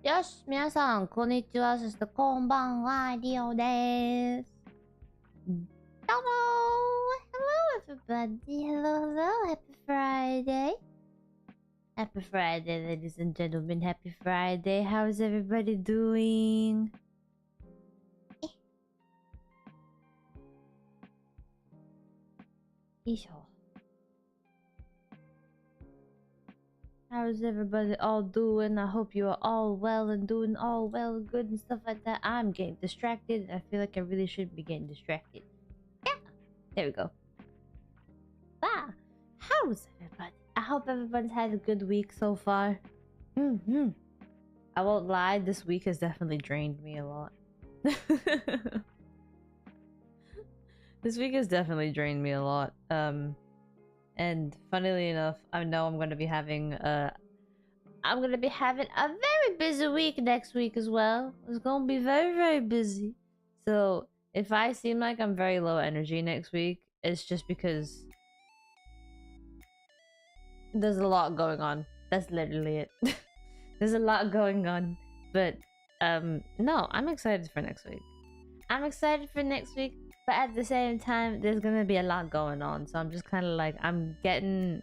よし、皆さん、こんにちは。そして、こんばんは、リオです。どうもー !Hello, everybody. Hello, hello. Happy Friday. Happy Friday, ladies and gentlemen. Happy Friday. How's everybody doing? よいしょ。How's everybody all doing? I hope you are all well and doing all well, good and stuff like that. I'm getting distracted and I feel like I really shouldn't be getting distracted. Yeah, there we go. Ah, how's everybody? I hope everybody's had a good week so far. I won't lie, this week has definitely drained me a lot. This week has definitely drained me a lot. And funnily enough, I know I'm gonna be having a very busy week next week as well. It's gonna be very, very busy. So if I seem like I'm very low energy next week, it's just because there's a lot going on. That's literally it. There's a lot going on. But no, I'm excited for next week. I'm excited for next week. But at the same time, there's gonna be a lot going on, so I'm just kind of like I'm getting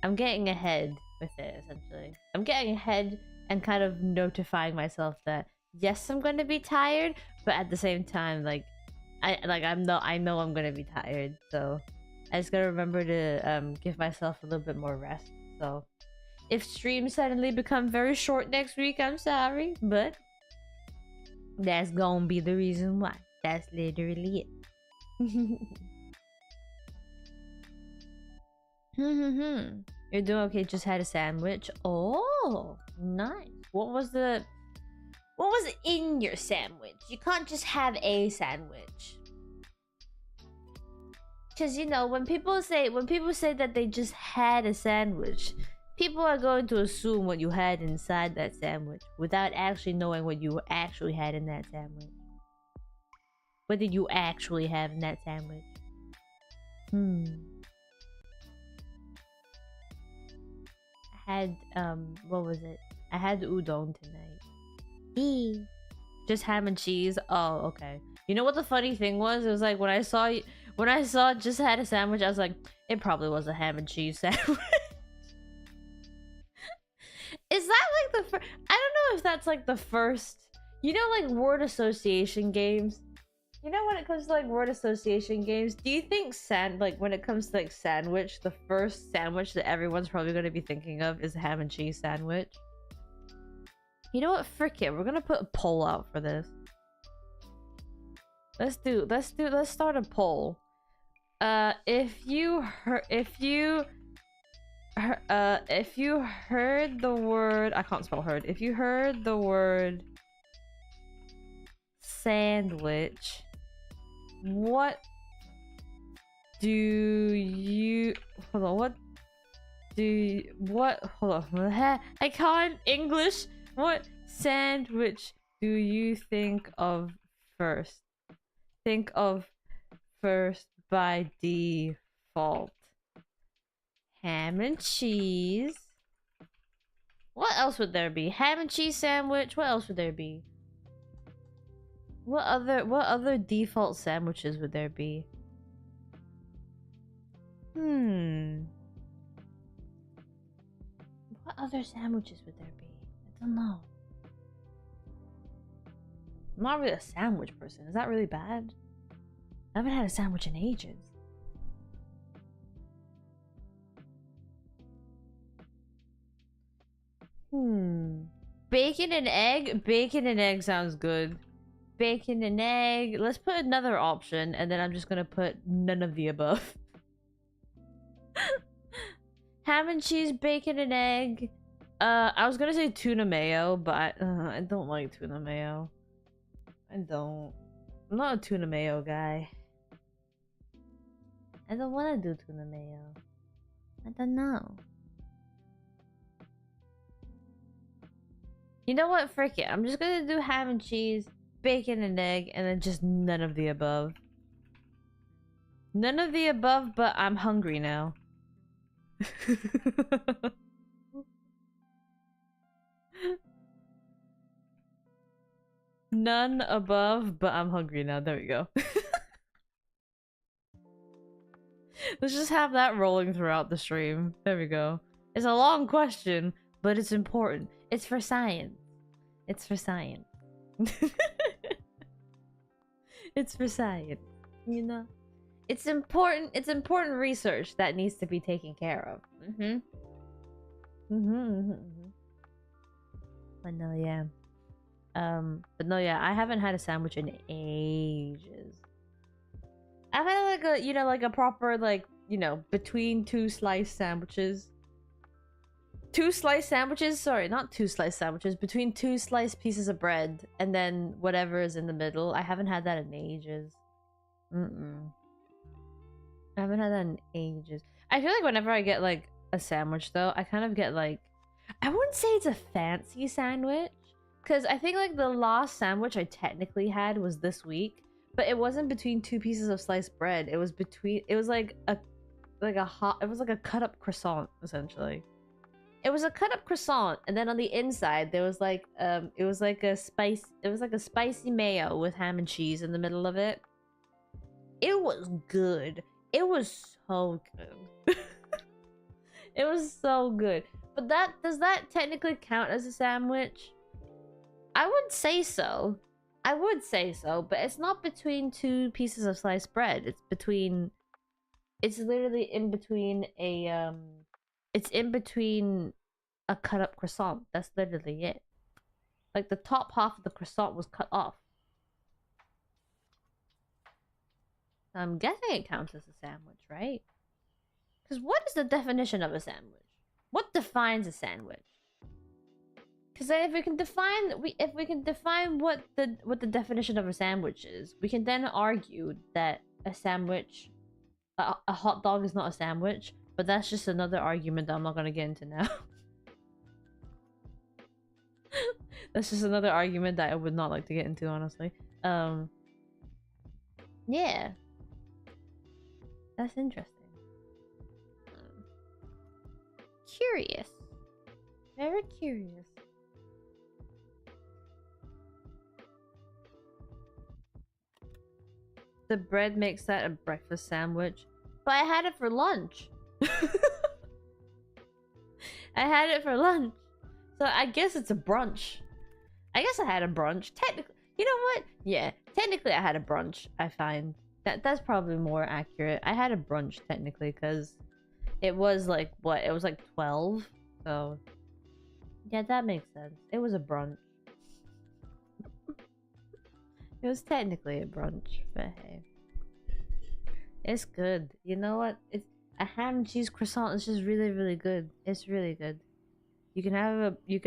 ahead with it essentially. I'm getting ahead and kind of notifying myself that yes, I'm gonna be tired, but at the same time, I know I'm gonna be tired, so I just gotta remember to give myself a little bit more rest. So if streams suddenly become very short next week, I'm sorry, but that's gonna be the reason why. That's literally it. You're doing okay, just had a sandwich. Oh, nice. What was in your sandwich? You can't just have a sandwich. Cause you know, when people say that they just had a sandwich, people are going to assume what you had inside that sandwich without actually knowing what you actually had in that sandwich. What did you actually have in that sandwich? I had what was it? I had udon tonight. Just ham and cheese. Oh, okay. You know what the funny thing was? It was like when I saw just had a sandwich, I was like, it probably was a ham and cheese sandwich. Is that like the first? I don't know if that's like the first. You know, like word association games. You know, when it comes to like word association games, do you think when it comes to like sandwich, the first sandwich that everyone's probably going to be thinking of is a ham and cheese sandwich? You know what? Frick it. We're gonna put a poll out for this. Let's start a poll. If you heard the word, I can't spell heard. If you heard the word sandwich, what do you hold on, I can't English. What sandwich do you think of first? Think of first by default. Ham and cheese. What else would there be? Ham and cheese sandwich. What else would there be? What other default sandwiches would there be? What other sandwiches would there be? I don't know. I'm not really a sandwich person. Is that really bad? I haven't had a sandwich in ages. Bacon and egg? Bacon and egg sounds good. Bacon and egg. Let's put another option, and then I'm just gonna put none of the above. Ham and cheese, bacon and egg. I was gonna say tuna mayo, but I don't like tuna mayo. I'm not a tuna mayo guy. I don't want to do tuna mayo. I don't know. You know what? Frick it. I'm just gonna do ham and cheese, bacon and egg, and then just none of the above. None of the above, but I'm hungry now. None above, but I'm hungry now. There we go. Let's just have that rolling throughout the stream. There we go. It's a long question, but it's important. It's for science. It's for science. It's for science. You know? It's important research that needs to be taken care of. But no, yeah. I haven't had a sandwich in ages. I've had like a, you know, like a proper, like, you know, between two sliced sandwiches. Sorry, not two sliced sandwiches. Between two sliced pieces of bread and then whatever is in the middle. I haven't had that in ages. I haven't had that in ages. I feel like whenever I get like a sandwich though, I kind of get like, I wouldn't say it's a fancy sandwich. Because I think like the last sandwich I technically had was this week. But it wasn't between two pieces of sliced bread. It was between, it was like a cut up croissant, essentially. It was a cut up croissant, and then on the inside there was like it was like a spicy mayo with ham and cheese in the middle of it. It was good. It was so good. It was so good. But does that technically count as a sandwich? I would say so. I would say so, but it's not between two pieces of sliced bread. It's literally in between a it's in between a cut up croissant. That's literally it. Like the top half of the croissant was cut off. I'm guessing it counts as a sandwich, right? Because what is the definition of a sandwich? What defines a sandwich? Because if we can define what the definition of a sandwich is, we can then argue that a sandwich, a hot dog is not a sandwich. But that's just another argument that I'm not gonna get into now. That's just another argument that I would not like to get into, honestly. Yeah, that's interesting. Curious, very curious. The bread makes that a breakfast sandwich, but I had it for lunch. I had it for lunch, so I guess it's a brunch. I guess I had a brunch. Technically, you know what? Yeah, technically I had a brunch. I find that's probably more accurate. I had a brunch technically because it was like what? It was like 12. So yeah, that makes sense. It was a brunch. It was technically a brunch, but hey, it's good. You know what? It's a ham and cheese croissant is just really, really good. It's really good. You can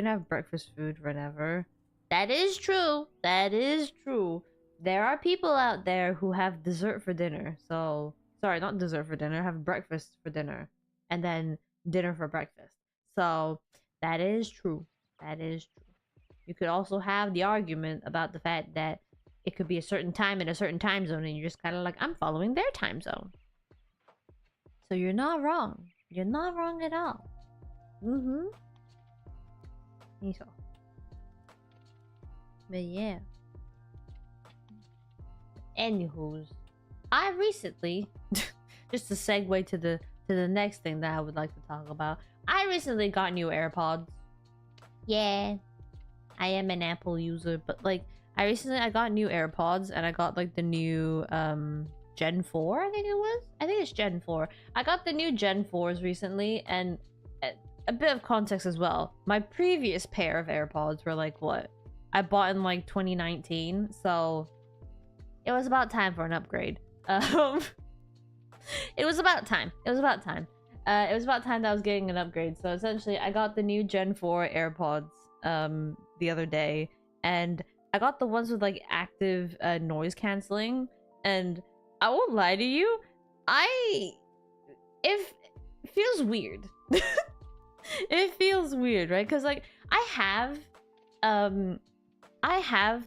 have breakfast food whenever. That is true. That is true. There are people out there who have dessert for dinner. So sorry, not dessert for dinner. Have breakfast for dinner, and then dinner for breakfast. So that is true. That is true. You could also have the argument about the fact that it could be a certain time in a certain time zone, and you're just kind of like, I'm following their time zone. So you're not wrong. You're not wrong at all. But yeah. Anywho's, I recently, just to segue to the next thing that I would like to talk about, I recently got new AirPods. Yeah, I am an Apple user, but like, I got new AirPods, and I got like the new Gen 4, I think it was. I think it's Gen 4. I got the new Gen 4s recently, and a bit of context as well. My previous pair of AirPods were like what? I bought in like 2019, so it was about time for an upgrade. It was about time. It was about time. It was about time that I was getting an upgrade. So essentially, I got the new Gen 4 AirPods the other day, and I got the ones with like active noise canceling, and I won't lie to you, it feels weird. It feels weird, right? Because like I have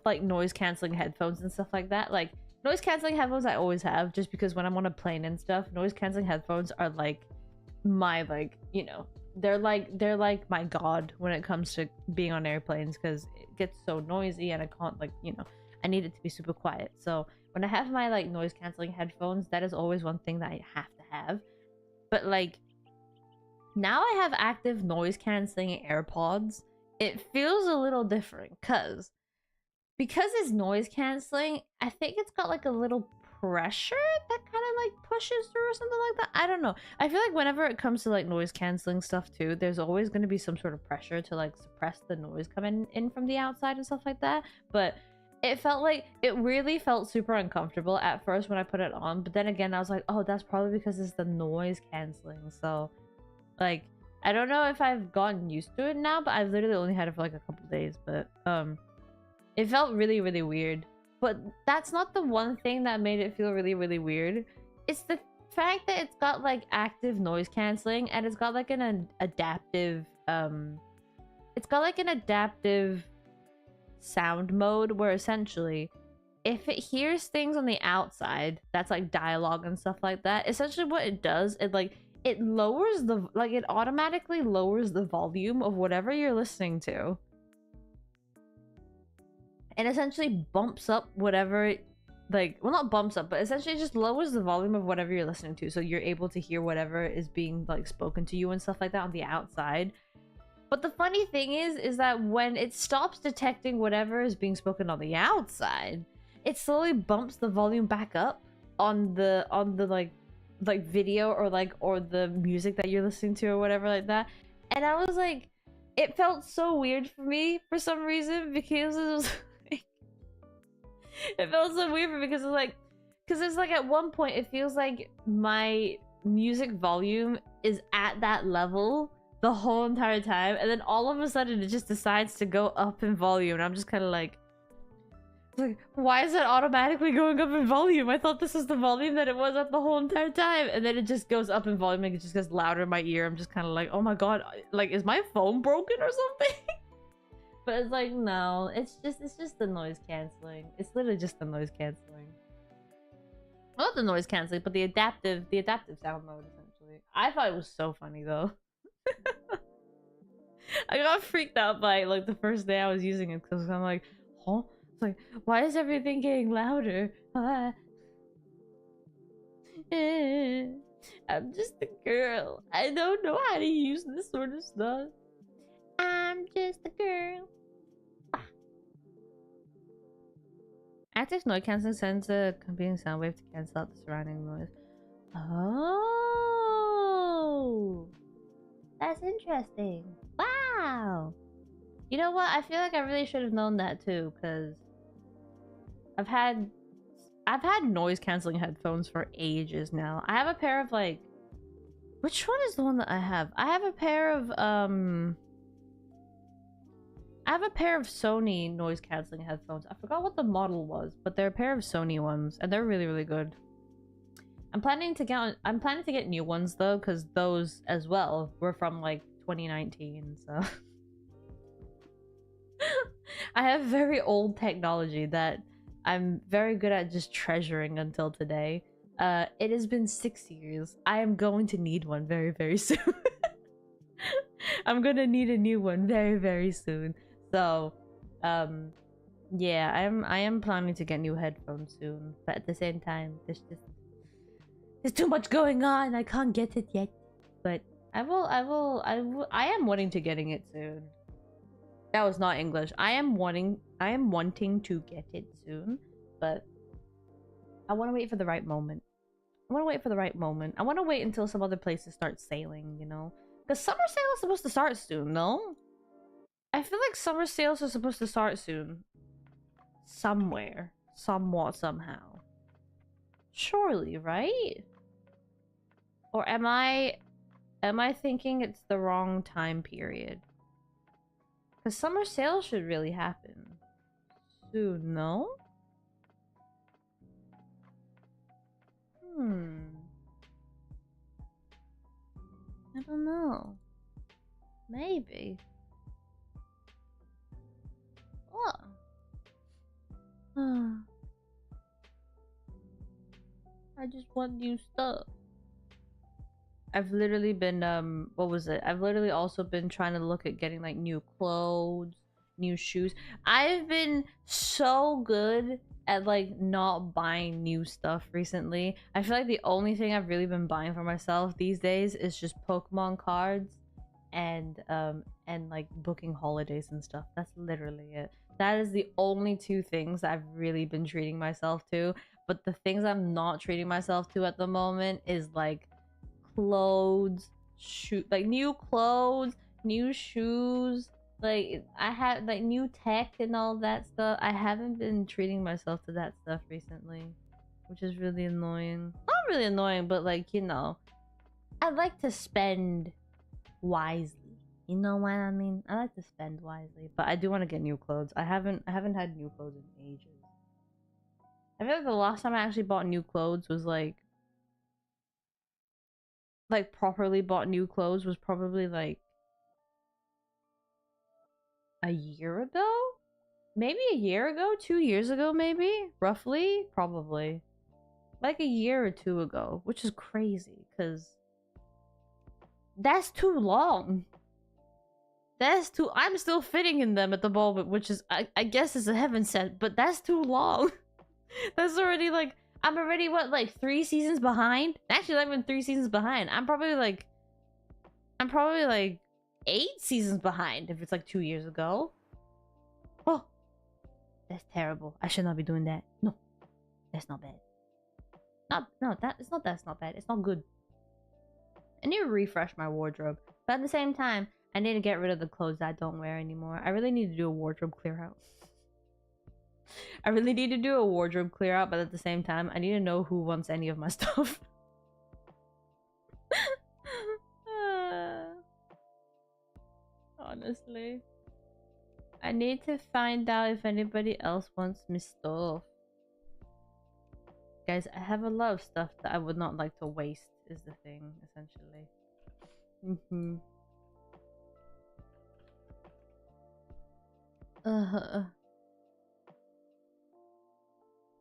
like noise canceling headphones and stuff like that. Like noise canceling headphones I always have, just because when I'm on a plane and stuff, noise canceling headphones are like my, like, you know, they're like my god when it comes to being on airplanes, because it gets so noisy and I can't, like, you know, I need it to be super quiet. So when I have my like noise canceling headphones, that is always one thing that I have to have. But like now I have active noise canceling AirPods, it feels a little different because it's noise canceling. I think it's got like a little pressure that kind of like pushes through or something like that. I don't know. I feel like whenever it comes to like noise canceling stuff too, there's always going to be some sort of pressure to like suppress the noise coming in from the outside and stuff like that. But it felt like, it really felt super uncomfortable at first when I put it on, but then again I was like, oh, that's probably because it's the noise canceling. So like I don't know if I've gotten used to it now, but I've literally only had it for like a couple days. But it felt really, really weird. But that's not the one thing that made it feel really, really weird. It's the fact that it's got like active noise canceling, and it's got like an adaptive sound mode, where essentially if it hears things on the outside that's like dialogue and stuff like that, essentially what it does, it lowers the, like, it automatically lowers the volume of whatever you're listening to, and essentially bumps up whatever, like, well, not bumps up, but essentially just lowers the volume of whatever you're listening to, so you're able to hear whatever is being like spoken to you and stuff like that on the outside. But the funny thing is that when it stops detecting whatever is being spoken on the outside, it slowly bumps the volume back up on the like video or the music that you're listening to or whatever like that. And I was like, it felt so weird for me for some reason, because it was like, it felt so weird for me because it's like at one point it feels like my music volume is at that level the whole entire time, and then all of a sudden it just decides to go up in volume, and I'm just kind of like, why is it automatically going up in volume? I thought this was the volume that it was at the whole entire time. And then it just goes up in volume and it just gets louder in my ear. I'm just kind of like, oh my god, like, is my phone broken or something? But it's like, no, it's just the noise canceling. It's literally just the noise canceling. Not the noise canceling, but the adaptive sound mode, essentially. I thought it was so funny though. I got freaked out by it, like, the first day I was using it, because I'm like, huh? It's like, why is everything getting louder? I'm just a girl. I don't know how to use this sort of stuff. I'm just a girl. Active noise cancelling sends a competing sound wave to cancel out the surrounding noise. Oh, that's interesting. Wow. You know what? I feel like I really should have known that too, because I've had noise canceling headphones for ages now. I have a pair of, like, which one is the one that I have? I have a pair of Sony noise canceling headphones. I forgot what the model was, but they're a pair of Sony ones, and they're really, really good. I'm planning to get new ones though, because those as well were from like 2019, so I have very old technology that I'm very good at just treasuring until today. It has been 6 years. I am going to need one very, very soon. I'm gonna need a new one very, very soon. So, yeah, I am planning to get new headphones soon. But at the same time, there's too much going on. I can't get it yet. But I am wanting to getting it soon. That was not English. I am wanting to get it soon, but I want to wait for the right moment. I want to wait until some other places start sailing, you know? Because summer sale is supposed to start soon, no? I feel like summer sales are supposed to start soon. Somewhere. Somewhat, somehow. Surely, right? Or am I thinking it's the wrong time period? Because summer sales should really happen soon, no? I don't know. Maybe. What? I just want new stuff. I've literally been what was it? I've literally also been trying to look at getting like new clothes, new shoes. I've been so good at like not buying new stuff recently. I feel like the only thing I've really been buying for myself these days is just Pokemon cards and like booking holidays and stuff. That's literally it. That is the only two things I've really been treating myself to. But the things I'm not treating myself to at the moment is like clothes, like new clothes, new shoes. Like I have like new tech and all that stuff. I haven't been treating myself to that stuff recently, which is really annoying. Not really annoying, but like, you know, I like to spend wisely. You know what I mean? I like to spend wisely, but I do want to get new clothes. I haven't had new clothes in ages. I feel like the last time I actually bought new clothes was like properly bought new clothes was probably like a year ago? Maybe a year ago? 2 years ago maybe? Roughly? Probably. Like a year or two ago, which is crazy because that's too long. That's too... I'm still fitting in them at the moment, which is... I guess is a heaven sent, but that's too long. That's already like... I'm already, what, like 3 seasons behind? Actually, not even 3 seasons behind. I'm probably like 8 seasons behind if it's like 2 years ago. Oh, that's terrible. I should not be doing that. No, that's not bad. That's not bad. It's not good. I need to refresh my wardrobe, but at the same time, I need to get rid of the clothes that I don't wear anymore. I really need to do a wardrobe clear out. I really need to do a wardrobe clear out, but at the same time, I need to know who wants any of my stuff. Honestly, I need to find out if anybody else wants my stuff. Guys, I have a lot of stuff that I would not like to waste, is the thing, essentially.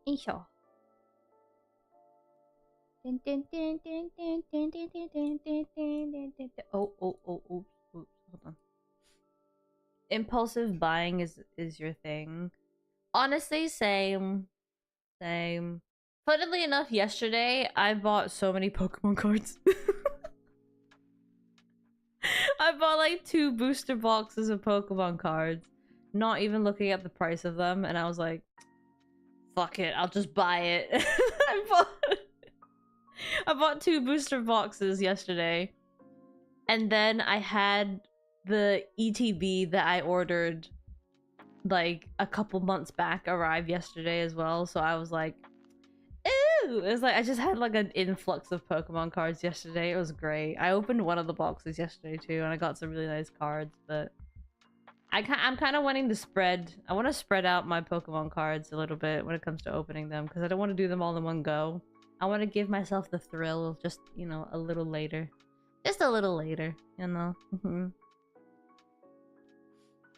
Isho. Oh, hold on. Impulsive buying is your thing. Honestly, same. Funnily enough, yesterday I bought so many Pokemon cards. I bought like 2 booster boxes of Pokemon cards, not even looking at the price of them, and I was like, fuck it, I'll just buy it. I bought 2 booster boxes yesterday, and then I had the ETB that I ordered like a couple months back arrive yesterday as well, so I was like, ooh! It was like I just had like an influx of Pokemon cards yesterday. It was great. I opened one of the boxes yesterday too, and I got some really nice cards, but I'm kind of wanting to spread... I want to spread out my Pokemon cards a little bit when it comes to opening them, because I don't want to do them all in one go. I want to give myself the thrill of just, you know, a little later. Just a little later, you know?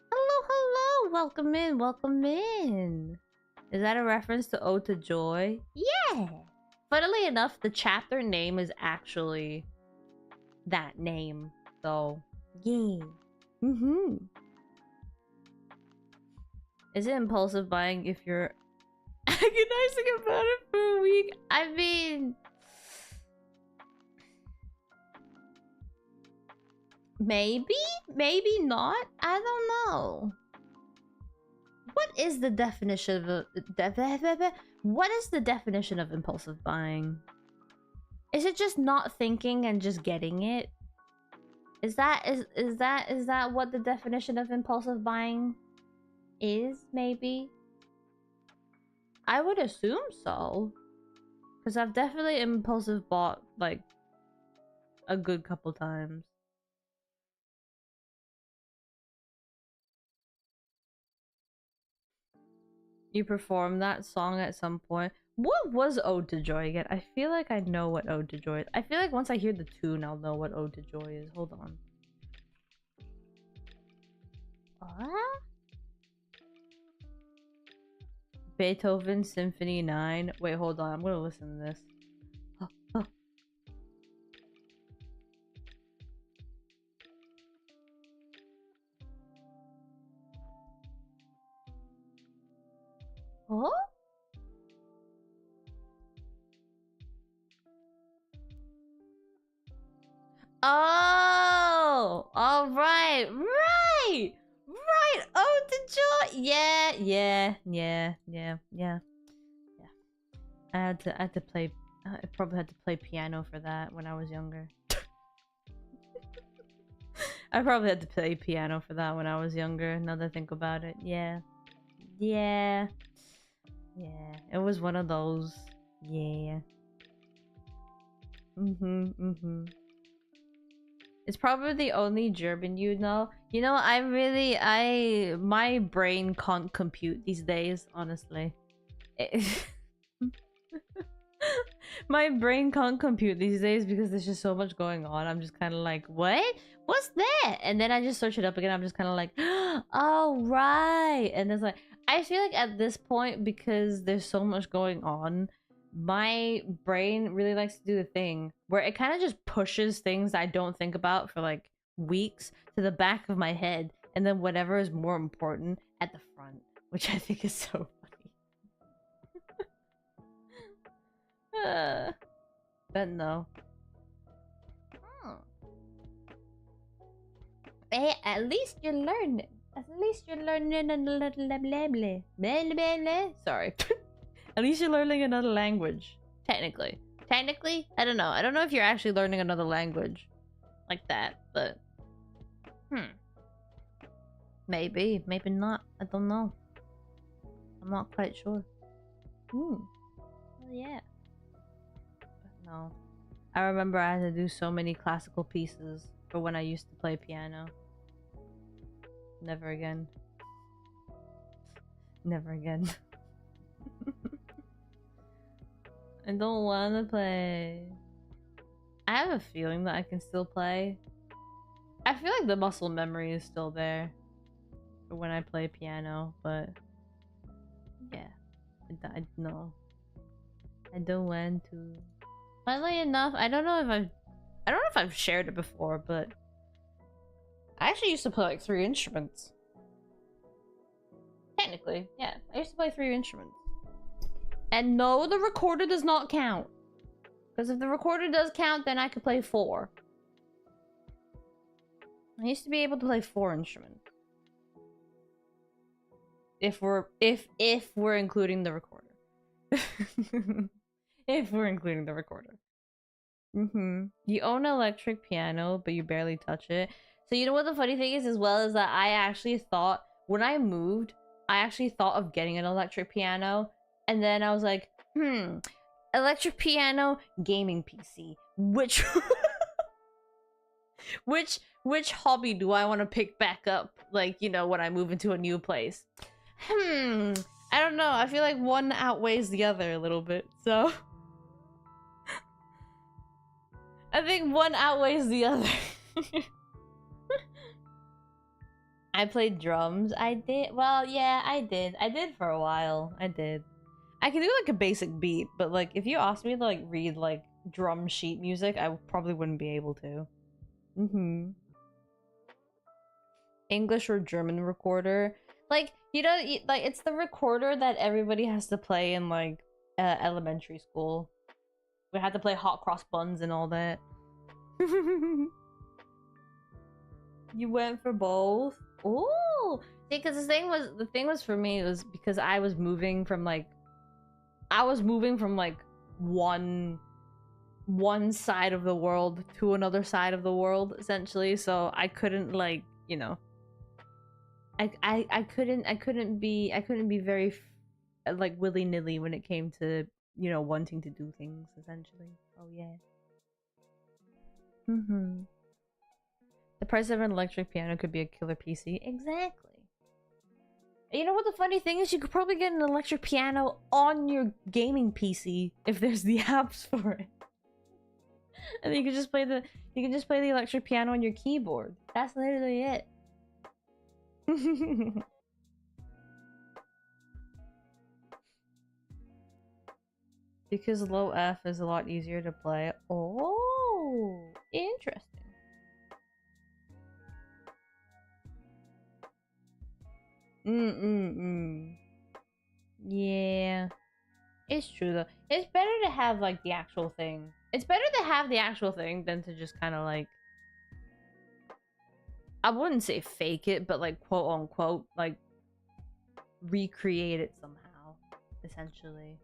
Hello! Welcome in! Is that a reference to Ode to Joy? Yeah! Funnily enough, the chapter name is actually that name, so yeah. Is it impulsive buying if you're agonizing about it for a week? I mean... maybe? Maybe not? I don't know. What is the definition of what is the definition of impulsive buying? Is it just not thinking and just getting it? Is that what the definition of impulsive buying is? Maybe? I would assume so. Because I've definitely impulsive bought like a good couple times. You performed that song at some point. What was Ode to Joy again? I feel like I know what Ode to Joy is. I feel like once I hear the tune, I'll know what Ode to Joy is. Hold on. Beethoven Symphony 9. Wait, hold on. I'm gonna listen to this. Oh? Oh! All right! Right! Right! Oh, the joy! Yeah. I had to play. I probably had to play piano for that when I was younger. I probably had to play piano for that when I was younger. Now that I think about it, yeah. It was one of those. Yeah. It's probably the only German you know. You know, my brain can't compute these days, honestly. My brain can't compute these days because there's just so much going on. I'm just kind of like, what? What's that? And then I just search it up again. I'm just kind of like, oh, right. And it's like, I feel like at this point, because there's so much going on, my brain really likes to do the thing where it kind of just pushes things I don't think about for like weeks to the back of my head, and then whatever is more important at the front, which I think is so funny. But no. Hey, at least you're learning. At least you're learning a little blah. Sorry. At least you're learning another language. Technically. Technically? I don't know. I don't know if you're actually learning another language like that, but maybe. Maybe not. I don't know. I'm not quite sure. Well, yeah. But no. I remember I had to do so many classical pieces for when I used to play piano. Never again. Never again. I don't want to play. I have a feeling that I can still play. I feel like the muscle memory is still there for when I play piano, but yeah, I no. I don't want to. Funnily enough, I don't know if I've shared it before, but I actually used to play like 3 instruments. Technically, yeah, I used to play 3 instruments. And no, the recorder does not count. Because if the recorder does count, then I could play 4. I used to be able to play 4 instruments. If we're including the recorder. If we're including the recorder. You own an electric piano, but you barely touch it. So you know what the funny thing is as well, is that I actually thought, when I moved, I actually thought of getting an electric piano. And then I was like, electric piano, gaming PC. Which which hobby do I want to pick back up, like, you know, when I move into a new place? I don't know. I feel like one outweighs the other a little bit, so I think one outweighs the other. I played drums. I did. Well, yeah, I did. I did for a while. I did. I can do like a basic beat, but like if you asked me to like read like drum sheet music, I probably wouldn't be able to. English or German recorder. Like, you know, like it's the recorder that everybody has to play in like elementary school. We had to play hot cross buns and all that. You went for both? Ooh! See, because the thing was for me, it was because I was moving from like one side of the world to another side of the world, essentially, so I couldn't, like, you know, I couldn't be very like willy-nilly when it came to, you know, wanting to do things, essentially. Oh yeah. The price of an electric piano could be a killer PC. Exactly. You know what the funny thing is? You could probably get an electric piano on your gaming PC if there's the apps for it. And then you can just play the electric piano on your keyboard. That's literally it. Because low F is a lot easier to play. Oh, interesting. Yeah. It's true though. It's better to have like the actual thing. It's better to have the actual thing than to just kind of like, I wouldn't say fake it, but like quote unquote like recreate it somehow, essentially.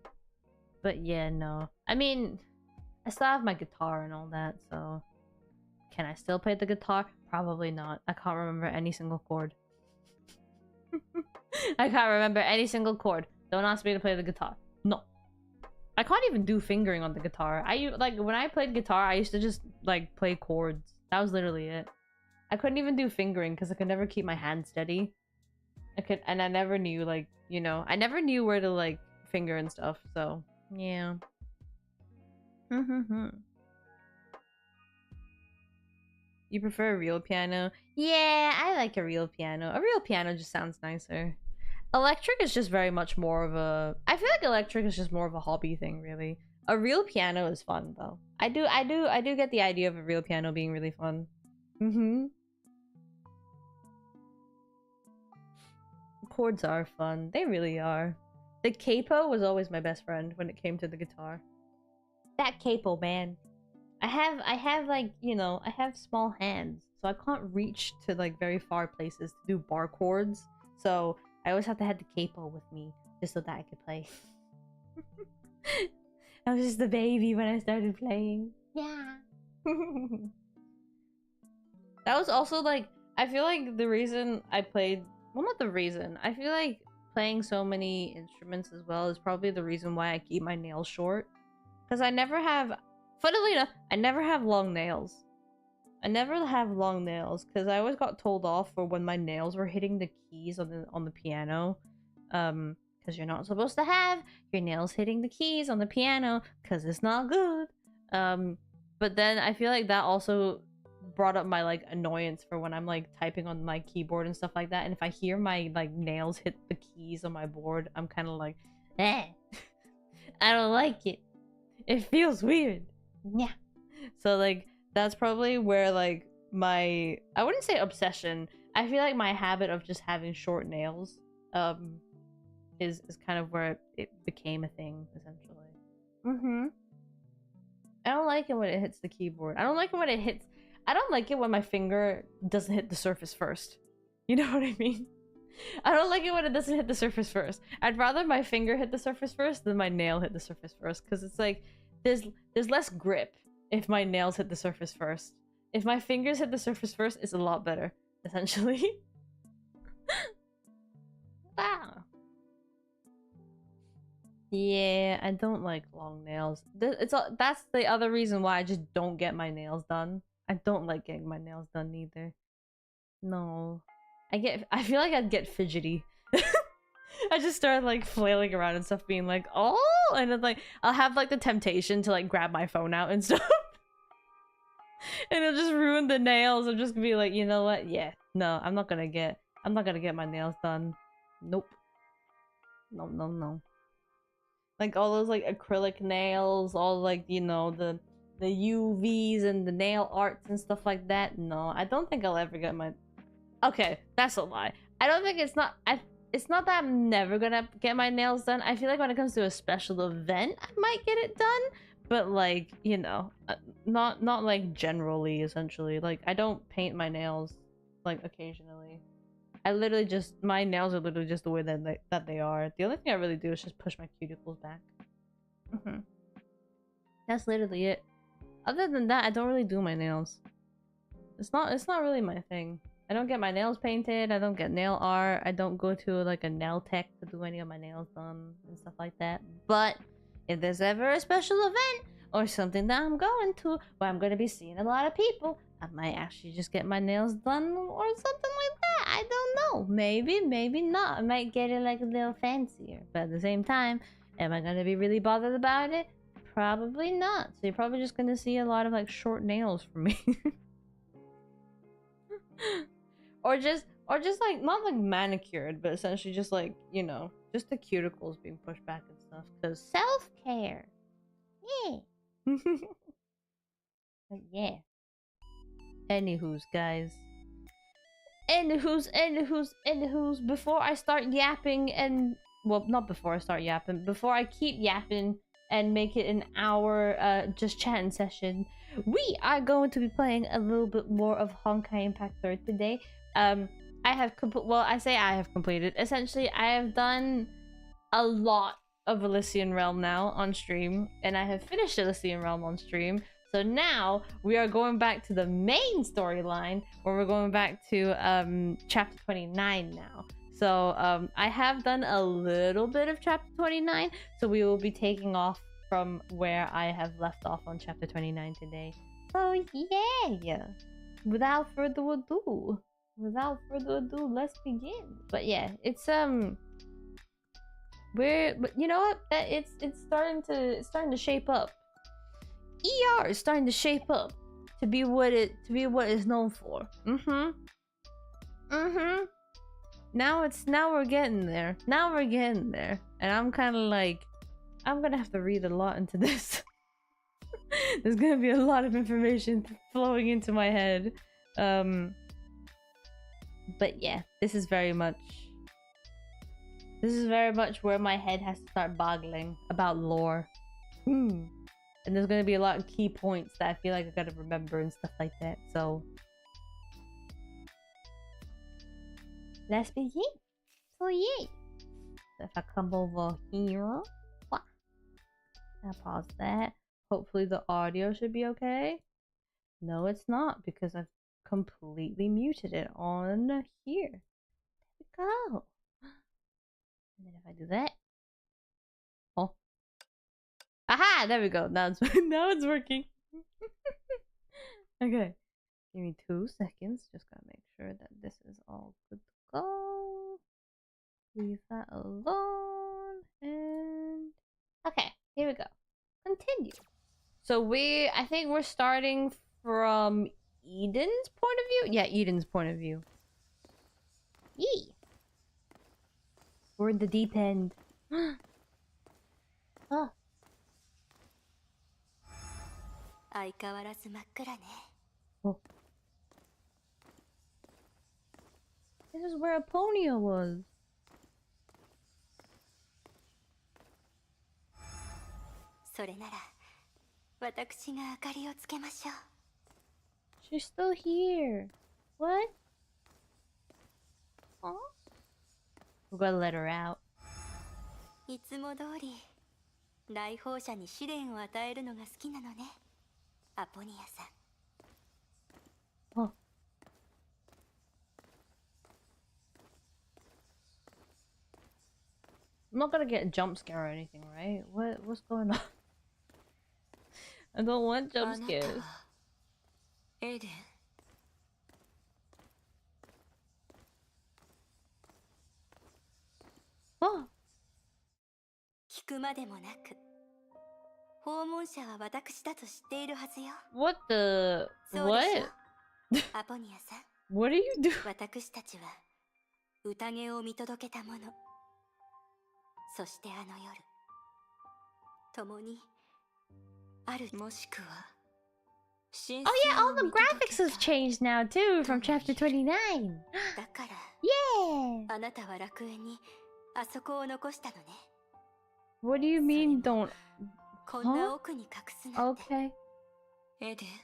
But yeah, no. I mean, I still have my guitar and all that, so can I still play the guitar? Probably not. I can't remember any single chord. I can't remember any single chord. Don't ask me to play the guitar. No. I can't even do fingering on the guitar. Like when I played guitar, I used to just like play chords. That was literally it. I couldn't even do fingering because I could never keep my hand steady. And I never knew, like, you know, I never knew where to like finger and stuff. So yeah. You prefer a real piano? Yeah, I like a real piano. A real piano just sounds nicer. Electric is just very much more of a... I feel like electric is just more of a hobby thing, really. A real piano is fun, though. I do get the idea of a real piano being really fun. Chords are fun. They really are. The capo was always my best friend when it came to the guitar. That capo, man. I have like, you know, I have small hands, so I can't reach to like very far places to do bar chords. So I always have to have the capo with me just so that I could play. I was just a baby when I started playing. Yeah. That was also like, I feel like the reason I played, well, not the reason, I feel like playing so many instruments as well is probably the reason why I keep my nails short. Because I never have, funnily enough, I never have long nails. I never have long nails because I always got told off for when my nails were hitting the keys on the piano. Because you're not supposed to have your nails hitting the keys on the piano because it's not good. But then I feel like that also brought up my like annoyance for when I'm like typing on my keyboard and stuff like that. And if I hear my like nails hit the keys on my board, I'm kind of like, eh, I don't like it. It feels weird. Yeah. So like that's probably where like my, I wouldn't say obsession, I feel like my habit of just having short nails is kind of where it became a thing, essentially. I don't like it when it hits the keyboard. I don't like it when it hits, I don't like it when my finger doesn't hit the surface first. You know what I mean? I don't like it when it doesn't hit the surface first. I'd rather my finger hit the surface first than my nail hit the surface first, because it's like there's less grip if my nails hit the surface first. If my fingers hit the surface first, it's a lot better, essentially. Wow. Yeah, I don't like long nails. That's the other reason why I just don't get my nails done. I don't like getting my nails done either. No. I feel like I'd get fidgety. I just start like flailing around and stuff, being like, oh, and then like I'll have like the temptation to like grab my phone out and stuff. And it'll just ruin the nails. I'm just gonna be like, you know what? Yeah, no, I'm not gonna get my nails done. Nope. No. Like all those like acrylic nails, all like, you know, the UVs and the nail arts and stuff like that. No, I don't think I'll ever get my... Okay, that's a lie. I don't think it's not... It's not that I'm never gonna get my nails done. I feel like when it comes to a special event, I might get it done. But like, you know, not like generally, essentially. Like, I don't paint my nails like occasionally. I literally just, my nails are literally just the way that they are. The only thing I really do is just push my cuticles back. That's literally it. Other than that, I don't really do my nails. It's not really my thing. I don't get my nails painted. I don't get nail art. I don't go to like a nail tech to do any of my nails done and stuff like that. But if there's ever a special event or something that I'm going to where I'm going to be seeing a lot of people, I might actually just get my nails done or something like that. I don't know. Maybe, maybe not. I might get it like a little fancier. But at the same time, am I going to be really bothered about it? Probably not. So you're probably just going to see a lot of like short nails from me. Or just like, not like manicured, but essentially just like, you know, just the cuticles being pushed back and stuff. Because self-care. Yeah. But yeah. Anywho's, guys. Anywho's. Before I start yapping and well, not before I start yapping, before I keep yapping and make it an hour just chatting session, we are going to be playing a little bit more of Honkai Impact 3rd today. I have completed. Essentially, I have done a lot of Elysian Realm now on stream, and I have finished Elysian Realm on stream. So now we are going back to the main storyline, where we're going back to chapter 29 now. So I have done a little bit of chapter 29, so we will be taking off from where I have left off on chapter 29 today. So yeah, without further ado, let's begin. But yeah, it's but you know what? It's starting to shape up. ER is starting to shape up to be what it's known for. Now we're getting there. And I'm kind of like, I'm gonna have to read a lot into this. There's gonna be a lot of information flowing into my head. But yeah, this is very much where my head has to start boggling about lore. And there's gonna be a lot of key points that I feel like I gotta remember and stuff like that. So let's begin. So yeah. So if I come over here, I'll pause that. Hopefully the audio should be okay. No, it's not, because I've completely muted it on here. There we go. And then if I do that, oh. Aha! There we go. Now it's working. Okay. Give me 2 seconds. Just gotta make sure that this is all good to go. Leave that alone. And okay, here we go. Continue. So I think we're starting from Eden's point of view? Yeah, Eden's point of view. Yee! We're in the deep end. Oh. Oh. This is where Aponia was. She's still here. What? Huh? We're gonna let her out. Oh. I'm not gonna get a jump scare or anything, right? What's going on? I don't want jump scares. Oh. What the? What? What are you doing? Oh yeah, all the graphics have changed now too from chapter 29. Yeah! What do you mean don't? Huh? Okay. Okay.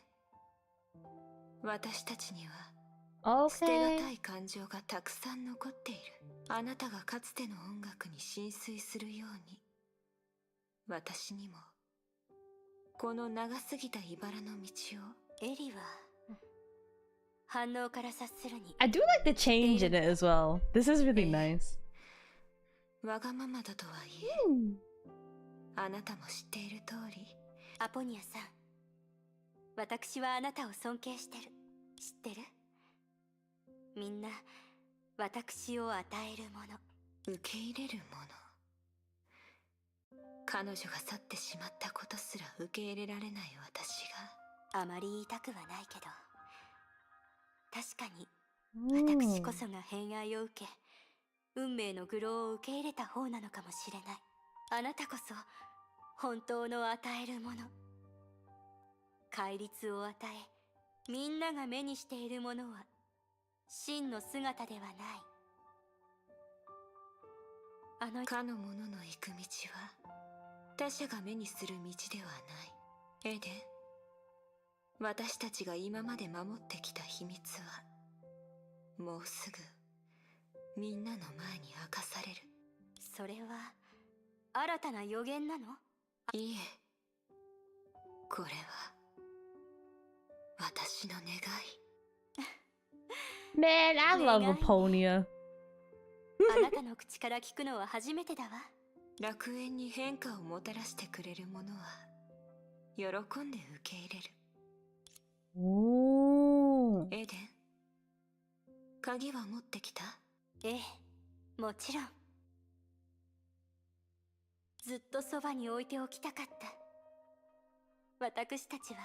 I do like the change in it as well. This is really nice. あのかの者の行く道は他者が目にする道ではない。エデン、私たちが今まで守ってきた秘密はもうすぐみんなの前に明かされる。それは新たな予言なの？いいえ、これは私の願い。Man, I love Aponia. あなたの口から聞くのは初めてだわ。楽園に変化をもたらしてくれるものは喜んで受け入れる。おー。エデン、鍵は持ってきた？ええ、もちろん。ずっとそばに置いておきたかった。私たちは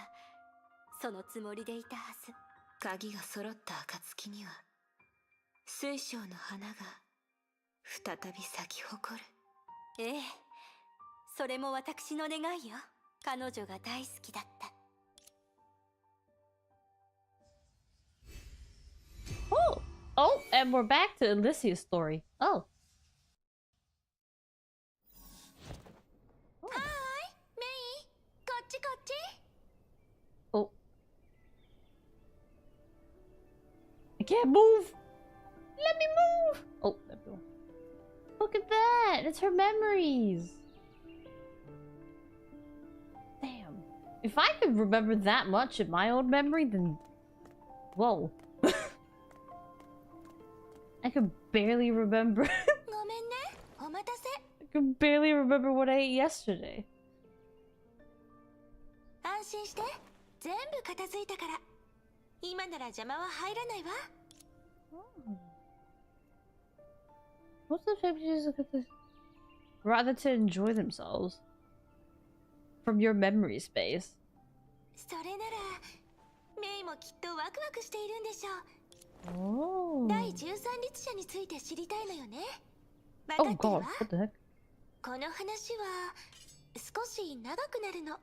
そのつもりでいたはず。鍵が揃った暁には水晶の花が再び咲き誇る。ええ、それも私の願いよ。彼女が大好きだった。Oh, oh, and we're back to Elysia's story. Oh. はーい、メイ、こっちこっち。Oh. I can't move. Let me move. Oh, there we go. Look at that. It's her memories. Damn. If I could remember that much in my own memory, then... Whoa. I could barely remember. ごめんね、お待たせ。I could barely remember what I ate yesterday. 安心して、全部片付いたから。今なら邪魔は入らないわ。Most of the time, you just look at this. Rather to enjoy themselves from your memory space. それなら、メイもきっとワクワクしているんでしょう。Oh. 第13律者について知りたいのよね。わか Oh ってるわ。 god, what the heck? この話は少し長くなるの。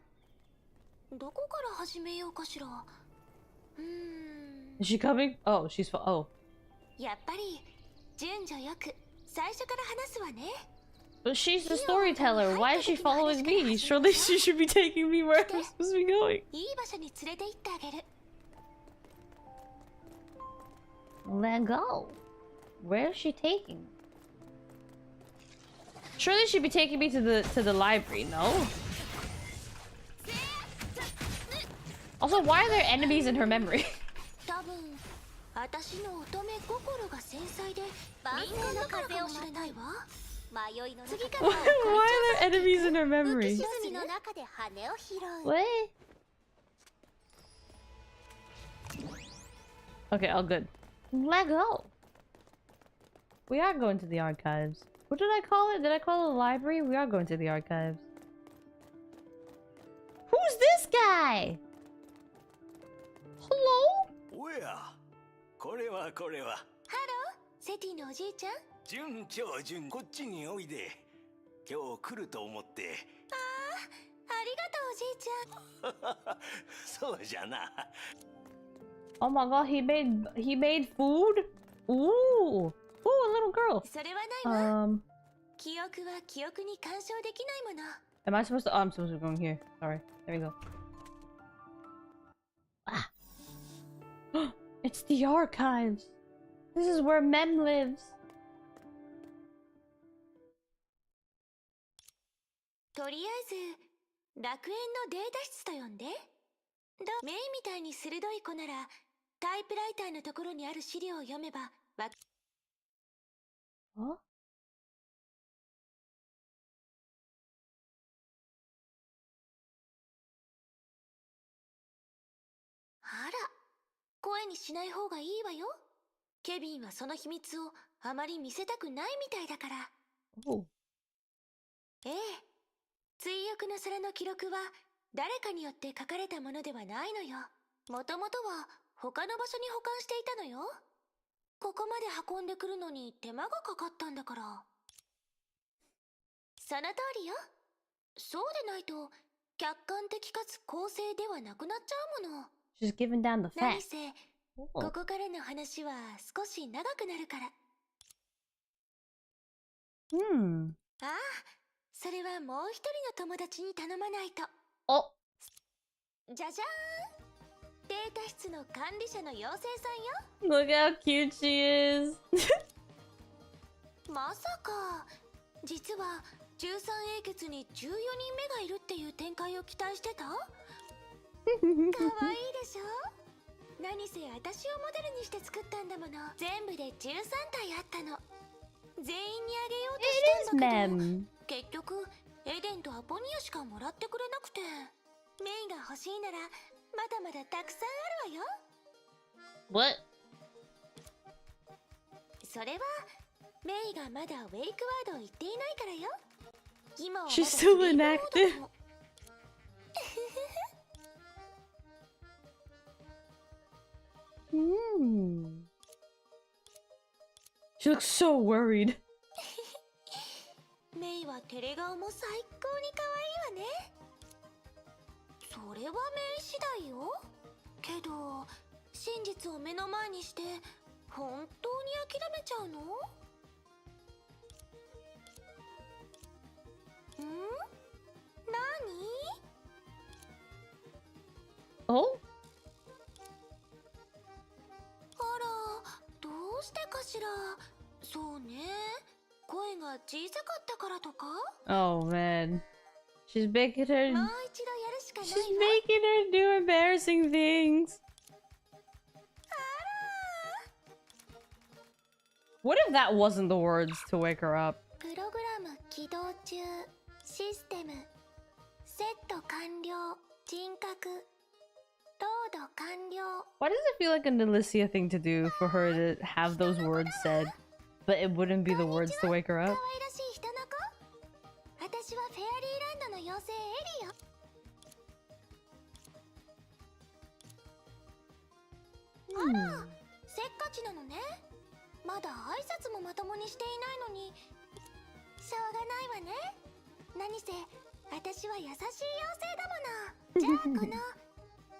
どこから始めようかしら。Is she coming? Oh, oh. やっぱり順序よく最初から話すわね。 But she's the storyteller. Why is she following me? Surely she should be taking me where I'm supposed to be going. いい場所に連れて行ってあげる。Let go. Where is she taking me? Surely she'd be taking me to the library, no? Also, why are there enemies in her memoy? 多分私の乙女心が繊細で敏感だからかもしれないわ。迷いの中で Why are there enemies in her memory? 浮き沈みの中で羽を拾う。 What? Okay, all good. Let go. We are going to the archives. What did I call it? Did I call it the library? We are going to the archives. Who's this guy? Hello? おや、これはこれは。ハロー、セティのおじいちゃん。順調順、こっちにおいで。今日来ると思って。ありがとうおじいちゃん。そうじゃな。Oh my god, he made food? Ooh. Ooh, a little girl. それはないわ。 Am 記憶は記憶に干渉できないもの。 I supposed to? Oh, I'm supposed to be going here. Sorry. There we go. Ah. It's the archives. This is where Mem lives. とりあえず楽園のデータ室と呼んで。メイみたいに鋭い子ならタイプライターのところにある資料を読めばわ。 Huh? あら、声にしない方がいいわよ。ケビンはその秘密をあまり見せたくないみたいだから。 Oh. ええ、追憶の皿の記録は誰かによって書かれたものではないのよ。もともとは他の場所に保管していたのよ。ここまで運んでくるのに手間がかかったんだから。その通りよ。そうでないと客観的かつ公正ではなくなっちゃうもの。 She's giving down the 何 facts. せ Oh. ここからの話は少し長くなるから。Hmm. ああ、それはもう一人の友達に頼まないと。Oh. じゃじゃーん。データ室の管理者の妖精さんよ。 Look how cute she is. まさか実は13英傑に14人目がいるっていう展開を期待してた？かわいいでしょ。何せ私をモデルにして作ったんだもの。全部で13体あったの。全員にあげようとしたんだけど、結局エデンとアポニアしかもらってくれなくて。メイが欲しいならまだまだたくさんあるわよ。 What? それはメイがまだウェイクワードを言っていないからよ。今はまだ She's still フリーモー inactive. ドなの。Hmm. She looks so worried. メイはテレ顔も最高に可愛いわね。それはメイ次第よ。けど真実を目の前にして本当に諦めちゃうの？何？ Oh? あら、どうしてかしら。そうね、声が小さかったからとか？ Oh man. She's making her もう一度やるしかない She's わ。 making her do embarrassing things. What if that wasn't the words to wake her up? プログラム起動中。システムセット完了。人格ロード完了。 Why does it feel like an Elysia thing to do for her to have those words said, but it wouldn't be the words to wake her 可愛 up? らしい人の子。私はフェアリーランドの妖精エリよ。あら、せっかちなのね。まだ挨拶もまともにしていないのに。しょうがないわね。何せ私は優しい妖精だもの。じゃあこの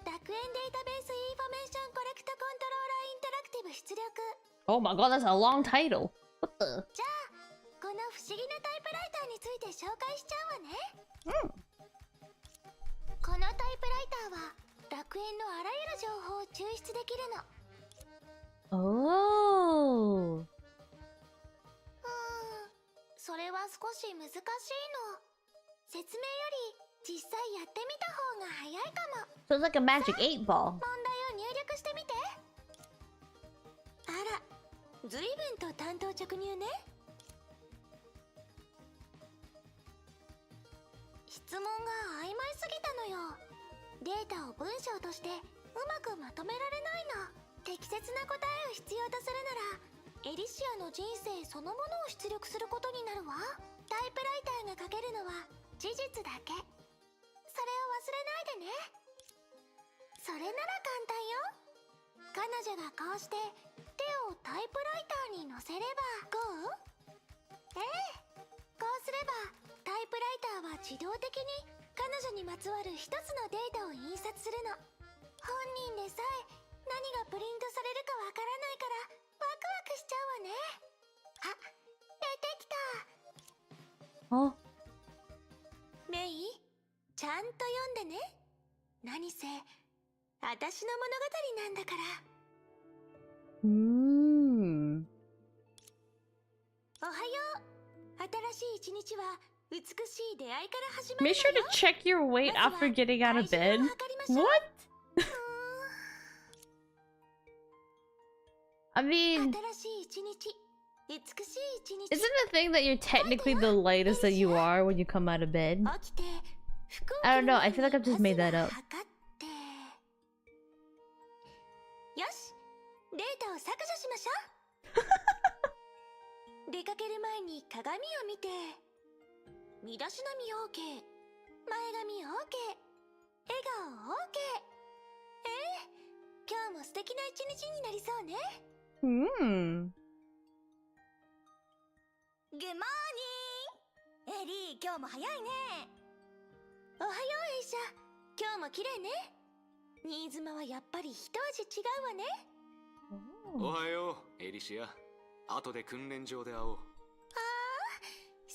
楽園データベースインフォメーションコレクトコントローラーインタラクティブ出力。 Oh my god, that's a long title. What the? じゃあこの不思議なタイプライターについて紹介しちゃうわね。このタイプライターは楽園のあらゆる情報を抽出できるの。Oh. それは少し難しいの。説明より実際やってみた方が早いかも。 So it's like a magic 8 ball. 問題を入力してみて。あら、随分と単刀直入ね。質問が曖昧すぎたのよ。データを文章としてうまくまとめられないの。適切な答えを必要とするならエリシアの人生そのものを出力することになるわ。タイプライターが書けるのは事実だけ。それを忘れないでね。それなら簡単よ。彼女がこうして手をタイプライターに乗せればこう？ええ、こうすればタイプライターは自動的に彼女にまつわる一つのデータを印刷するの。本人でさえ何がプリントされるかわからないからワクワクしちゃうわね。あ、出てきた。 Oh. メイ、ちゃんと読んでね。何せ私の物語なんだから。おはよう。新しい一日は美しい出会いから始まるの Make よ。 sure to check your weight after getting out of bed. What? I mean, 新しい一日、美しい一日。 isn't it a thing that you're technically the lightest that you are when you come out of bed? 起きて服を I don't know. 着る I feel like I've just made that まずは up. 測ってよし、データを削除しましょう。出かける前に鏡を見て、身だしなみ OK、 前髪 OK、 笑顔 OK。 今日も素敵な一日になりそうね。グッモーニング。エリー、今日も早いね。おはようエイシャ、今日も綺麗ね。新妻はやっぱり一味違うわね。おはようエリシア、後で訓練場で会おう。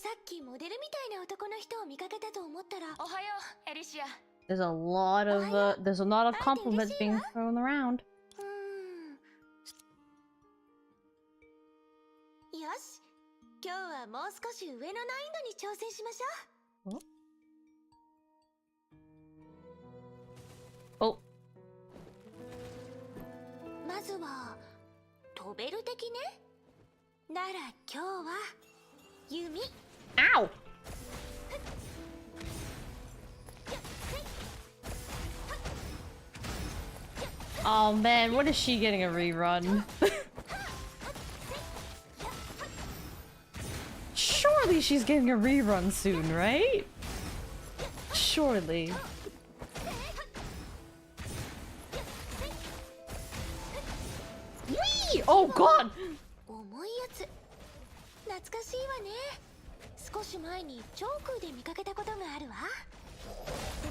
さっきモデルみたいな男の人を見かけたと思ったら、おはよう、エリシア。There's a lot of there's a lot of compliments being thrown around. よし、今日はもう少し上の難易度に挑戦しましょう。お。まずは飛べる的ね。なら今日は弓。Ow! Oh man, what is she getting a rerun? Surely she's getting a rerun soon, right? Surely. Whee! Oh god! 重いやつ。懐かしいわね。少し前にチョークで見かけたことがあるわ。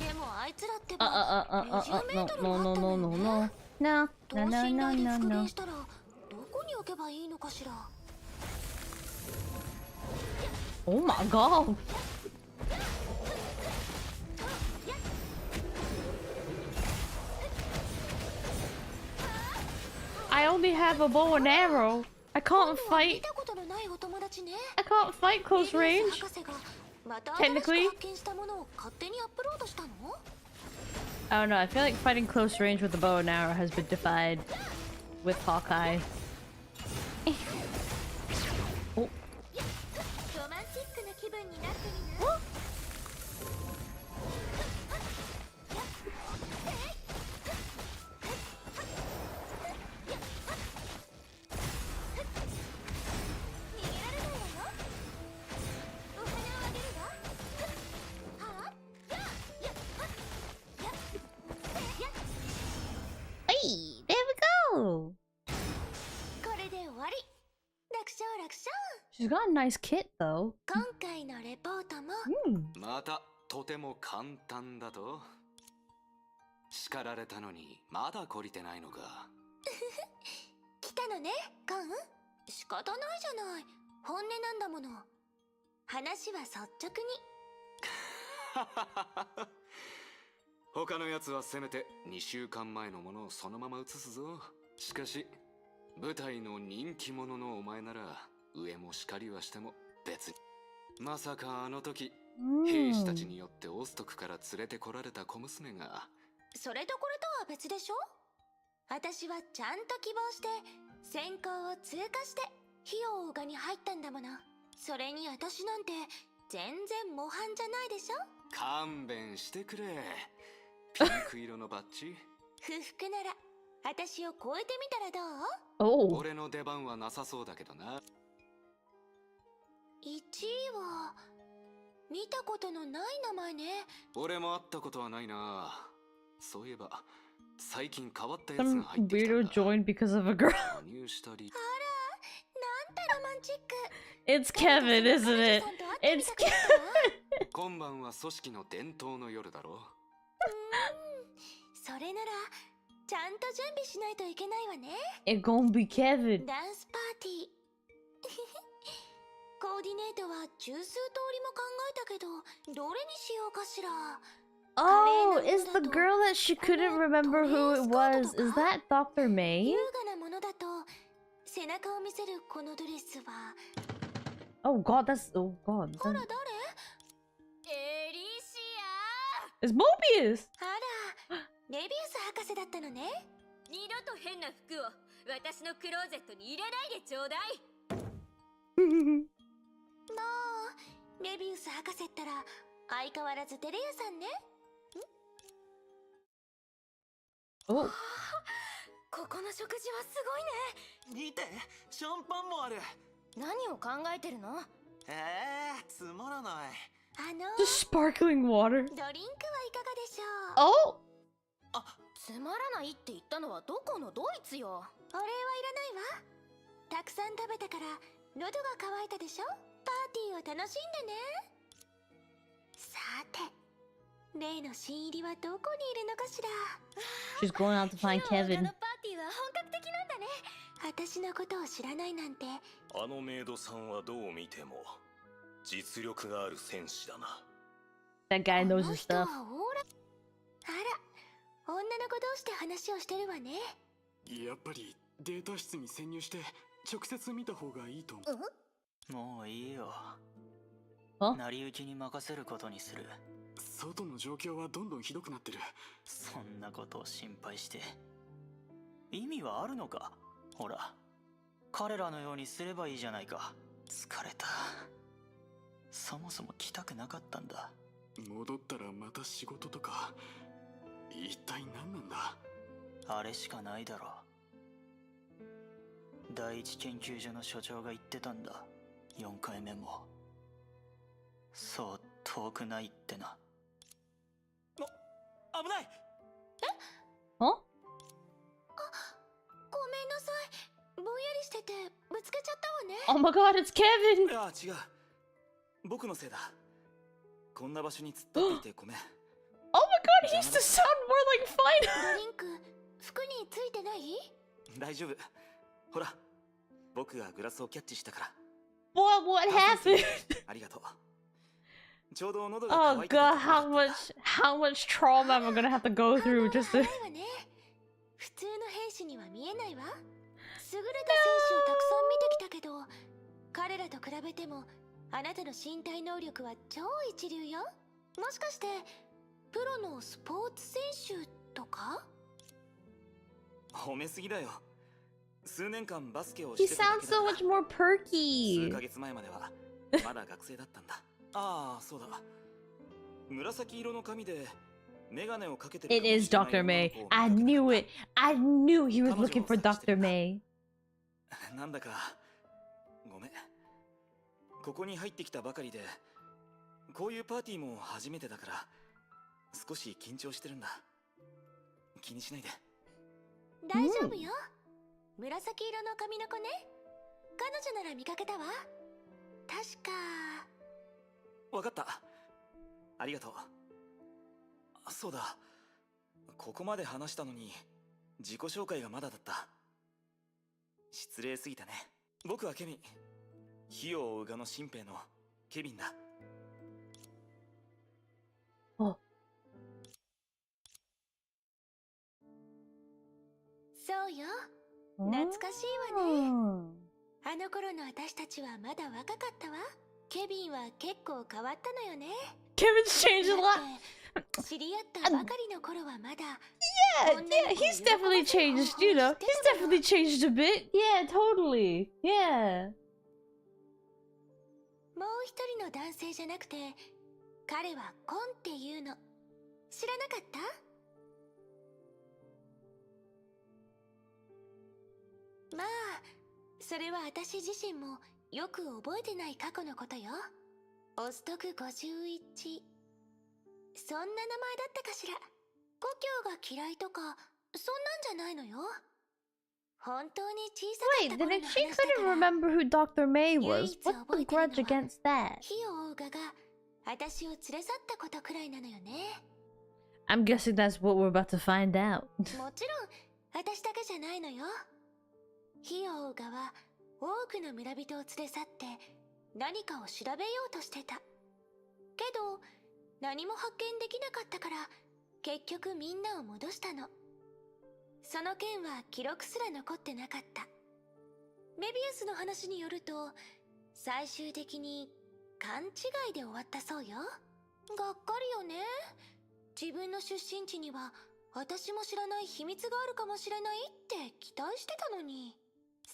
でもあいつらってば20メートルもあったのよね。No, 等 no, 身 no, 大で no, 復 no. 元したらどこに置けばいいのかしら。Oh my god! I only have a bow and arrow. I can't fight. 見たことのないお友達ね。 I can't fight close range. 博士がまた Technically? 新しく発見したものを勝手にアップロードしたの？ I don't know. I feel like fighting close range with a bow and arrow has been defied with Hawkeye. Oh. ロマンチックな気分になってみな。Hey, there we go. これで終わり。楽勝楽勝。 She's got a nice kit though. 今回のレポートも またとても簡単だと。叱られたのにまだ懲りてないのか。来たのね、コン。仕方ないじゃない。本音なんだもの。話は率直に。他のやつはせめて2週間前のものをそのまま映すぞ。しかし舞台の人気者のお前なら上も叱りはしても別に。まさかあの時兵士たちによってオストクから連れてこられた小娘が。それとこれとは別でしょ。私はちゃんと希望して選考を通過して費用がに入ったんだもの。それに私なんて全然模範じゃないでしょ。勘弁してくれ。ピンク色のバッジ。不服なら私を超えてみたらどOh. う？俺の出番はなさそうだけどな。1位は見たことのない名前ね。俺も会ったことはないな。そういえば最近変わったやつ Some が入ってきたん weirdo だ。 joined because of a girl. 加入したり。なんてロマンチック。 It's Kevin, isn't it? It's Kevin. 今晩は組織の伝統の夜だろ。それならちゃんと準備しないといけないわね。 It's gonna be Kevin. ダンスパーティー。コーディネートは十数通りも考えたけど、どれにしようかしら。 Oh, is the girl that she couldn't remember who it was? Is that Dr. May? 優雅なものだと背中を見せるこのドレスは。 Oh god, that's oh god. ほら That's- 誰？エリシ It's Mobius. あら、レビウス博士だったのね。ア、二度と変な服を私のクローゼットに入れないでちょうだい。まあ、レビウス博士ったら相変わらずテレ屋さんね。 Oh. ここの食事はすごいね。見て、シャンパンもある。何を考えてるの？つまらない。Just sparkling water. ドリンクはいかがでしょう。 Oh. つまらないって言ったのはどこのドイツよ。お礼はいらないわ。たくさん食べたから喉が渇いたでしょ。パーティーを楽しんでね。さて、例の新入りはどこにいるのかしら。 She's going out to find 今日 Kevin. のパーティーは本格的なんだね。私のことを知らないなんて。あのメイドさんはどう見ても実力がある戦士だな。 That guy knows この his 人 stuff. はオーラ、あら、女の子同士で話をしてるわね。やっぱりデータ室に潜入して直接見た方がいいと思う。もういいよ。あ成り行きに任せることにする。外の状況はどんどんひどくなってる。そんなことを心配して意味はあるのか。ほら、彼らのようにすればいいじゃないか。疲れた。そもそも来たくなかったんだ。戻ったらまた仕事とか。一体何なんだ。あれしかないだろう。第一研究所の所長が言ってたんだ。4回目もそう遠くないってな。危ない。Huh? ごめんなさい。ぼんやりしててぶつけちゃったわね。 Oh my god, it's Kevin! いや違う、僕のせいだ。こんな場所に突っ立っていてごめん。 Oh my god, he used to sound more like fine! ドリンク、服についてない？大丈夫。ほら、僕がグラスをキャッチしたから。 What happened? ありがとう。ちょうど喉が Oh 渇いてた god, ところだった。 how much trauma am I gonna have to go through just to... 早いわね。普通の兵士には見えないわ。優れた戦士をたくさん見てきたけど、彼らと比べてもあなたの身体能力は超一流よ。もしかしてプロのスポーツ選手とか？褒めすぎだよ。数年間バスケをし He てただ sounds けだ so から。 much more 数 perky. ヶ月前まではまだ学生だったんだ。ああ、そうだ。紫色の髪でメガネをかけてる It is Dr. May. I knew it. I knew he was looking for Dr. May. なんだかごめん。ここに入ってきたばかりで、こういうパーティーも初めてだから少し緊張してるんだ。気にしないで。大丈夫よ。紫色の髪の子ね。彼女なら見かけたわ。確か。わかった。ありがとう。そうだ。ここまで話したのに自己紹介がまだだった。失礼すぎたね。僕はケビン。火を追う側の新兵のケビンだ。そうよ。懐かしいわね。あの頃の私たちはまだ若かったわ。ケビンは結構変わったのよね。 Kevin's changed a lot. だって知り合ったばかりの頃はまだ。Yeah, he's definitely changed, you know. He's definitely changed a bit. Yeah, totally. Yeah. もう一人の男性じゃなくて、彼はコンっていうの。知らなかった？まあ、それは私自身もよく覚えてない過去のことよ。オストク51。そんな名前だったかしら。故郷が嫌いとか、そんなんじゃないのよ。本当に小さかっ Wait, た then 頃 if の she 話だか couldn't ら。 remember who Dr. May was, what's the 唯一覚え grudge てるのは、 against that? 火を追うがが私を連れ去ったことくらいなのよね。I'm guessing that's what we're about to find out. もちろん私だけじゃないのよ。火を追うがは多くの村人を連れ去って何かを調べようとしてた。けど何も発見できなかったから結局みんなを戻したの。その件は記録すら残ってなかった。メビウスの話によると最終的に勘違いで終わったそうよ。がっかりよね。自分の出身地には私も知らない秘密があるかもしれないって期待してたのに。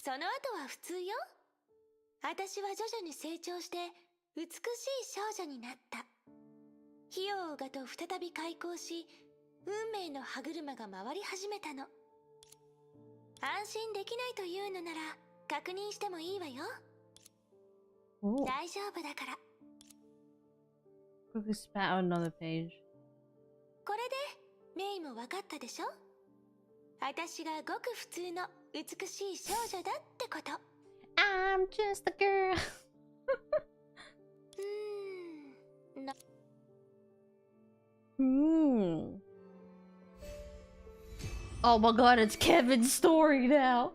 その後は普通よ。私は徐々に成長して美しい少女になった。火を追うがと再び開口し、運命の歯車が回り始めたの。安心できないというのなら確認してもいいわよ。 Ooh. 大丈夫だから。 Quickly spat on another page. これでメイも分かったでしょ。私がごく普通の美しい少女だってこと。I'm just a girl. な Oh my god, it's Kevin's story now.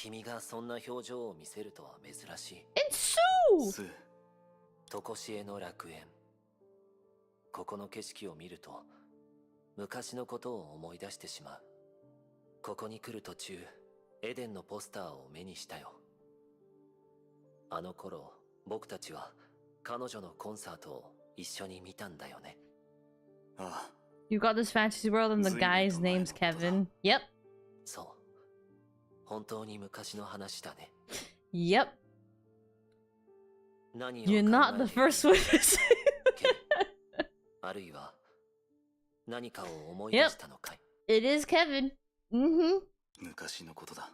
君がそんな表情を見せるとは珍しい。It's so! スー、とこしえの楽園。ここの景色を見ると昔のことを思い出してしまう。ここに来る途中、エデンのポスターを目にしたよ。あの頃僕たちは彼女のコンサートを一緒に見たんだよね。ああ、 You got this fantasy world and the guy's name's Kevin. Yep. そう。本当に昔の話だね。Yep. 何を You're not the first one to say. あるいは何かを思い出したのかい。 It is Kevin. Mm-hmm. 昔のことだ。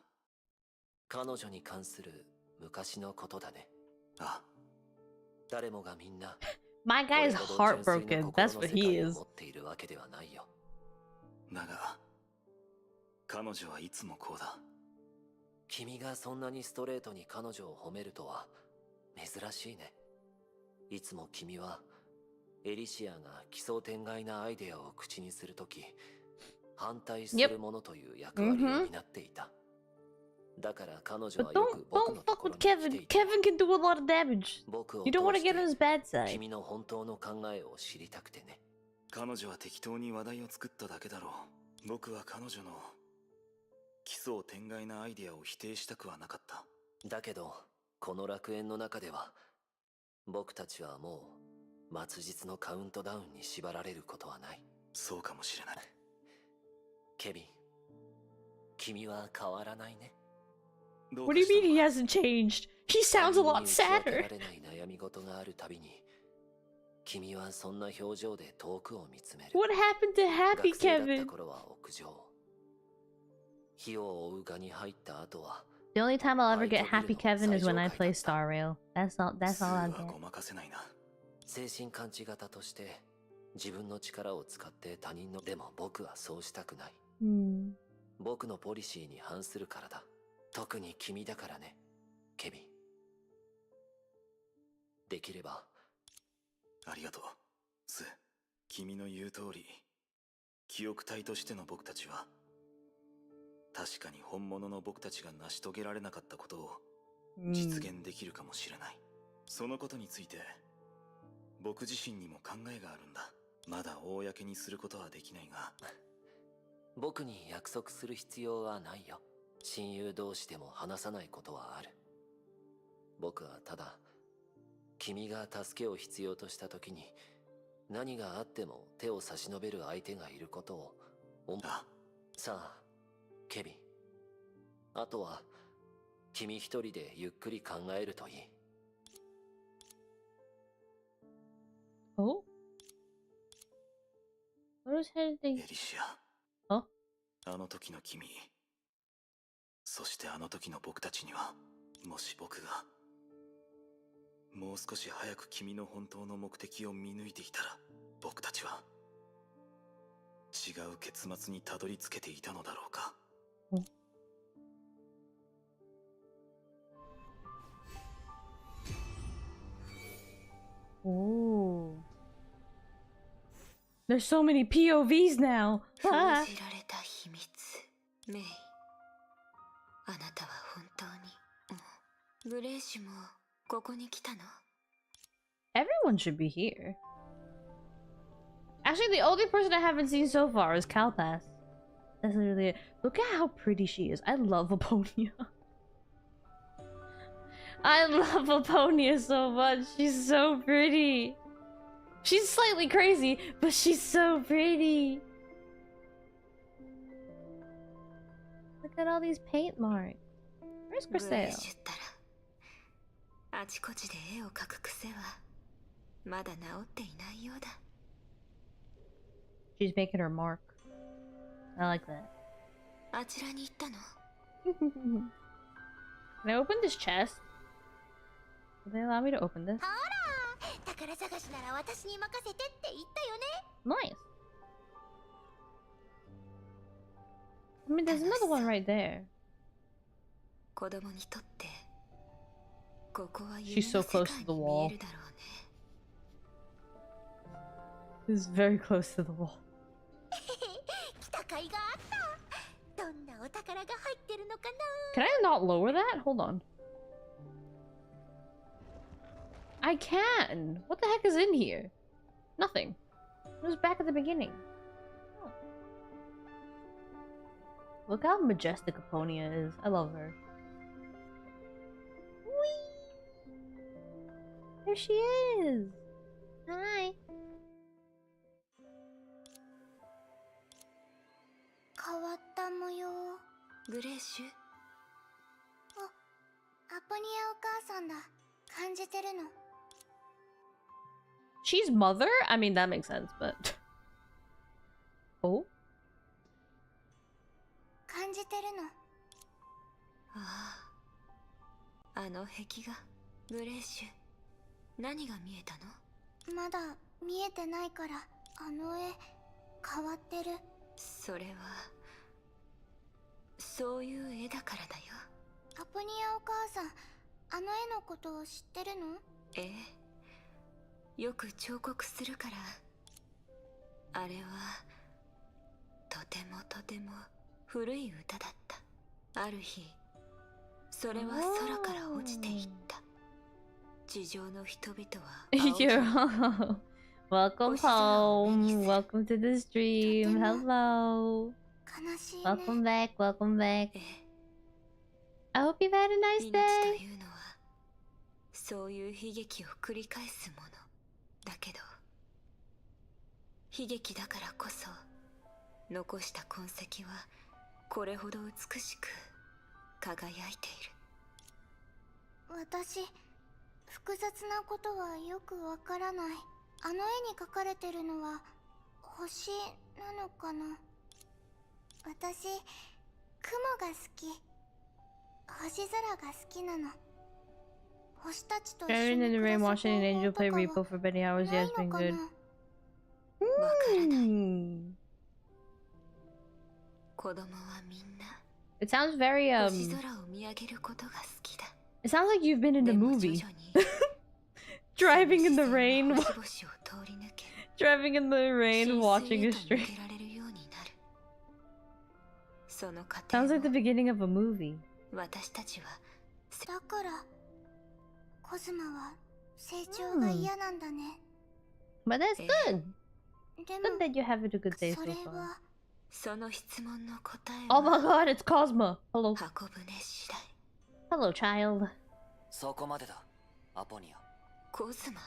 彼女に関する昔のことだね。あ、誰もがみんな My guy is heartbroken. That's what he is. 持っているわけではないよ。だが彼女はいつもこうだ。君がそんなにストレートに彼女を褒めるとは珍しいね。いつも君はエリシアが奇想天外なアイデアを口にするとき、反対するものという役割を担っていた。だから彼女 But はよく僕 don't のと fuck ころ with に来て Kevin. いた。 Kevin can do a lot of damage. 僕を You don't want to 通して get on his bad side. 君の本当の考えを知りたくてね。彼女は適当に話題を作っただけだろう。僕は彼女の奇想天外なアイデアを否定したくはなかった。だけどこの楽園の中では僕たちはもう末日のカウントダウンに縛られることはない。そうかもしれない。ケビン、君は変わらないね。What do you mean he hasn't changed? He sounds a lot 他人に打ち明け sadder. られない悩み事があるたびに君はそんな表情で遠くを見つめる。 What happened to Happy 学生だった Kevin? 頃は屋上。火を追う蛾に入った後は The only time I'll ever get Happy Kevin is when I play Star Rail. That's all I は get. ごまかせないな。精神感知型として自分の力を使って他人の、でも僕はそうしたくない。Hmm. 僕のポリシーに反するからだ。特に君だからね、ケビン。できれば。ありがとう、スー。君の言う通り、記憶体としての僕たちは確かに本物の僕たちが成し遂げられなかったことを実現できるかもしれない。そのことについて僕自身にも考えがあるんだ。まだ公にすることはできないが僕に約束する必要はないよ。親友同士でも話さないことはある。僕はただ君が助けを必要とした時に何があっても手を差し伸べる相手がいることを思う。さあケビン、あとは君一人でゆっくり考えるといい。Oh? What was heading? エリシア。あ？あの時の君、そしてあの時の僕たちには、もし僕がもう少し早く君の本当の目的を見抜いていたら、僕たちは違う結末にたどり着けていたのだろうか。Oh. There's so many POVs now. 封じられた秘密。メイ、あなたは本当に、グレーシュもここに来たの？ Everyone should be here. Actually, the only person I haven't seen so far is Calpass. That's literally it. Look at how pretty she is. I love Aponia. I love Aponia so much. She's so pretty. She's slightly crazy, but she's so pretty. Look at all these paint marks. Where's グレ Crystal? ーシュったら、あちこちで絵を描く癖はまだ治っていないようだ。She's making her mark. I like that. あちらに行ったの？ Can I open this chest? Will they allow me to open this? ほら、宝探しなら私に任せてって言ったよね。 Nice. I mean, there's another one right there. 子供にとってここは夢 She's so の世 close 界 to the に wall. 見えるだろうね。 This is very close to the wall. 来た甲斐があった。どんなお宝が入ってるのかな。Can I not lower that? Hold on. I can! What the heck is in here? Nothing. It was back at the beginning. Oh. Look how majestic Aponia is. I love her. Whee! There she is! Hi! 変わった模様。グレーシュ、アポニアお母さんだ。感じてるの。 She's mother? I mean, that makes sense, but... Oh? 感じてるの。ああ、あの壁画。グレーシュ、何が見えたの？まだ見えてないから、あの絵変わってる。それはそういう絵だからだよ。アポニアお母さん、あの絵のことを知ってるの？ええ、よく彫刻するから。あれはとてもとても古い歌だった。ある日それは空から落ちていった。地上の人々はYou're welcome home. Welcome to the stream. Hello. 悲しいね。 Welcome back. Welcome back. I hope you've had a nice 命 day. というのはそういう悲劇を繰り返すものだけど、悲劇だからこそ残した痕跡はこれほど美しく輝いている。私、複雑なことはよくわからない。あの絵に描かれてるのは星なのかな。私、雲が好き。星空が好きなの。星たちと一緒 Driving に in the 暮 rain, らす watching 方 an 法 angel と play かは repo for many hours. な Yeah, い it's の been か good. な。わからない。 子供はみんな It sounds very 星空を見上げることが好きだ。 It sounds like you've been in で a も movie. 徐々に Driving in the その視線は rain. 星々を通り抜け Driving in the rain, watching a 神聖へと向 stream. けられるようになる。その過 Sounds 程 like the を beginning of a movie. 私たちはだからコズマは成長が嫌なんだね。 But that's good. で Good も that you're having a good day そ so れ far. はその質問の答え Oh my は god, it's Cosma. Hello. 箱舟次第。 Hello, child. そこまでだ、アポニア。コズマ、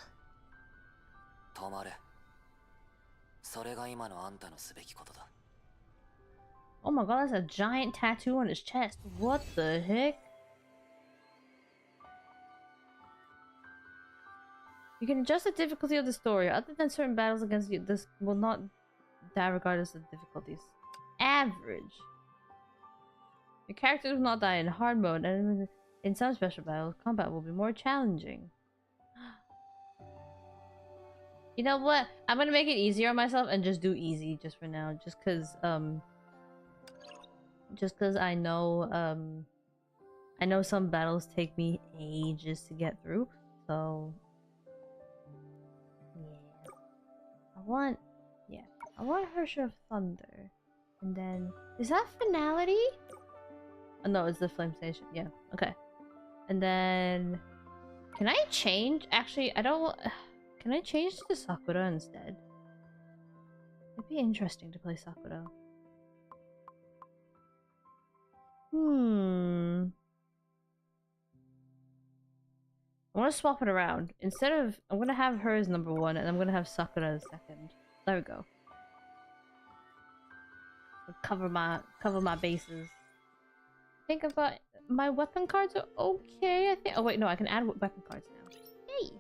止まれ。それが今のあんたのすべきことだ。 Oh my god, that's a giant tattoo on his chest. What the heck? You can adjust the difficulty of the story. Other than certain battles against you, this will not die regardless of difficulties. Average. Your character will not die in hard mode, and in some special battles, combat will be more challenging. You know what? I'm gonna make it easier on myself and just do easy just for now, just cause I know some battles take me ages to get through, so yeah. I want Harsher of Thunder. And then is that finality? Oh no, it's the Flame Station. Yeah, okay. And then can I change? Actually, I don't. Can I change to Sakura instead? It'd be interesting to play Sakura. I want to swap it around. Instead of, I'm gonna have her as number 1, and I'm gonna have Sakura as second. There we go. Cover my bases. I think I've got my weapon cards are okay. I think. Oh wait, no, I can add weapon cards now. Hey.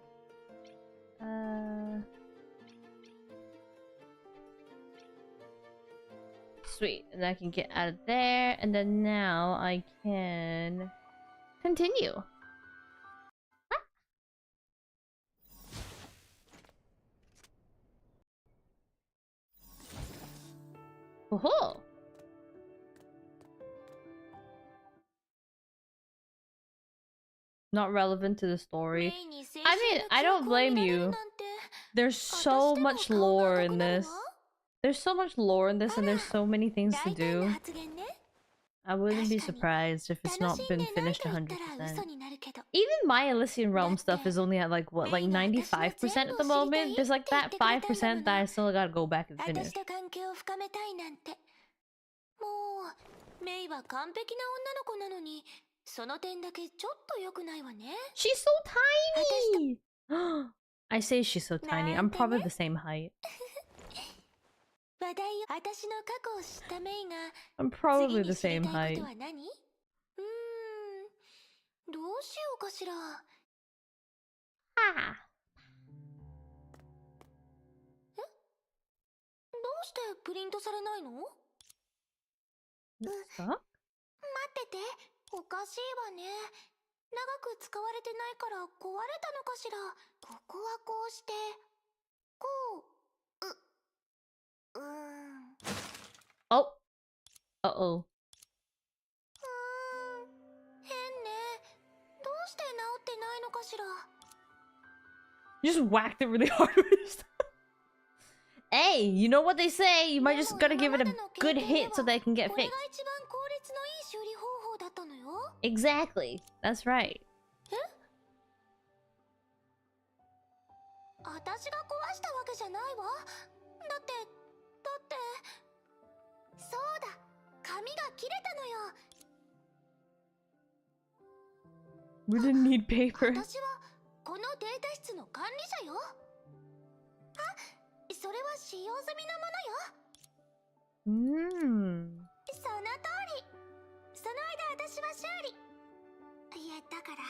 Sweet, and I can get out of there, and then now I can continue. Oh. Not relevant to the story. I mean, I don't blame you. There's so much lore in this. There's so much lore in this, and there's so many things to do. I wouldn't be surprised if it's not been finished 100%. Even my Elysian Realm stuff is only at like what, like 95% at the moment? There's like that 5% that I still gotta go back and finish. She's so tiny! I say she's so tiny. I'm probably the same height. I'm probably the same height. Ah. Stuck? おかしいわね。長く使われてないから壊れたのかしら。ここはこうして、こう、Oh. Uh-oh. 変ね。どうして治ってないのかしら。You just whacked it really hard with your stuff. Hey, you know what they say? You might just gotta give it a good hit so that it can get fixed. Exactly. That's right. 私が壊したわけじゃないわ。だってそうだ、紙が切れたのよ。We didn't need paper. 私はこのデータ室の管理者よ。あ、それは使用済みのものよ。その通り。その間私は修理。いや、だから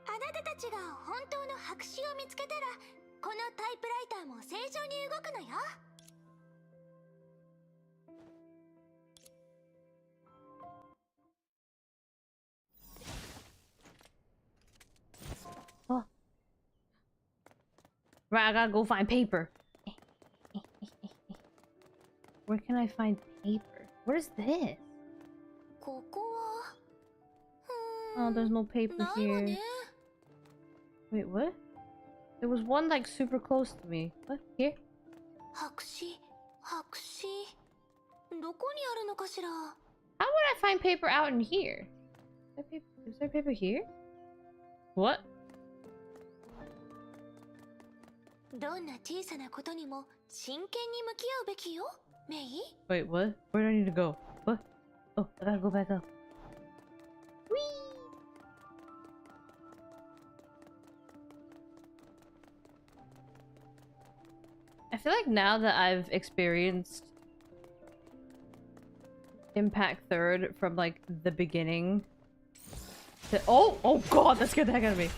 あなたたちが本当の白紙を見つけたら、このタイプライターも正常に動くのよ。Oh. Right, I gotta go find paper. Where can I find paper? What is this? ここは、Oh, there's no paper ないわ here. ね。Wait, what? There was one like super close to me. What? Here? 白紙。どこにあるのかしら。 How would I find paper out in here? Is there paper here? What? どんな小さなことにも真剣に向き合うべきよ、メイ。 Wait, what? Where do I need to go? What? Oh, I gotta go back up. Whee! I feel like now that I've experienced Impact 3rd from like the beginning to oh god, that scared the heck out of me.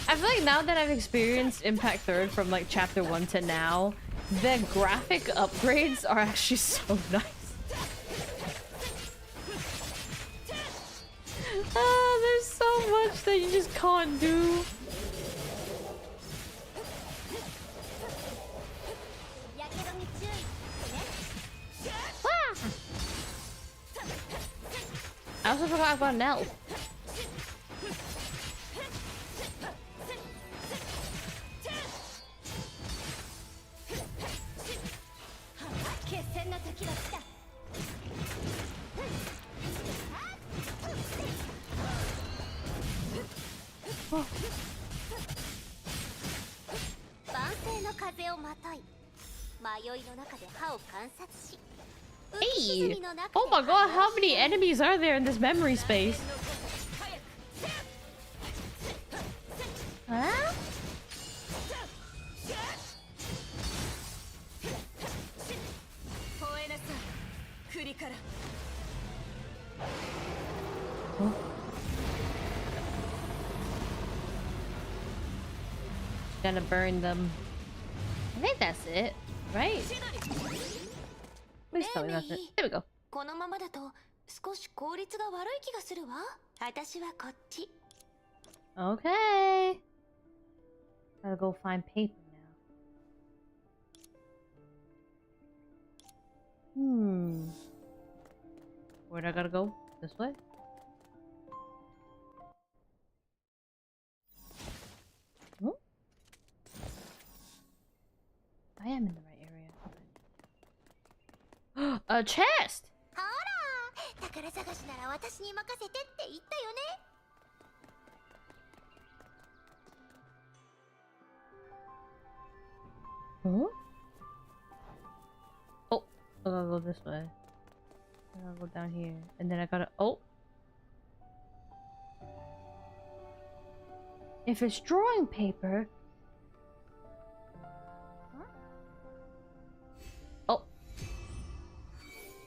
I feel like now that I've experienced Impact 3rd from like chapter 1 to now, the graphic upgrades are actually so nice. There's so much that you just can't do. I also forgot about an elf. Oh. 万世の風をまとい、迷いの中で歯を観察し。 Hey! Oh my god, how many enemies are there in this memory space? Huh? Oh. Gonna burn them. I think that's it, right? Please tell me that's it. There we go. このままだと少し効率が悪い気がするわ。私はこっち。 Okay. Gotta go find paper now. Where'd I gotta go? This way? Hmm? I am in the right area. A chest! ほら、宝れ探しなら私に任せてって言ったよね。Huh? Oh, I gotta go this way. I gotta go down here. And then I gotta. Oh! If it's drawing paper. Oh!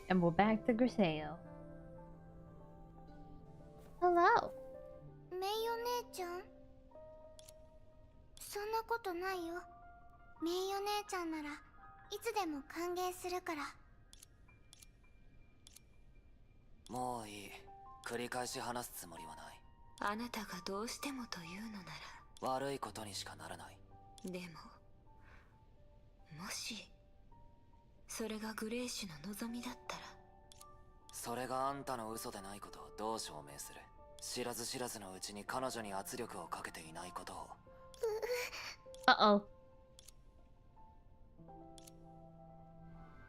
And we're back to Griseo. Hello! メイお姉ちゃん、そんなことないよ。メイお姉ちゃんならいつでも歓迎するから。もういい。繰り返し話すつもりはない。あなたがどうしてもというのなら悪いことにしかならない。でももしそれがグレイシュの望みだったら、それがあんたの嘘でないことをどう証明する？知らず知らずのうちに彼女に圧力をかけていないことを。Uh-oh.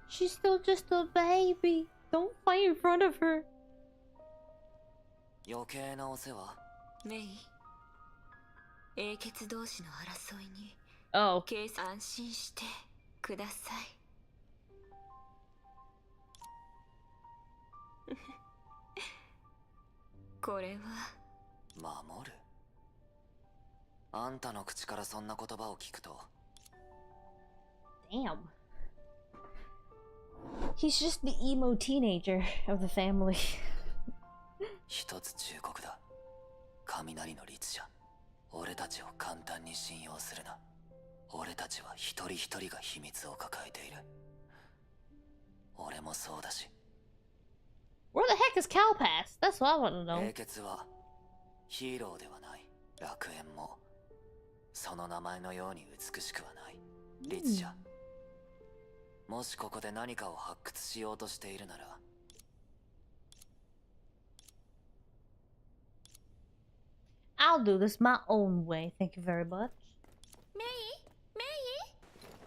She's still just a baby. Don't fight in front of her. 余計なお世話？メイ、英傑同士の争いに Oh. 安心してください。これは守る？あんたの口からそんな言葉を聞くと。Damn. He's just the emo teenager of the family. 一つ忠告だ。雷の律者。俺たちを簡単に信用するな。俺たちは一人一人が秘密を抱えている。俺もそうだし。Where the heck is Calpass? That's what I want to know. 英傑はヒーローではない。楽園もその名前のように美しくはない。律者。もしここで何かを発掘しようとしているなら、I'll do this my own way. Thank you very much. メイ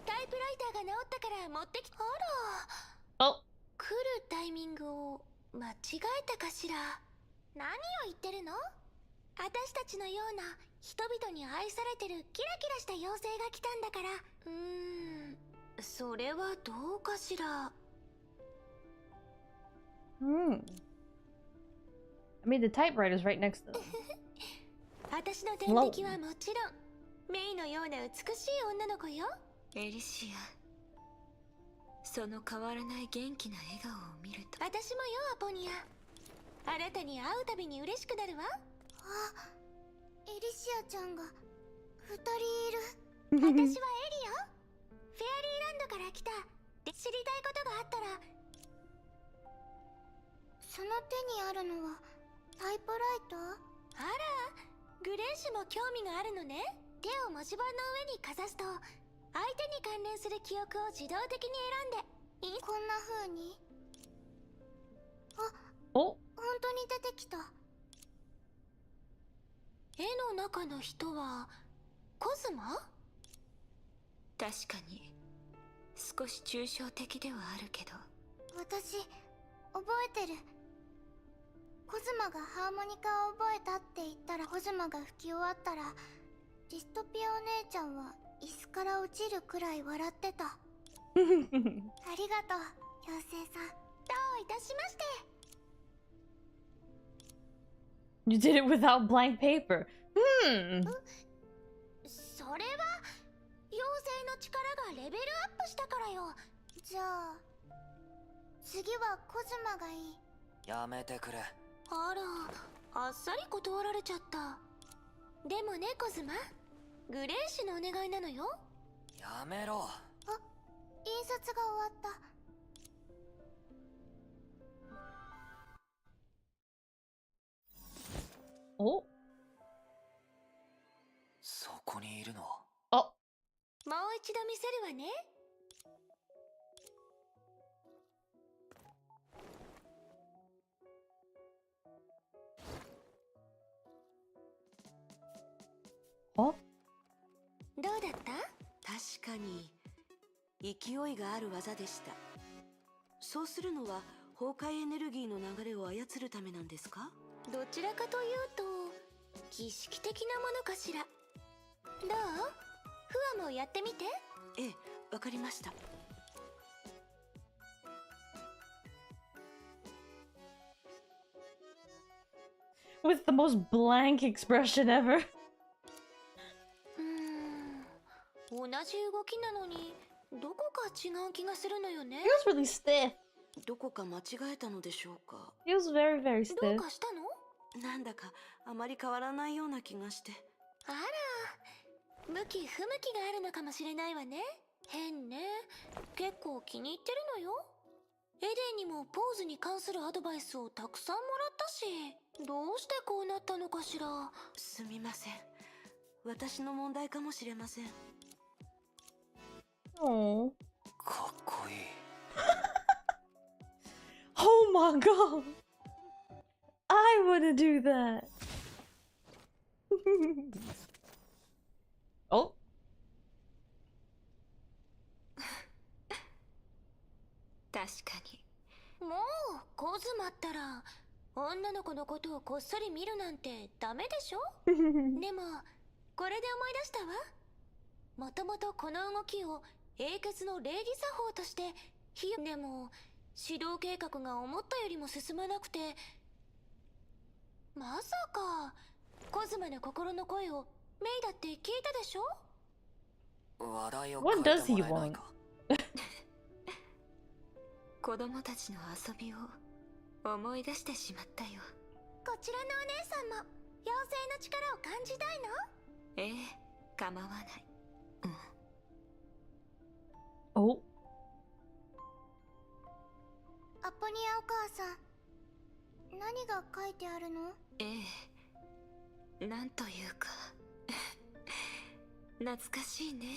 タイプライターが直ったから持ってきた。あら、 Oh. 来るタイミングを間違えたかしら。何を言ってるの？私たちのような人々に愛されてるキラキラした妖精が来たんだから。それはどうかしら。I mean, the typewriter's right next to them. 私の天敵はもちろんメイのような美しい女の子よ。エリシア、その変わらない元気な笑顔を見ると。私もよ、アポニア。あなたに会うたびに嬉しくなるわ。あ、エリシアちゃんが2人いる。私はエリよ。フェアリーランドから来た。で、知りたいことがあったら。その手にあるのはタイプライター？あら、グレーシュも興味があるのね。手を文字盤の上にかざすと相手に関連する記憶を自動的に選んでこんな風に。あ、お、本当に出てきた。絵の中の人はコズマ？確かに少し抽象的ではあるけど。私覚えてる。コズマがハーモニカを覚えたって言ったら、コズマが吹き終わったらディストピアお姉ちゃんは椅子から落ちるくらい笑ってた。ありがとう、妖精さん。どういたしまして。 You did it without blank paper. それは妖精の力がレベルアップしたからよ。じゃあ次はコズマがいい。やめてくれ。あら、あっさり断られちゃった。でもね、コズマ、グレーシュのお願いなのよ。やめろ。あ、印刷が終わった。お、そこにいるのは。あ、もう一度見せるわね。あ、どうだった？確かに勢いがある技でした。そうするのは崩壊エネルギーの流れを操るためなんですか？どちらかというと儀式的なものかしら。どう？フアもやってみて。ええ、わかりました。With the most blank expression ever. 同じ動きなのにどこか違う気がするのよね。He was really stiff. どこか間違えたのでしょうか。He was very, very どう stiff. かしたの？なんだかあまり変わらないような気がして。あら、向き不向きがあるのかもしれないわね。変ね。結構気に入ってるのよ。エデンにもポーズに関するアドバイスをたくさんもらったし、どうしてこうなったのかしら。すみません。私の問題かもしれません。Oh. かっこいい。Oh my god. I wanna do that. Oh. 確かに。もうコズマったら女の子のことをこっそり見るなんてダメでしょ。でもこれで思い出したわ。もともとこの動きを英傑の礼儀作法としてでも指導計画が思ったよりも進まなくて、まさかコズマの心の声をメイだって聞いたでしょ。話題を What 変え does て he もらえない want? か。子供たちの遊びを思い出してしまったよ。こちらのお姉さんも妖精の力を感じたいの？ええ、構わない。Oh. アポニアお母さん、何が書いてあるの？ええ、なんというか懐かしいね。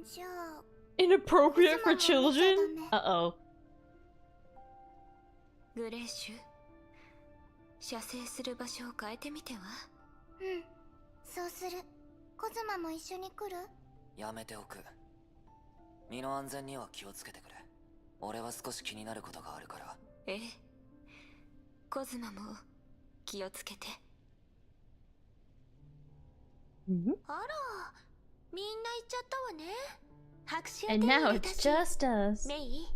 じゃあ Inappropriate for children? Uh-oh. グレーシュ、射精する場所を変えてみては？うん、そうする。コズマも一緒に来る？やめておく。身の安全には気をつけてくれ。俺は少し気になることがあるから。ええ、コズマも気をつけて。あら、みんな行っちゃったわね。拍手を手 And に now 入れ it's たし。 just us. メイ、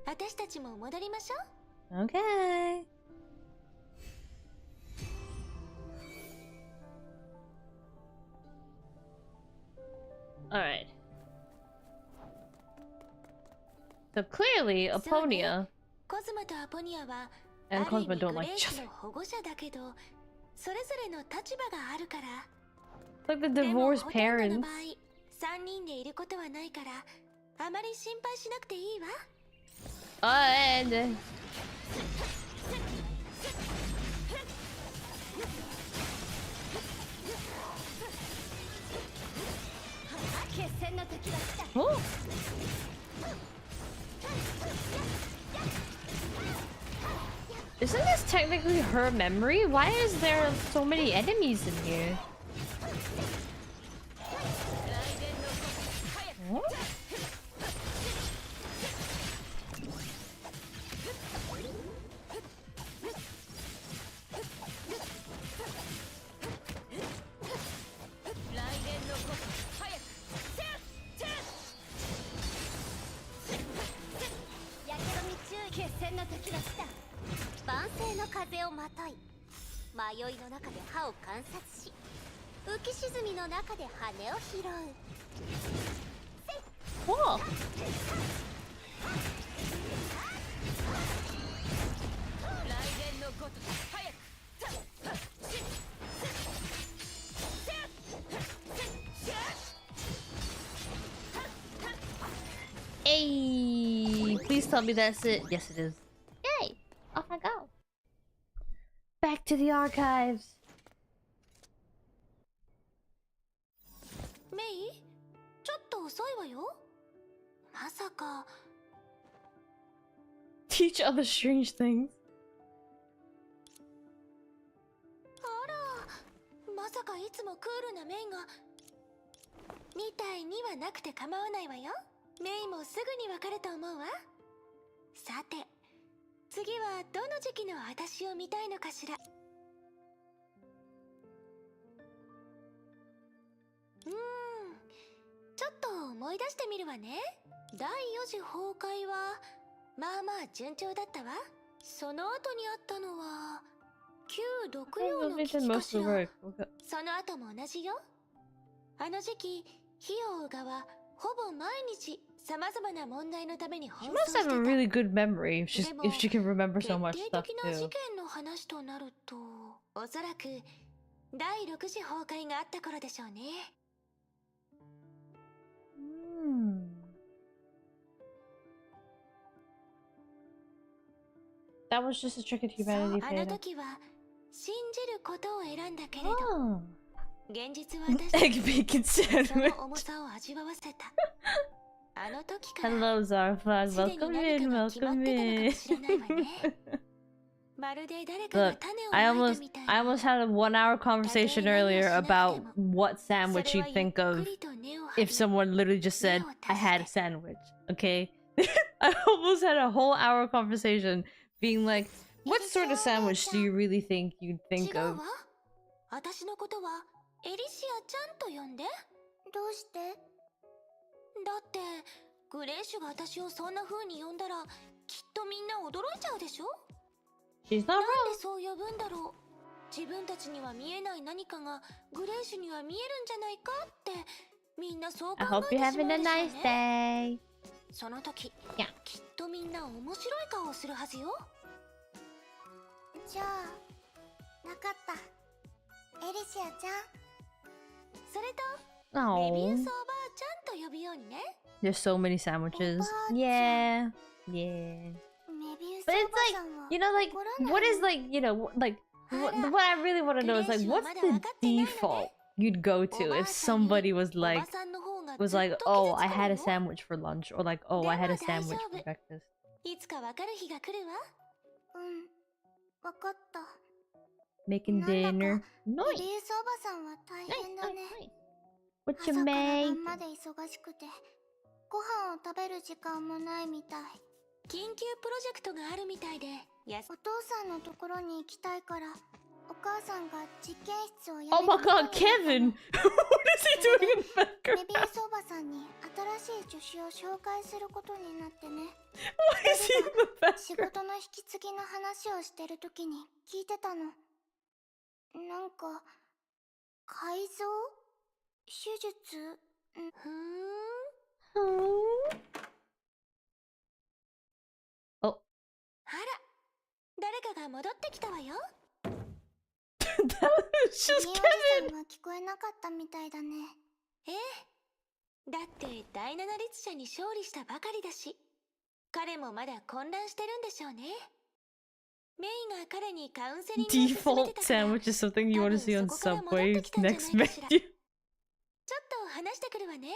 私たちも戻りましょう。Okay. Alright. So clearly, Aponia コズマとアポニアは and ある意 Cosmo 味 don't グ like レー each ス other. の保護者だけど、それぞれの立場があるから。 Like the でも divorced ほとんどの parents. 場合、3人でいることはないから、あまり心配しなくていいわ。And 決戦の時が来た。 oh. Isn't this technically her memory? Why is there so many enemies in here? Huh? Cool. Hey, please tell me that's it. Yes, it is. Yay! Off I go. Back to the archives. メイ、ちょっと遅いわよ。まさか。Teach other strange things. あら、まさかいつもクールなメイがみたいにはなくて構わないわよ。メイもすぐにわかると思うわ。さて、次はどの時期の私を見たいのかしら。ちょっと思い出してみるわね。第4次崩壊はまあまあ順調だったわ。その後にあったのは旧六曜の危機かしら。その後も同じよ。あの時期費用側ほぼ毎日さまざまな問題のために奔 She 走 must して have た。 a really good memory if she can remember so much 決 stuff 定的な事 too. 件の話となると、おそらく第6次崩壊があった頃でしょうね。That was just a trick of そう、 humanity あの played. 時は信じることを選んだけれど、 Oh. 現実は私 Egg bacon そ sandwich. の重さを味わわせた。あの時から Hello, Zarflag. すでに Welcome 何 in. かが決まっ Welcome てたのか in. もしれないわね。まるで誰かが Look, 種を I まい almost たみたい I に。 almost had a 1-hour conversation earlier about what sandwich それは you'd ゆっ think of くりと根を張 if り、 someone literally just said, 根を I 足 had a して。 sandwich. Okay? I almost had a whole hour conversation being like, what sort of sandwich do you really think you'd 違 think う of? わ。私のことはエリシアちゃんと呼んで。どうして？だってグレーシュが私をそんな風に呼んだらきっとみんな驚いちゃうでしょ。 She's not なん wrong. でそう呼ぶんだろう。自分たちには見えない何かがグレーシュには見えるんじゃないかってみんなそう I 考 hope え you're てしま having う a でしょう nice ね。 day. その時、 Yeah. きっとみんな面白い顔をするはずよ。じゃあなかった。エリシアちゃん。それとメビウ Oh, スおばあちゃんと呼ぶようにね。 there's so many sandwiches. Yeah. Yeah. メビウス But お it's ば like, さんは you know, like, 怒らない what is の？ like, you know, like, what I really want to know is like, what's the default you'd go to if somebody was おば like, さんの方が was ずっ like, と oh, 傷 I つく had の a よ。 sandwich for lunch, or like, oh, I had a sandwich for breakfast. いつかわかる日が来るわ。わかった。 Making なんだ dinner. かメ Nice. ビウスおばさんは大変だね。 What 朝 you から make? 晩まで忙しくてご飯を食べる時間もないみたい。緊急プロジェクトがあるみたいで、お父さんのところに行きたいからお母さんが実験室をやめ Oh る my こと god, になったの。 Kevin! What is he doing in the メビウ background? スおばさんに新しい助手を紹介することになってね。 Why is he in the 仕 background? 事の引き継ぎの話をしてる時に聞いてたの。なんか改造手術。Oh. あら、誰かが戻ってきたわよ。 That was just ミオ Kevin! リさんは聞こえなかったみたいだね。ええ。だって第七律者に勝利したばかりだし、彼もまだ混乱してるんでしょうね。メイが彼にカウンセリングを勧めて Default たから sandwich is something you want to see on 多分そこから戻って Subway きたんじゃない next かしら。 menu. ちょっと話してくるわね。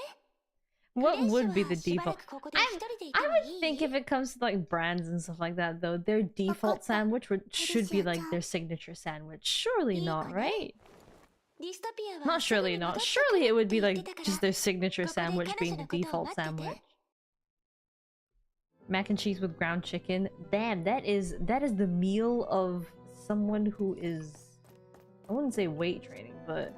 What グレーシ would ュ be は the しばら default? くここで一人でいて I も would いい？ think if it comes to like brands and stuff like that, though, their default sandwich should be like their signature sandwich. Surely not, right? ディストピアは Not すぐ surely に戻 not. ってく Surely る it would って be 言っ like てたから、 just their signature ここで sandwich 彼 being 女 the のことを default 待ってて。 sandwich. Mac and cheese with ground chicken. Damn, that is the meal of someone who is, I wouldn't say weight training, but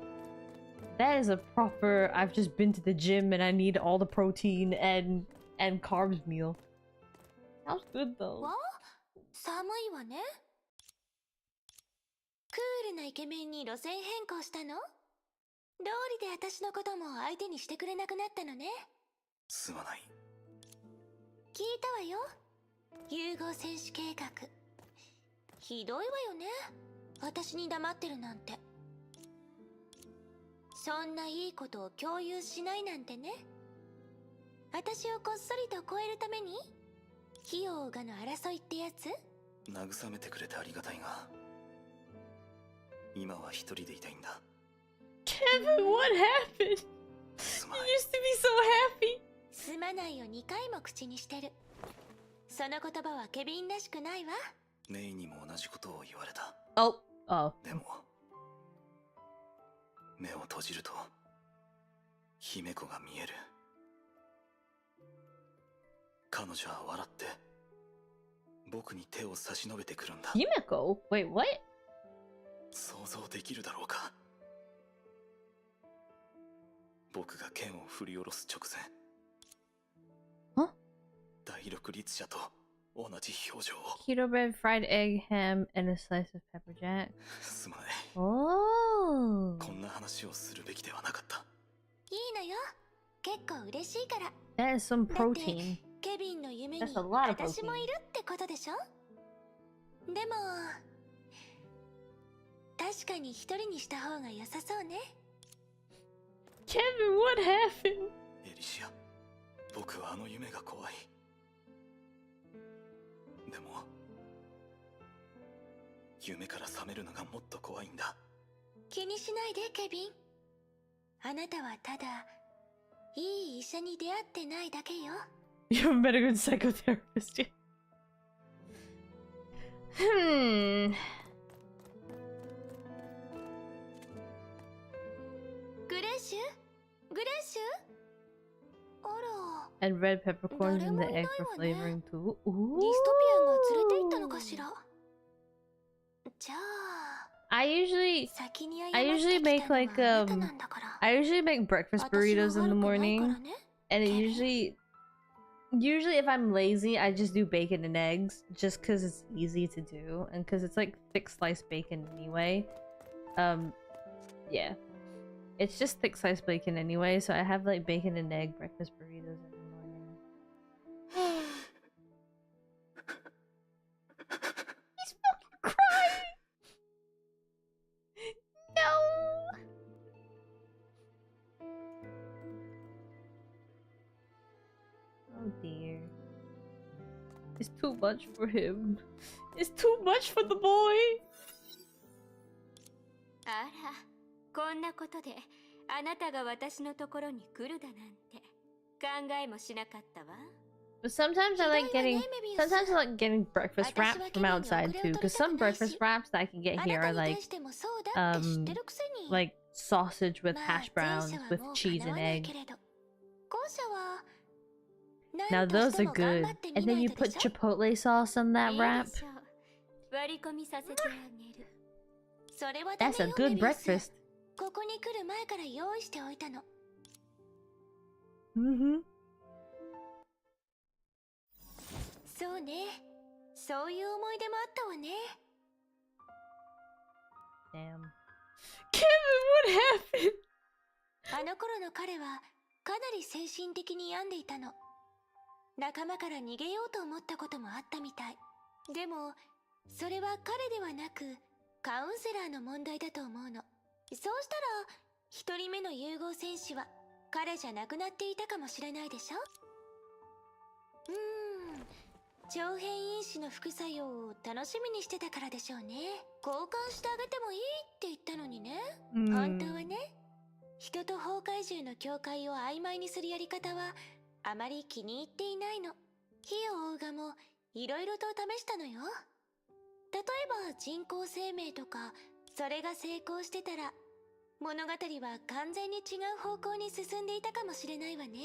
that is a proper I've just been to the gym and I need all the protein and carbs meal. Sounds good though. わあ、寒いわね。クールなイケメンに路線変更したの？道理で私のことも相手にしてくれなくなったのね。すまない。聞いたわよ。融合戦士計画。ひどいわよね。私に黙ってるなんて。そんないいことを共有しないなんてね。私をこっそりと超えるために費用がの争いってやつ？慰めてくれてありがたいが、今は一人でいたいんだ。 Kevin, what happened? You used to be so happy. すまないを2回も口にしてる。その言葉はケビンらしくないわ。メイにも同じことを言われた。Oh. でも目を閉じると姫子が見える。彼女は笑って僕に手を差し伸べてくるんだ。 Yumeko? Wait, what? 想像できるだろうか。僕が剣を振り下ろす直前、第六律者と同じ表情を。 Keto bread, fried egg, ham, and a slice of pepper jack. すまない。 Oh. こんな話をするべきではなかった。いいのよ。結構嬉しいから。 That is some protein. ケビンの夢に That's a lot of 私も protein. いるってことでしょ。でも確かに一人にした方が良さそうね。 Kevin, what happened? エリシア、僕はあの夢が怖い。でも夢から覚めるのがもっと怖いんだ。気にしないでケビン。あなたはただいい医者に出会ってないだけよ。 You haven't met a good psychotherapist yet.グレーシュ？グレーシュ？あら。 And red peppercorns in the egg for flavoring too. ディストピアンが連れて行ったのかしら。じゃあ I usually 先に make like I usually make breakfast burritos in the morning, and it usually if I'm lazy I just do bacon and eggs just because it's easy to do and because it's like thick sliced bacon anyway. Yeah, it's just thick sliced bacon anyway, so I have like bacon and egg breakfast burritos in the morning. He's fucking crying. No. Oh dear. It's too much for him. It's too much for the boy. あら、こんなことであなたが私のところに来るだなんて考えもしなかったわ。 But sometimes I like getting breakfast wraps from outside too, because some breakfast wraps that I can get here are like sausage with hash browns with cheese and egg. Now those are good. And then you put chipotle sauce on that wrap. That's a good breakfast. ここに来る前から用意しておいたの。そうね。そういう思い出もあったわね。Damn. Kevin, what happened? あの頃の彼はかなり精神的に病んでいたの。仲間から逃げようと思ったこともあったみたい。でもそれは彼ではなくカウンセラーの問題だと思うの。そうしたら一人目の融合戦士は彼じゃなくなっていたかもしれないでしょ。長編因子の副作用を楽しみにしてたからでしょうね。交換してあげてもいいって言ったのにね。本当はね、人と崩壊獣の境界を曖昧にするやり方はあまり気に入っていないの。火を追うがもいろいろと試したのよ。例えば人工生命とか、それが成功してたら物語は完全に違う方向に進んでいたかもしれないわね。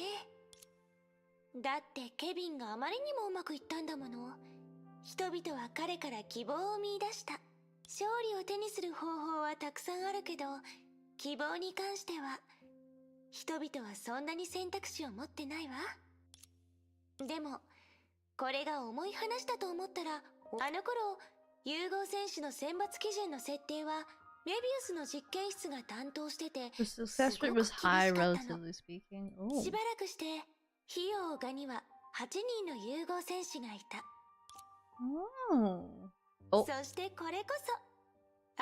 だってケビンがあまりにもうまくいったんだもの。人々は彼から希望を見出した。勝利を手にする方法はたくさんあるけど、希望に関しては人々はそんなに選択肢を持ってないわ。でもこれが重い話だと思ったら、あの頃融合戦士の選抜基準の設定はメビウスの実験室が担当してて、 The success rate was high, relatively speaking. Oh. しばらくして費用がには8人の融合戦士がいた。Oh. そしてこれこそ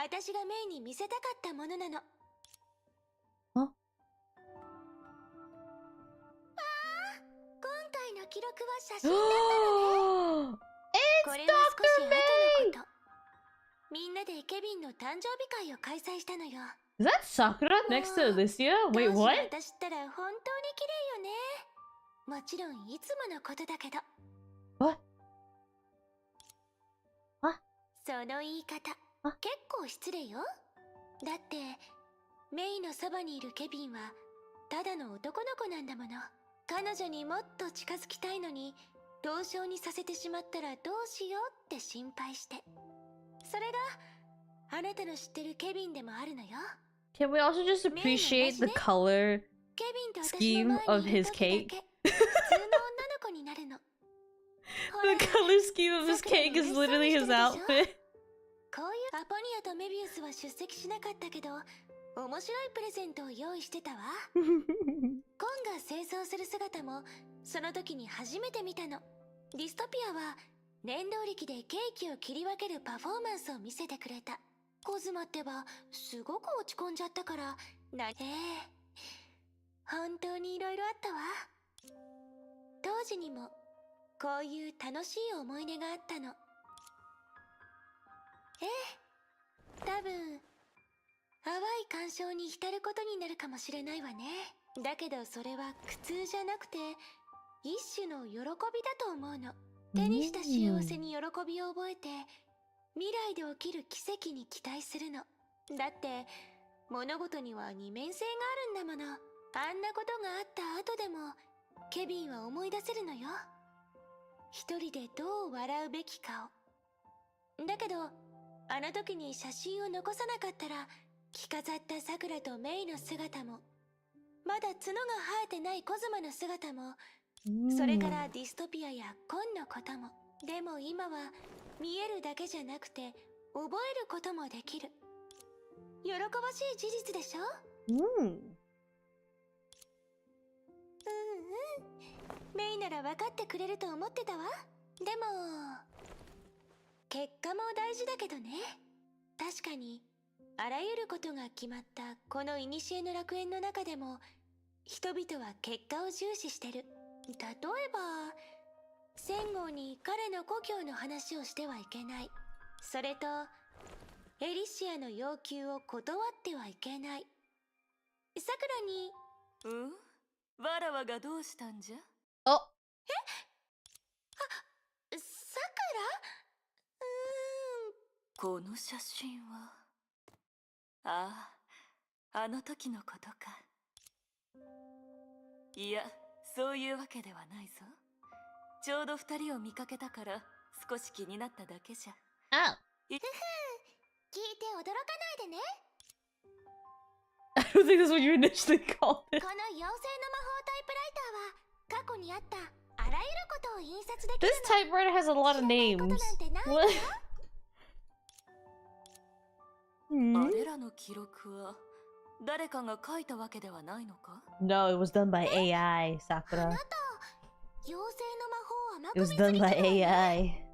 私がメイに見せたかったものなの。今回の記録は写真だったのね。これは少し後のこと。みんなでケビンの誕生日会を開催したのよ。 Is that Sakura next to Elysia? Wait, what? 私ったら本当に綺麗よね。もちろんいつものことだけど。 What? その言い方結構失礼よ。だってメイのそばにいるケビンはただの男の子なんだもの。彼女にもっと近づきたいのに凍傷にさせてしまったらどうしようって心配して。それがあなたの知ってるケビンでもあるのよ。 Can we also just appreciate the color ケビンと私 scheme の of 前にい his る時 cake? だけ普通の女の子になるの。 The color scheme of his cake is literally his outfit. こういうアポニアとメビウスは出席しなかったけど、面白いプレゼントを用意してたわ。コンが清掃する姿もその時に初めて見たの。ディストピアは念動力でケーキを切り分けるパフォーマンスを見せてくれた。コズマってばすごく落ち込んじゃったから、本当にいろいろあったわ。当時にもこういう楽しい思い出があったの。多分淡い感傷に浸ることになるかもしれないわね。だけどそれは苦痛じゃなくて一種の喜びだと思うの。手にした幸せに喜びを覚えて未来で起きる奇跡に期待するの。だって物事には二面性があるんだもの。あんなことがあった後でもケビンは思い出せるのよ。一人でどう笑うべきかを。だけどあの時に写真を残さなかったら着飾ったさくらとメイの姿も、まだ角が生えてないコズマの姿も、それからディストピアやコンのことも。でも今は見えるだけじゃなくて覚えることもできる。喜ばしい事実でしょ。メイなら分かってくれると思ってたわ。でも結果も大事だけどね。確かにあらゆることが決まったこの古の楽園の中でも人々は結果を重視してる。例えば戦後に彼の故郷の話をしてはいけない。それとエリシアの要求を断ってはいけない。さくらにわらわがどうしたんじゃ。あ、さくらこの写真は、ああの時のことか。いや、そういうわけではないぞ。ちょうど二人を見かけたから少し気になっただけじゃ。聞いて驚かないでね。 I don't think that's what you initially called it. この妖精の魔法タイプライターは過去にあったあらゆることを印刷できる This typewriter has a lot of names. What? あれらの記録は誰かが書いたわけではないのか？ No, it was done by AI, Sakura. あなた妖精の魔法を甘く It 見 was す done ぎ by てるわね。 AI.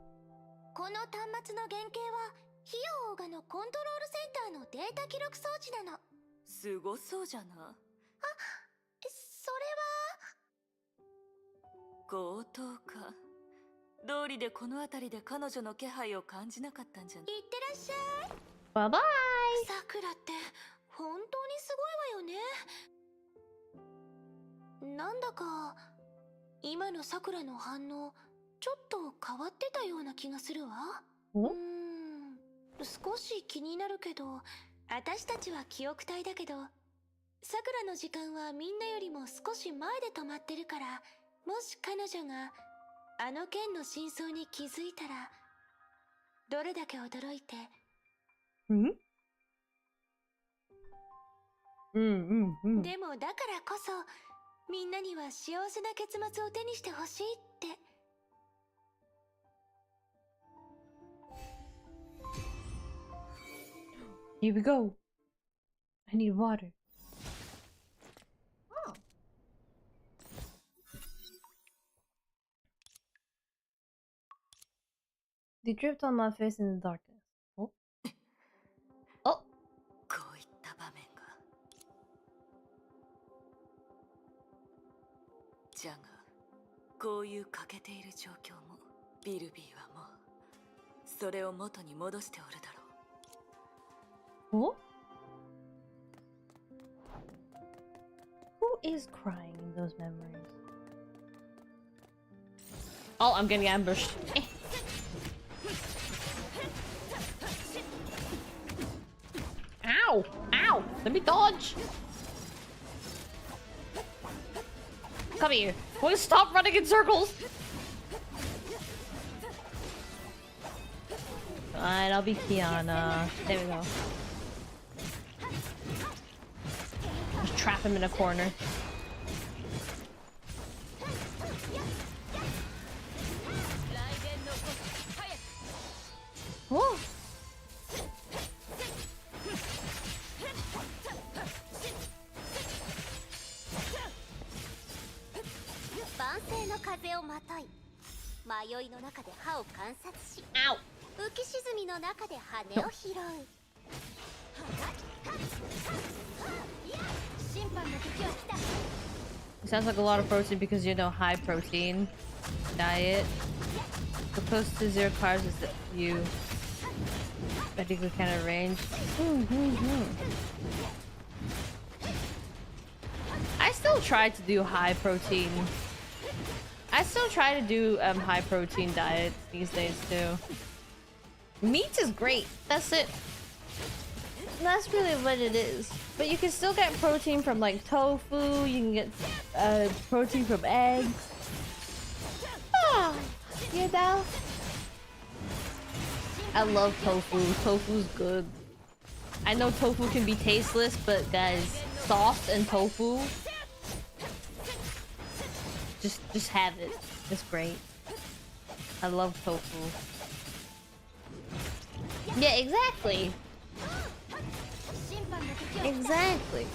この端末の原型はヒヨオーガのコントロールセンターのデータ記録装置なの。すごそうじゃな。それは強盗か。道理でこの辺りで彼女の気配を感じなかったんじゃ。いってらっしゃい。 Bye bye. さくらって本当にすごいわよね。なんだか今のさくらの反応ちょっと変わってたような気がするわ。少し気になるけど、私たちは記憶体だけどさくらの時間はみんなよりも少し前で止まってるから、もし彼女があの件の真相に気づいたらどれだけ驚いて。でもだからこそみんなには幸せな結末を手にしてほしいって。Here we go. I need water. Oh. They dripped on my face in the darkness. Oh. Oh. こういった場面が。じゃが、こういう欠けている状況もビルビーはもうそれを元に戻しておるだろう。Oh? Who is crying in those memories? Oh, I'm getting ambushed. Ow! Ow! Let me dodge! Come here. Will you stop running in circles? Fine, I'll be Kiana. There we go. Just trap him in a corner. Whoa. 万世の風をまとい、迷いの中で歯を観察し、浮き沈みの中で羽を拾う。審判の時は来た。 It sounds like a lot of protein because you know high protein diet. The close to 0 carbs is that you medically kind of range. I still try to do high protein. I still try to do high protein diets these days too. Meat is great. That's it. That's really what it is. But you can still get protein from like tofu. You can get protein from eggs. Ah, you know. I love tofu. Tofu's good. I know tofu can be tasteless, but guys, sauce and tofu. Just have it. It's great. I love tofu. Yeah, exactly. Exactly.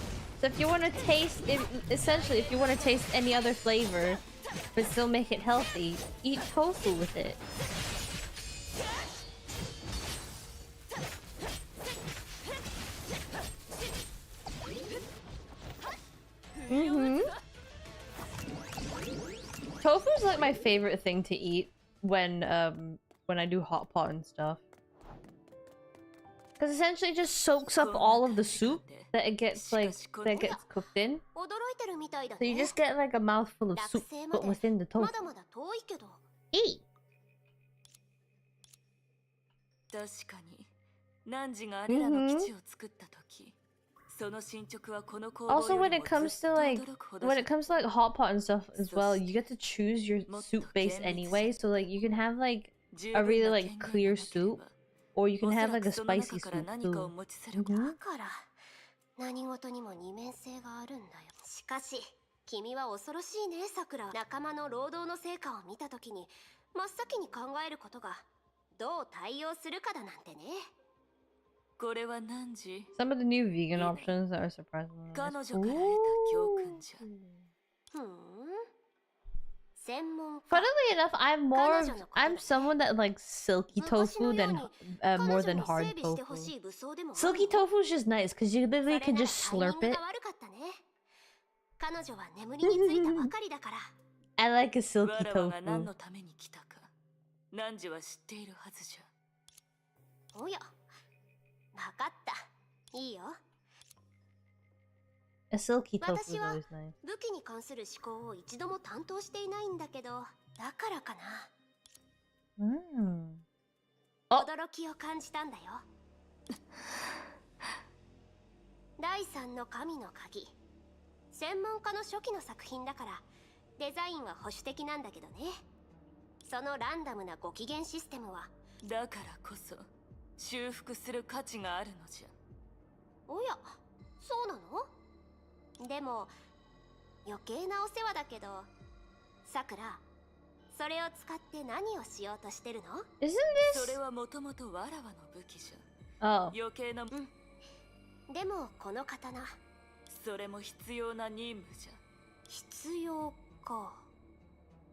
So if you want to taste it, essentially, if you want to taste any other flavor, but still make it healthy, eat tofu with it. Tofu is like my favorite thing to eat when I do hot pot and stuff. Because essentially it just soaks up all of the soup that it gets cooked in. So you just get like a mouthful of soup but within the tofu. Eat! 確かに、汝があれらの基地を作った時、その進捗はこの行動 Also, when it comes to like hot pot and stuff as well, you get to choose your soup base anyway. So like you can have like a really like clear soup, or you can have like a spicy soup too. だから何事にも二面性があるんだよ。しかし君は恐ろしいね、さくら。仲間の労働の成果を見たときに真っ先に考えることがどう対応するかだなんてね。これは何時？ Some of the new vegan options that are surprising. 彼女から得た教訓じゃ。Funnily enough, I'm someone that likes silky tofu than more than hard tofu. Silky tofu is just nice because you literally can just slurp it. I like a silky tofu. 何のために来たか、汝は知っているはずじゃ。おや、わかった。いいよ。A silky tofu is always nice. 武器に関する思考を一度も担当していないんだけど、だからかな。驚きを感じたんだよ。第三の神の鍵。専門家の初期の作品だから、デザインは保守的なんだけどね。そのランダムなご機嫌システムは、だからこそ修復する価値があるのじゃ。おや、そうなの？でも余計なお世話だけど、さくら、それを使って何をしようとしてるの？ Isn't this? それはもともとわらわの武器じゃ。余計な。でもこの刀、それも必要な任務じゃ。必要か。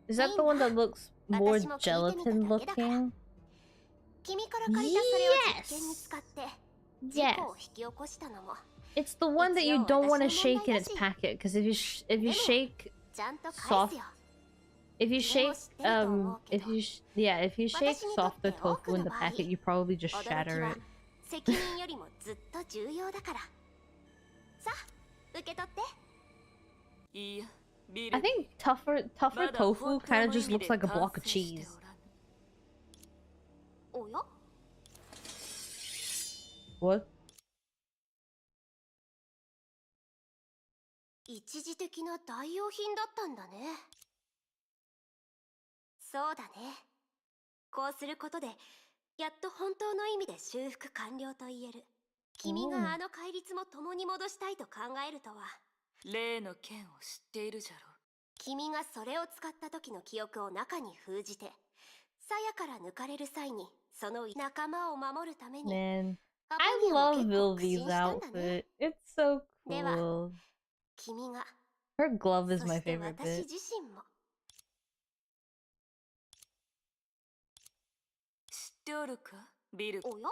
Is that the one that looks more gelatin looking? 君から借りたそれを実験に使って、事故を引き起こしたのも。It's the one that you don't want to shake in its packet because if you shake soft, if you shake softer tofu in the packet, you probably just shatter it. 責任よりもずっと重要だから。さあ、受け取って。いや、 I think tougher tofu kind of just looks like a block of cheese. おや? What? 一時的な代用品だったんだね。そうだね。こうすることでやっと本当の意味で修復完了と言える。君があの戒律も共に戻したいと考えるとは。例の件を知っているじゃろ。君がそれを使った時の記憶を中に封じて、鞘から抜かれる際にその仲間を守るために。Man, I love Vilvi's outfit. It's so cool. 君が Her glove is my そして favorite 私 bit. 自身も。知っておるか、ビル。おや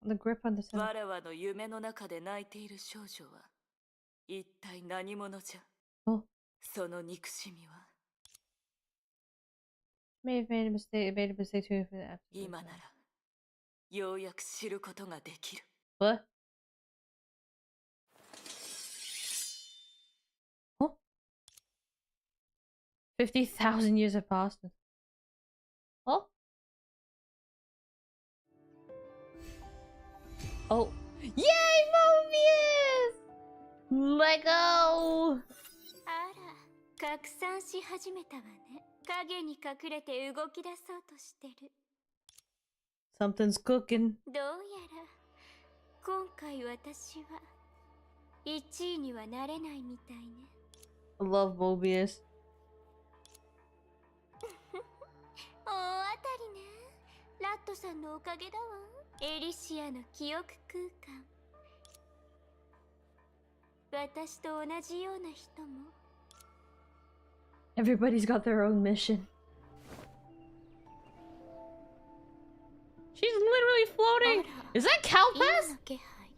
The grip on the center. わらわの夢の中で泣いている少女は一体何者じゃ。その憎しみは。May have made a mistake too for the after. 今ならようやく知ることができる。What? Huh? 50,000 years have passed. Oh? Oh. Yay, Mobius! Let go! あら、拡散し始めたわね。影に隠れて動き出そうとしてる。Something's cooking. どうやら今回私は1位にはなれないみたいね。I love Mobius. 大当たりね。ラットさんのおかげだわ。エリシアの記憶空間。私と同じような人も。Everybody's got their own mission. She's literally floating. Is that Calpass? 今の気配、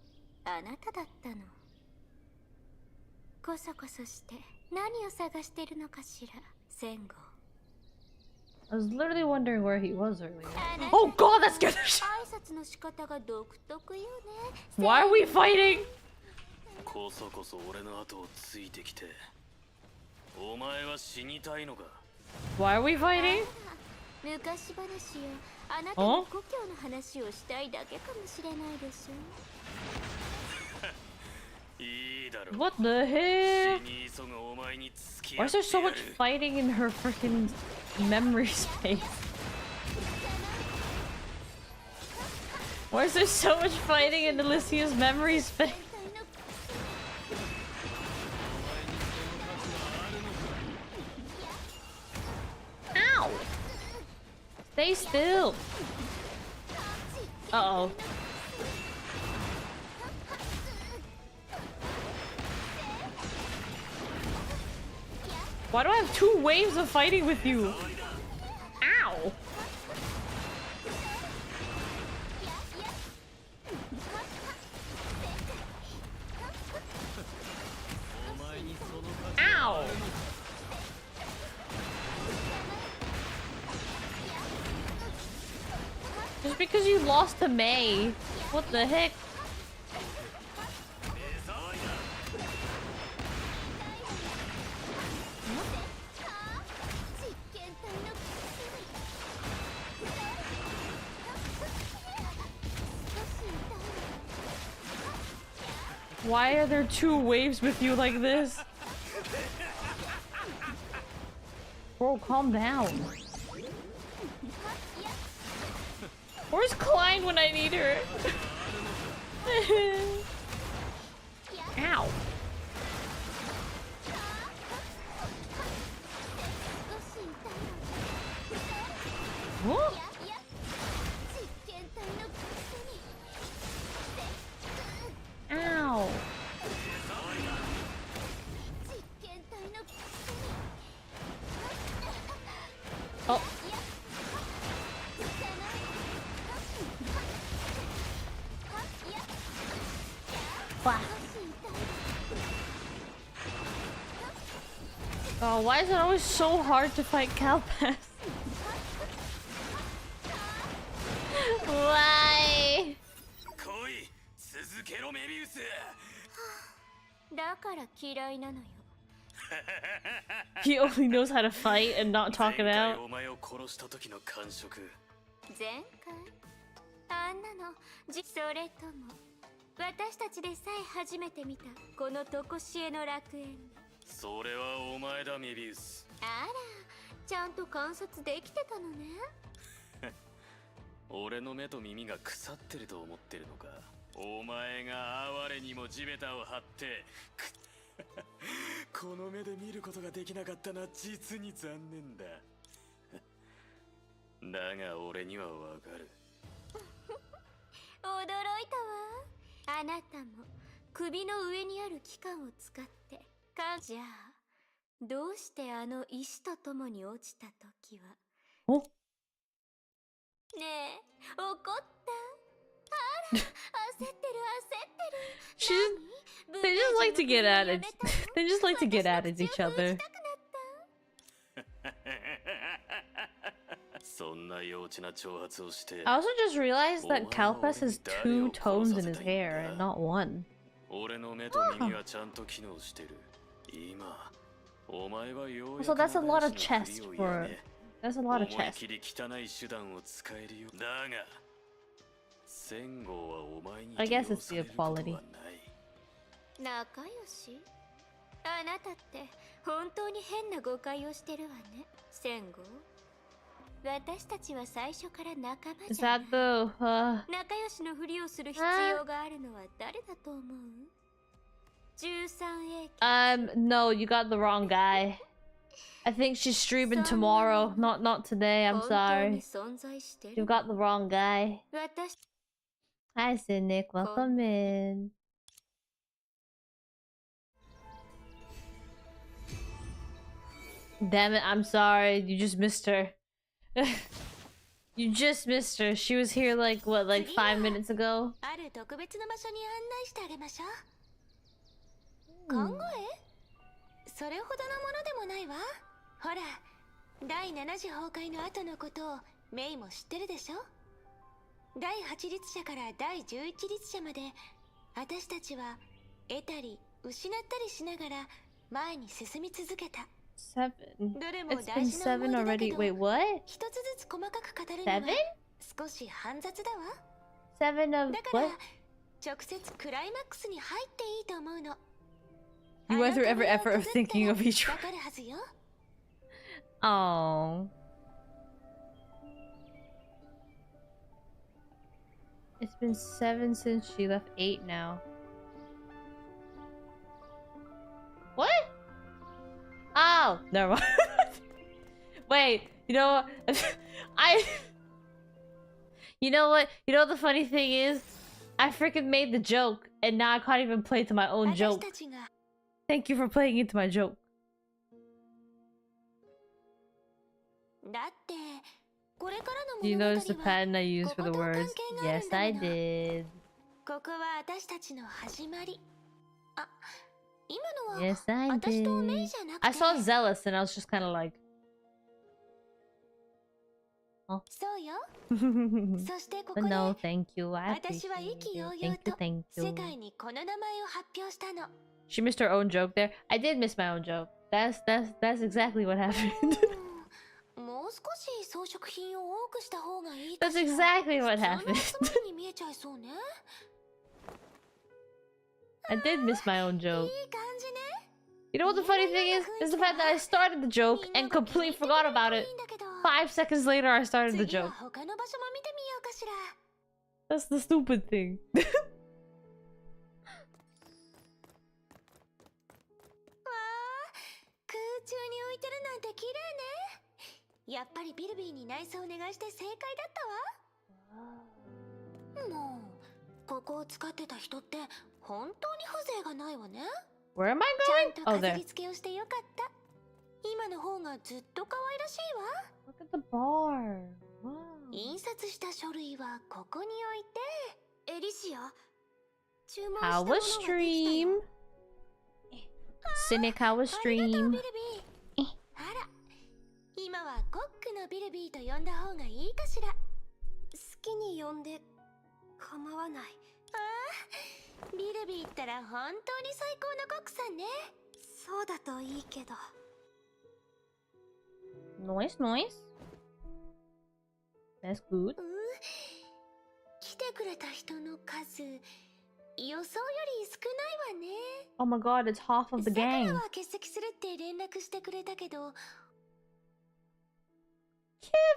あなただったの。こそこそして何を探してるのかしら、戦後。I was literally wondering where he was earlier. Oh god, that scared the shit. 挨拶の仕方が独特よね。 Why are we fighting? こそこそ俺の後をついてきて、お前は死にたいのか。 Why are we fighting? 昔話よ。あなたの故郷の話をしたいだけかもしれないでしょ。What the hell? Why is there so much fighting in her freaking memory space? Why is there so much fighting in Elysia's memory space? Ow! Stay still. Uh-oh. Why do I have two waves of fighting with you? Ow! Ow! Just because you lost to May. What the heck? Why are there two waves with you like this? Bro, calm down. Where's Klein when I need her? Ow. What? Ow. Oh. Wow. Oh, why is it always so hard to fight Calpass? Why? 続けろメビウス。だから嫌いなのよ。He only knows how to fight and not talk it out. お前を殺した時の感触。前回あんなのそれとも私たちでさえ初めて見たこのとこしえの楽園。それはお前だメビウス。あら、ちゃんと観察できてたのね。俺の目と耳が腐ってると思ってるのか。お前が哀れにも地べたを張ってこの目で見ることができなかったのは実に残念だ。だが俺にはわかる。驚いたわ。あなたも首の上にある器官を使ってじゃあどうしてあの石とともに落ちた時はおねえ怒ったあら焦ってる焦ってる They just like to get at it. They just like to get at it each other. そんな幼稚な挑発をして。 I also just realized that Kalpas has 2 tones in his hair and not 1. 俺の目と耳はちゃんと機能してる。今、お前はようやく So that's a lot of chest for. That's a lot of 思い chest. 切り汚い手段を使えるよ。だが、戦後はお前に I guess it's the equality. 仲良しあなたって本当に変な誤解をしてるわね戦後私たちは最初から仲間じゃない仲良しのふりをする必要があるのは誰だと思う13世紀 No, you got the wrong guy. I think she's streaming tomorrow, not today. I'm sorry. You got the wrong guy. Hi, Cynic. Welcome in. Damn it, I'm sorry. You just missed her. You just missed her. She was here like, what, like 5 minutes ago? ある特別な場所に案内してあげましょう。考え？それほどのものでもないわ。ほら、第7次崩壊の後のことをメイも知ってるでしょ？第8律者から第11律者まで、私たちは得たり失ったりしながら前に進み続けた。7. It's been 7 already. Wait, what? 一つずつ細かく語るのは少し煩雑だわ。7 of だから what? 直接クライマックスに入っていいと思うの。 You went through every effort of thinking of each one. わかるはずよ。Oh. It's been 7 since she left 8 now. What? Oh, never mind. Wait, you know what? You know what? You know what the funny thing is? I freaking made the joke, and now I can't even play to my own joke. Thank you for playing into my joke. だってこれからの Do you 物語 notice the pattern I used for the words? Yes, I did. ここは私たちの始まり。あ、今のは Yes, I 私とメイ did. じゃなくて I saw Zealous, and I was just kind of like, oh. そうよ。そしてここ But で no, thank you. I 私は appreciate 意気 you. 揚 Thank 々 you, と thank 世 you. 界にこの名前を発表したの。 She missed her own joke there. I did miss my own joke. That's exactly what happened. もう少し装飾品を多くした方がいい That's exactly what happened. に見えちゃいそうね。 I did miss my own joke. いい感じね。 You know what the funny thing is the fact that I started the joke and completely forgot about it. 5 seconds later, I started the 次は joke. 他の場所も見てみようかしら。 That's the stupid thing. わあ、空中に浮いてるなんて綺麗ね。やっぱりビルビーに内装をお願いして正解だったわ。もうここを使ってた人って本当に風情がないわね。 Where am I ち going? ゃん Oh, と飾 there. り付けをしてよかった。今の方がずっと可愛らしいわ。 Look at the bar. Wow. 印刷した書類はここに置いて。エリシア、注文した How ものが was できたよ。 stream? Cynic, how was ありがとう stream? ビルビー。あら、今はコックのビルビーと呼んだ方がいいかしら。好きに呼んで構わない。ああ、ビルビーったら本当に最高のコックさんね。そうだといいけど。 Nice, nice. That's good. 来てくれた人の数、予想より少ないわね。 Oh my god, it's half of the さくら gang. は欠席するって連絡してくれたけど、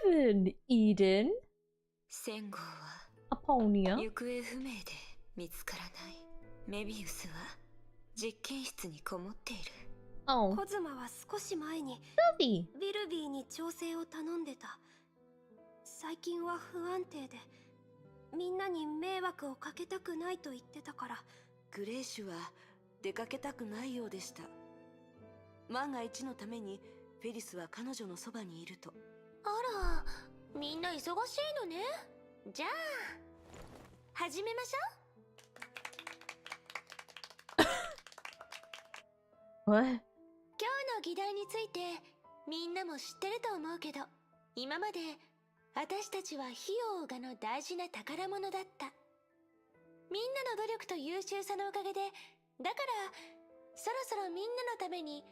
Kevin, Eden. 戦後は Aponia. 行方不明で見つからない。メビウスは実験室にこもっている。Oh. コズマは少し前に Sylvie. ビルビーに調整を頼んでた。最近は不安定でみんなに迷惑をかけたくないと言ってたから。グレーシュは出かけたくないようでした。万が一のためにフェリスは彼女のそばにいると。あら、みんな忙しいのね。じゃあ始めましょう。What? 今日の議題についてみんなも知ってると思うけど、今まで私たちはヒヨオガの大事な宝物だった。みんなの努力と優秀さのおかげで、だからそろそろみんなのために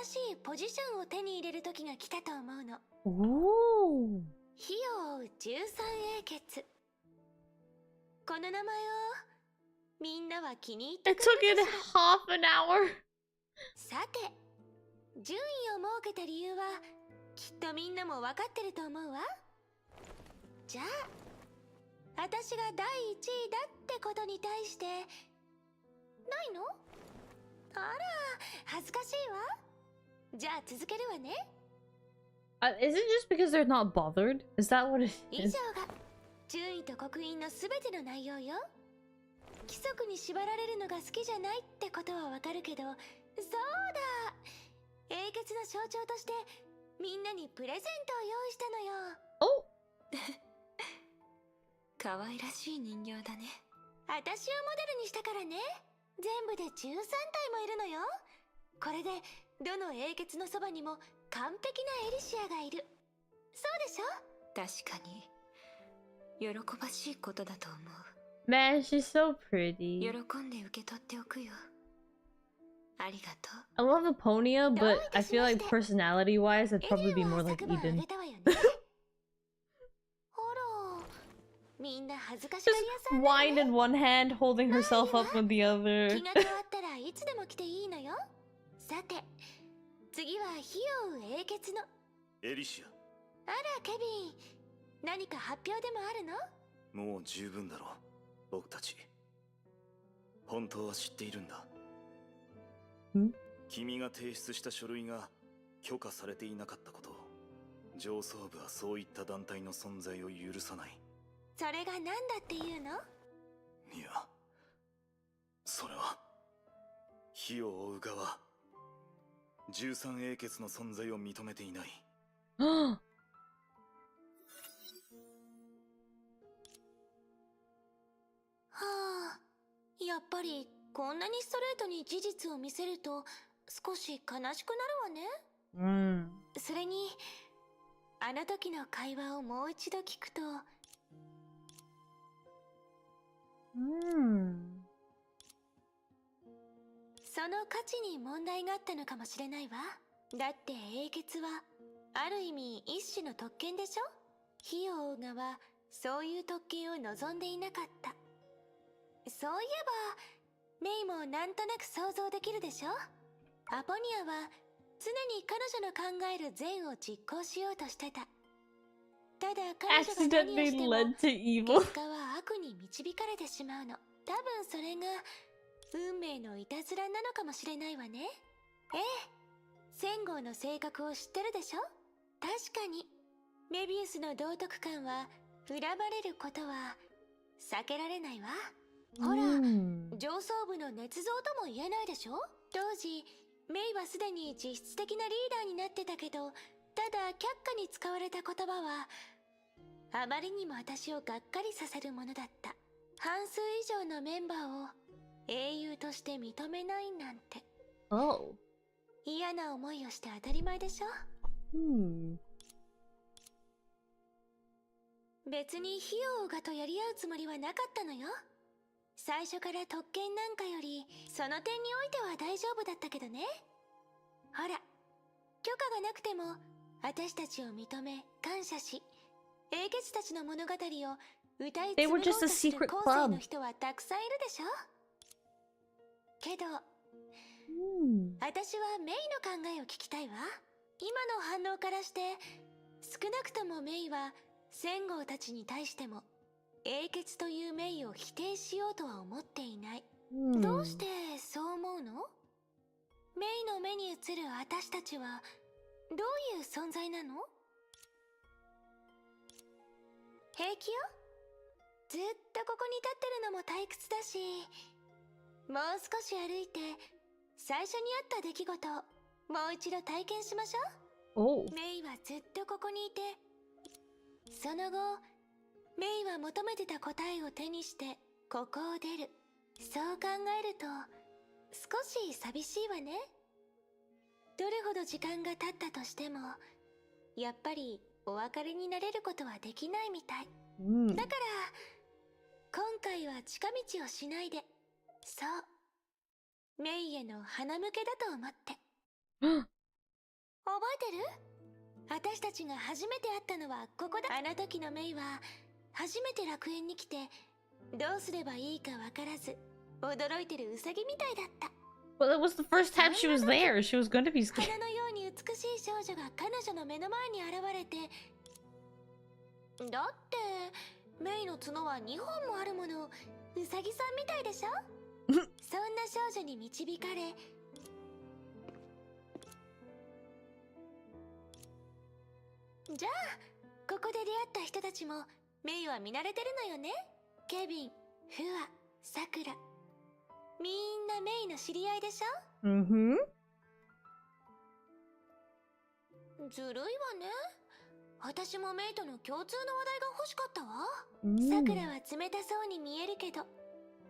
新しいポジションを手に入れる時が来たと思うの。Ooh. 火を追う13英傑。この名前をみんなは気に入ってく It れ took る it かしら。 half an hour. さて、順位を設けた理由はきっとみんなも分かってると思うわ。じゃあ私が第1位だってことに対してないの？あら、恥ずかしいわ。じゃあ続けるわね。Is it just because they're not bothered? Is that what it 以 is? 上が順位と刻印のすべての内容よ。規則に縛られるのが好きじゃないってことはわかるけど、そうだ、英傑の象徴としてみんなにプレゼントを用意したのよ。Oh. 可愛らしい人形だね。私をモデルにしたからね。全部で13体もいるのよ。これでどの英傑のそばにも完璧なエリシアがいる。そうでしょ？確かに喜ばしいことだと思う。 Man, she's so pretty. 喜んで受け取っておくよ。ありがとう。 I love Aponia, but I feel like personality-wise, I'd probably be more like エリアは昨晩あ Eden. げたわよね。あら、みんな恥ずかしがり屋さんだ Wine ね。 in one hand, holding herself up with the 気 other. が変わったらいつでも来ていいのよ。さて、次は火を追う英傑の。エリシあら、ケビン、何か発表でもあるの？ア、もう十分だろう。僕たち本当は知っているんだ。君が提出した書類が許可されていなかったことを。上層部はそういった団体の存在を許さない。それが何だっていうの？いや、それは火を追う側、13英傑の存在を認めていない。はあ、やっぱりこんなにストレートに事実を見せると少し悲しくなるわね。それにあの時の会話をもう一度聞くと、その価値に問題があったのかもしれないわ。だって英傑はある意味一種の特権でしょ。火を追う側、そういう特権を望んでいなかった。そういえばメイもなんとなく想像できるでしょ。アポニアは常に彼女の考える善を実行しようとしてた。ただ彼女が何をしても Accidentally led to evil. 結果は悪に導かれてしまうの。多分それが運命のいたずらなのかもしれないわね。ええ、戦後の性格を知ってるでしょ。確かにメビウスの道徳観は恨まれることは避けられないわ。ほら、上層部の捏造とも言えないでしょ。当時メイはすでに実質的なリーダーになってたけど、ただ却下に使われた言葉はあまりにも私をがっかりさせるものだった。半数以上のメンバーを英雄として認めないなんて。Oh. 嫌な思いをして当たり前でしょ。別に費用がとやり合うつもりはなかったのよ。最初から特権なんかよりその点においては大丈夫だったけどね。ほら、許可がなくても私たちを認め感謝し、英傑たちの物語を歌い継ごうとする後世の人はたくさんいるでしょ。けど私はメイの考えを聞きたいわ。今の反応からして少なくともメイは戦豪たちに対しても英傑という名誉を否定しようとは思っていない。どうしてそう思うの？メイの目に映る私たちはどういう存在なの？平気よ。ずっとここに立ってるのも退屈だし、もう少し歩いて最初にあった出来事もう一度体験しましょう。メイはずっとここにいて、その後メイは求めてた答えを手にしてここを出る。そう考えると少し寂しいわね。どれほど時間が経ったとしてもやっぱりお別れになれることはできないみたい。だから今回は近道をしないで、そうメイへの鼻向けだと思って。覚えてる？私たちが初めて会ったのはここだ。あの時のメイは初めて楽園に来てどうすればいいかわからず驚いてるウサギみたいだった。Well, it was the first time she was there. She was going to be scared. 花のように美しい少女が彼女の目の前に現れて、だってメイの角は2本もあるもの、ウサギさんみたいでしょ？そんな少女に導かれ、じゃあここで出会った人たちもメイは見慣れてるのよね。ケビン、フア、サクラ、みんなメイの知り合いでしょ？ずるいわね。私もメイとの共通の話題が欲しかったわ。サクラは冷たそうに見えるけど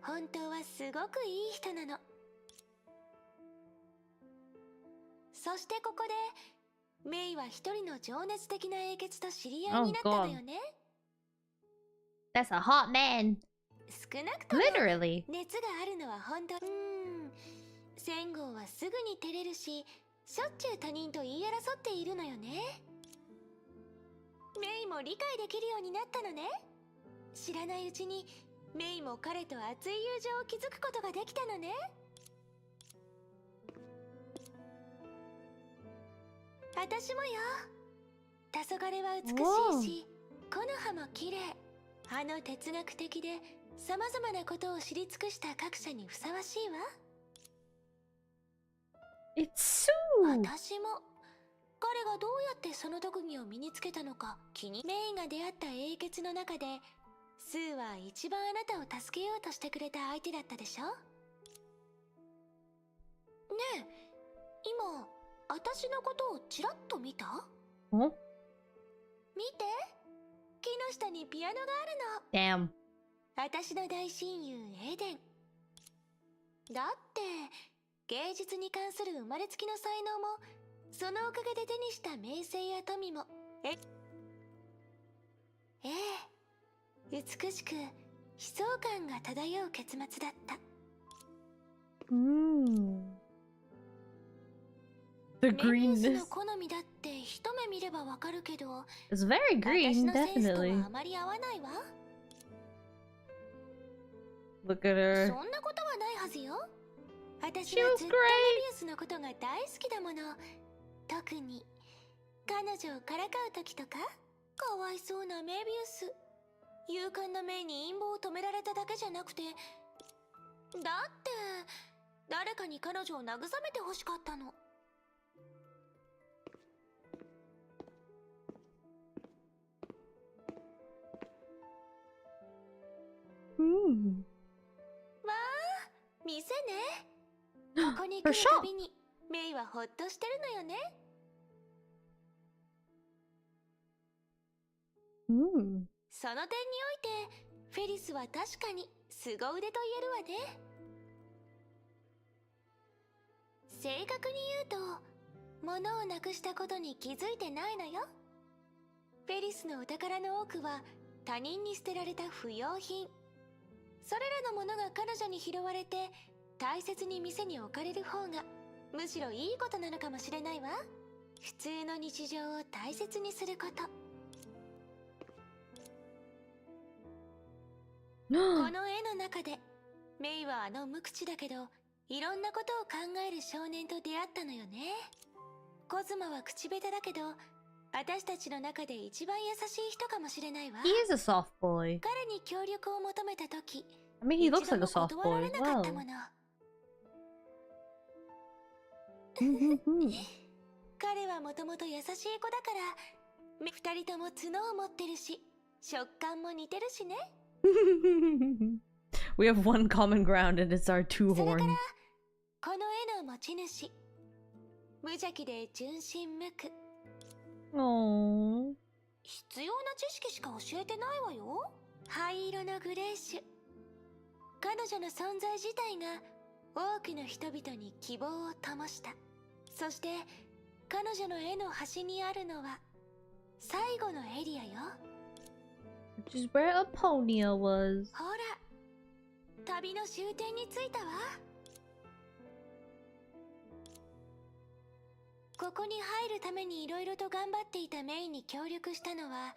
本当はすごくいい人なの。そしてここでメイは一人の情熱的な英傑と知り合いになったのよね。That's a hot man. 少なくとも Literally. 熱があるのは本当。戦豪はすぐに照れるし、しょっちゅう他人と言い争っているのよね。メイも理解できるようになったのね。知らないうちにメイも彼と熱い友情を築くことができたのね。私もよ。黄昏は美しいし、木の葉も綺麗。あの哲学的で様々なことを知り尽くした各社にふさわしいわ。It's so. 私も彼がどうやってその特技を身につけたのか気に。メイが出会った英傑の中でスーは一番あなたを助けようとしてくれた相手だったでしょ。ねえ、今私のことをちらっと見た？見て、木の下にピアノがあるの。 Damn. 私の大親友エデンだって、芸術に関する生まれつきの才能もそのおかげで手にした名声や富も美しく悲壮感が漂う結末だった。The メビウス greenness の好みだって一目見ればわかるけど、 is very 私 green, のセンスと definitely. はあまり合わないわ。 Look at her. そんなことはないはずよ。私 She は was ずっとメビ great. ウスのことが大好きだもの。特に彼女をからかう時とか。かわいそうなメビウス。勇敢なメイに陰謀を止められただけじゃなくて、だって誰かに彼女を慰めてほしかったの。わあ、店ね。ここに来るたびにメイはほっとしてるのよね。その点においてフェリスは確かに凄腕と言えるわね。正確に言うと、物をなくしたことに気づいてないのよ。フェリスのお宝の多くは他人に捨てられた不要品。それらのものが彼女に拾われて大切に店に置かれる方がむしろいいことなのかもしれないわ。普通の日常を大切にすること。この絵の中でメイはあの無口だけどいろんなことを考える少年と出会ったのよね。コズマは口下手だけど私たちの中で一番優しい人かもしれないわ。 He is a soft boy. 彼に協力を求めたとき、 I mean, he looks like a soft 断ら boy れ as なかった well. もの。彼はもともと優しい子だから、二人とも角を持ってるし、食感も似てるしね。We have one common ground and it's our two それか horns. ら、この絵の持ち主、無邪気で純真無垢。Oh. 必要な知識しか教えてないわよ。灰色のグレーシュ。彼女の存在自体が多くの人々に希望を灯した。そして彼女の絵の端にあるのは最後のエリアよ。 Which is where Aponia was. ほら、旅の終点に着いたわ。ここに入るためにいろいろと頑張っていたメイに協力したのは、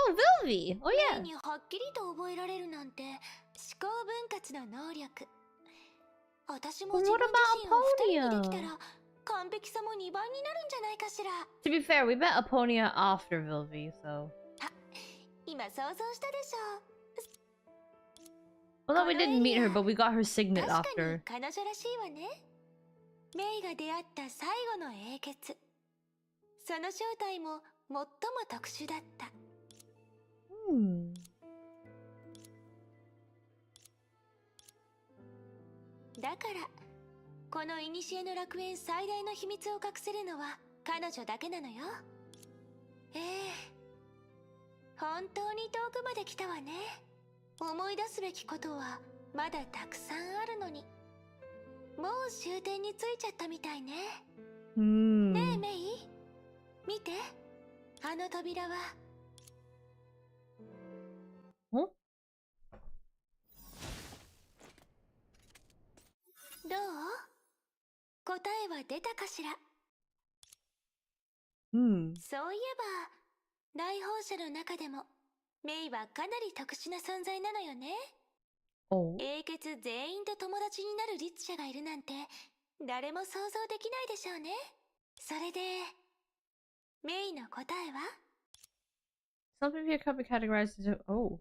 Oh, Vilvi! Oh メ yeah. イにはっきりと覚えられるなんて思考分割の能力。私も But 自 what 分自身を二 about 人にできた Aponia? ら完璧さも2倍になるんじゃないかしら。 To be fair, we met Aponia after Vilvi, so. 今想像したでしょ。 Although we didn't meet her, but we got her signet 確かに after. 彼女らしいわね。メイが出会った最後の英傑。その正体も最も特殊だった。だからこの古の楽園最大の秘密を隠せるのは彼女だけなのよ。本当に遠くまで来たわね。思い出すべきことはまだたくさんあるのに、もう終点に着いちゃったみたいね。ねえメイ、見て、あの扉は。どう？答えは出たかしら？そういえば、来訪者の中でも、メイはかなり特殊な存在なのよね。英傑全員と友達になる律者がいるなんて、誰も想像できないでしょうね。それで、メイの答えは？ Some of you can be categorized as oh.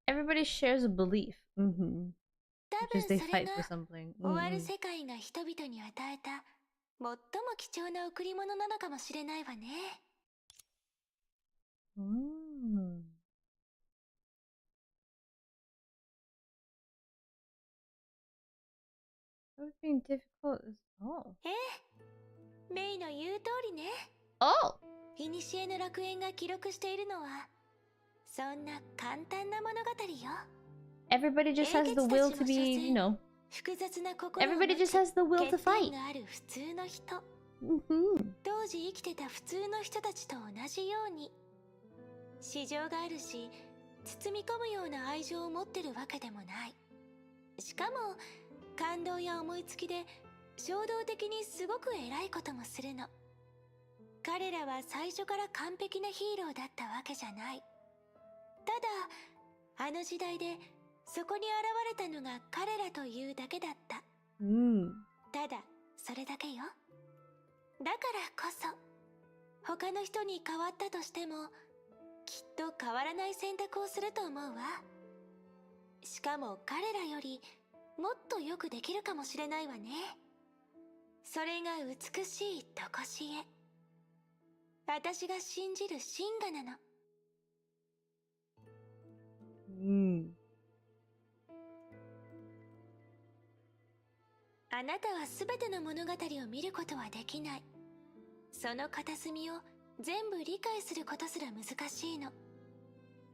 Everybody shares a belief. Which is they fight for something. 終わる世界が人々に与えた最も貴重な贈り物なのかもしれないわね。Being difficult is oh. メイの言う通りね。Oh! 古の楽園が記録しているのは、そんな簡単な物語よ。Everybody just has the will to be, you know. 複雑な心を持 Everybody つ just has the will to 欠点 fight. がある普通の人。当時生きてた普通の人たちと同じように、市場があるし、包み込むような愛情を持ってるわけでもない。しかも、感動や思いつきで衝動的にすごく偉いこともするの。彼らは最初から完璧なヒーローだったわけじゃない。ただ、あの時代でそこに現れたのが彼らというだけだった。ただ、それだけよ。だからこそ、他の人に変わったとしても、きっと変わらない選択をすると思うわ。しかも彼らよりもっとよくできるかもしれないわね。それが美しいとこしえ。私が信じる真我なの。あなたはすべての物語を見ることはできない。その片隅を全部理解することすら難しいの。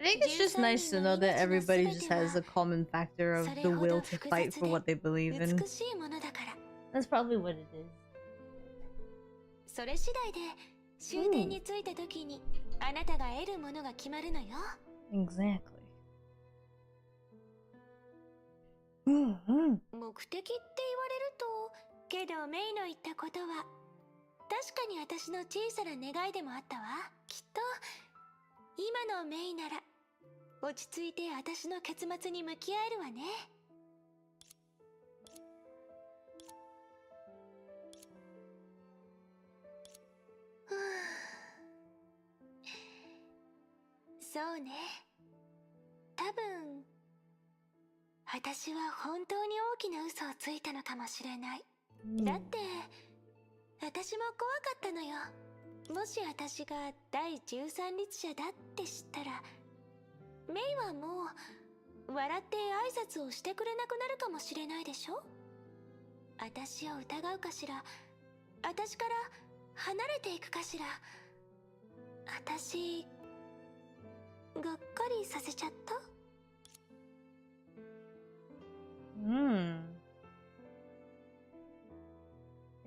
I think it's just nice to know that everybody just has a common factor of the will to fight for what they believe in. 美しいものだから。That's probably what it is. それ次第で終点に着いた時にあなたが得るものが決まるのよ。Exactly. 目的って言われると、けどメイの言ったことは確かに私の小さな願いでもあったわ。きっと今のメイなら落ち着いて私の結末に向き合えるわね。うね。多分私は本当に大きな嘘をついたのかもしれない。だって私も怖かったのよ。もし私が第13律者だって知ったら、メイはもう笑って挨拶をしてくれなくなるかもしれないでしょ。私を疑うかしら、私から離れていくかしら。私がっかりさせちゃった。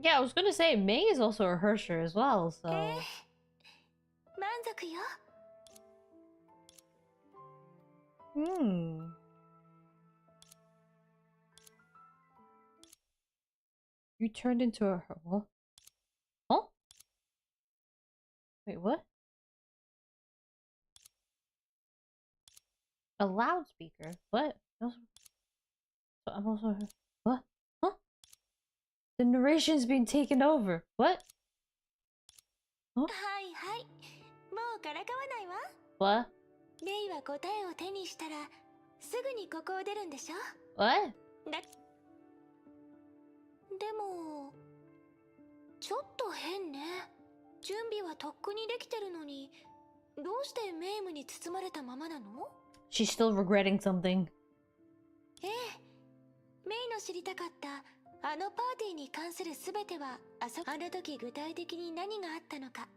Yeah, I was gonna say May is also a Hersher as well, so. 満足よ。You turned into a what? Huh? Wait, what? A loudspeaker? What? I'm also what? Huh? The narration's being taken over. What? Huh? はいはい。もうからかわないわ。What? レイは答えを手にしたらすぐにここを出るんでしょ。 What? でもちょっと変ね。準備はとっくにできてるのに、どうしてメイムに包まれたままなの？ She's still regretting something. ええ、メイの知りたかったあのパーティーに関するすべてはあの時具体的に何があったのか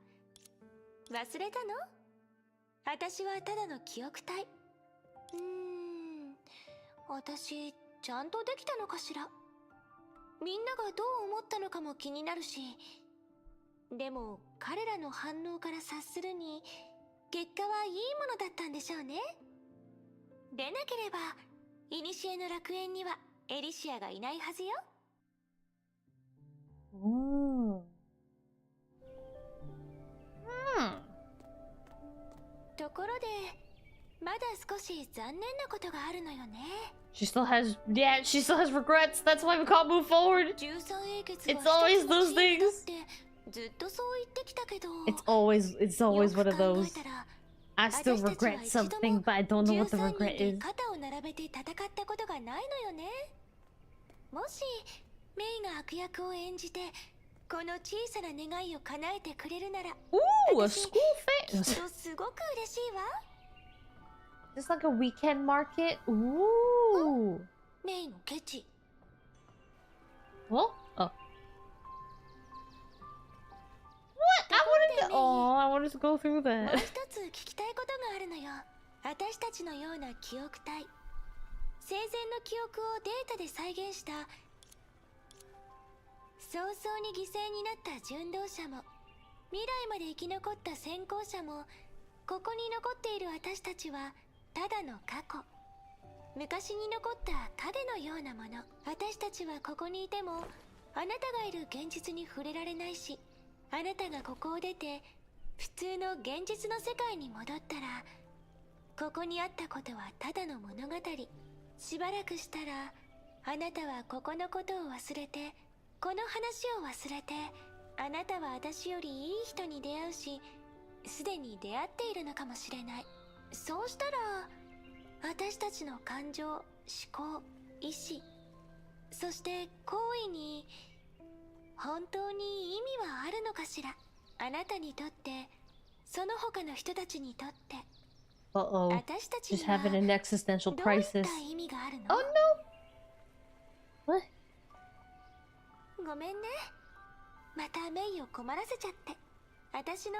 忘れたの？私はただの記憶体。私ちゃんとできたのかしら。みんながどう思ったのかも気になるし、でも彼らの反応から察するに結果はいいものだったんでしょうね。でなければ古の楽園にはエリシアがいないはずよ。ところでまだ少し残念なことがあるのよね。She still has regrets. That's why we can't move forward. It's always those things. It's always one of those. I still regret something, but I don't know what the regret is. 肩を並べて戦ったことがないのよね。もしメイが悪役を演じてこの小さな願いを叶えてくれるなら、Ooh, a school fair. すごく嬉しいわ。Just like a weekend market. Ooh. メイのケチ。What? Oh. What? I wanted to go through もう that. 一つ聞きたいことがあるのよ。私たちのような記憶体、生前の記憶をデータで再現した早々に犠牲になった殉道者も未来まで生き残った先行者も、ここに残っている私たちはただの過去、昔に残った影のようなもの。私たちはここにいてもあなたがいる現実に触れられないし、あなたがここを出て普通の現実の世界に戻ったら、ここにあったことはただの物語。しばらくしたらあなたはここのことを忘れて、この話を忘れて、あなたは私よりいい人に出会うし、すでに出会っているのかもしれない。そうしたら私たちの感情、思考、意志、そして行為に本当に意味はあるのかしら。あなたにとって、その他の人たちにとって、私たちには She's having an existential どういっ crisis. た意味があるの？ Oh no! What? ごめんね。またメイを困らせちゃって。私の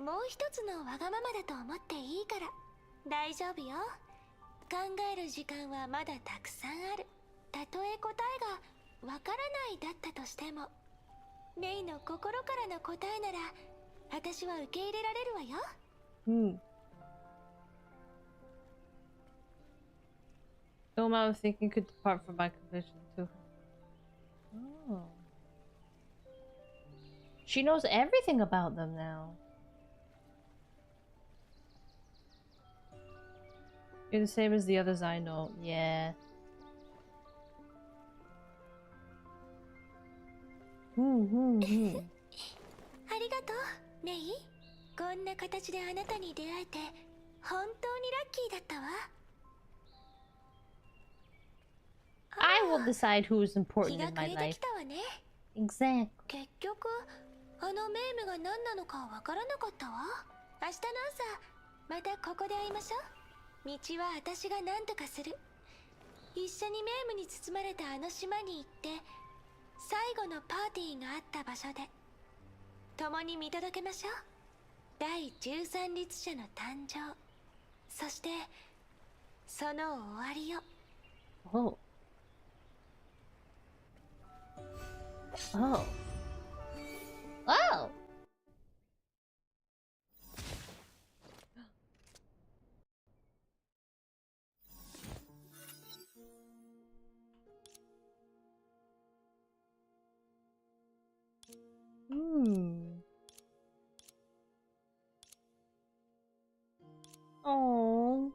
もう一つのわがままだと思っていいから。大丈夫よ。考える時間はまだたくさんある。たとえ答えがわからないだったとしても、メイの心からの答えなら私は受け入れられるわよ。Film I was thinking could depart from my conviction too. Oh. She knows everything about them now. You're the same as the others I know. Yeah. ありがとう、メイ。こんな形であなたに出会えて本当にラッキーだったわ。I will decide who is important 日が in 暮 my れて life. きたわね。Exactly. 結局あのメームが何なのかわからなかったわ。明日の朝またここで会いましょう。道は私が何とかする。一緒にメームに包まれたあの島に行って最後のパーティーがあった場所で共に見届けましょう。第13律者の誕生、そしてその終わりを。Oh. Oh. Oh. Oh.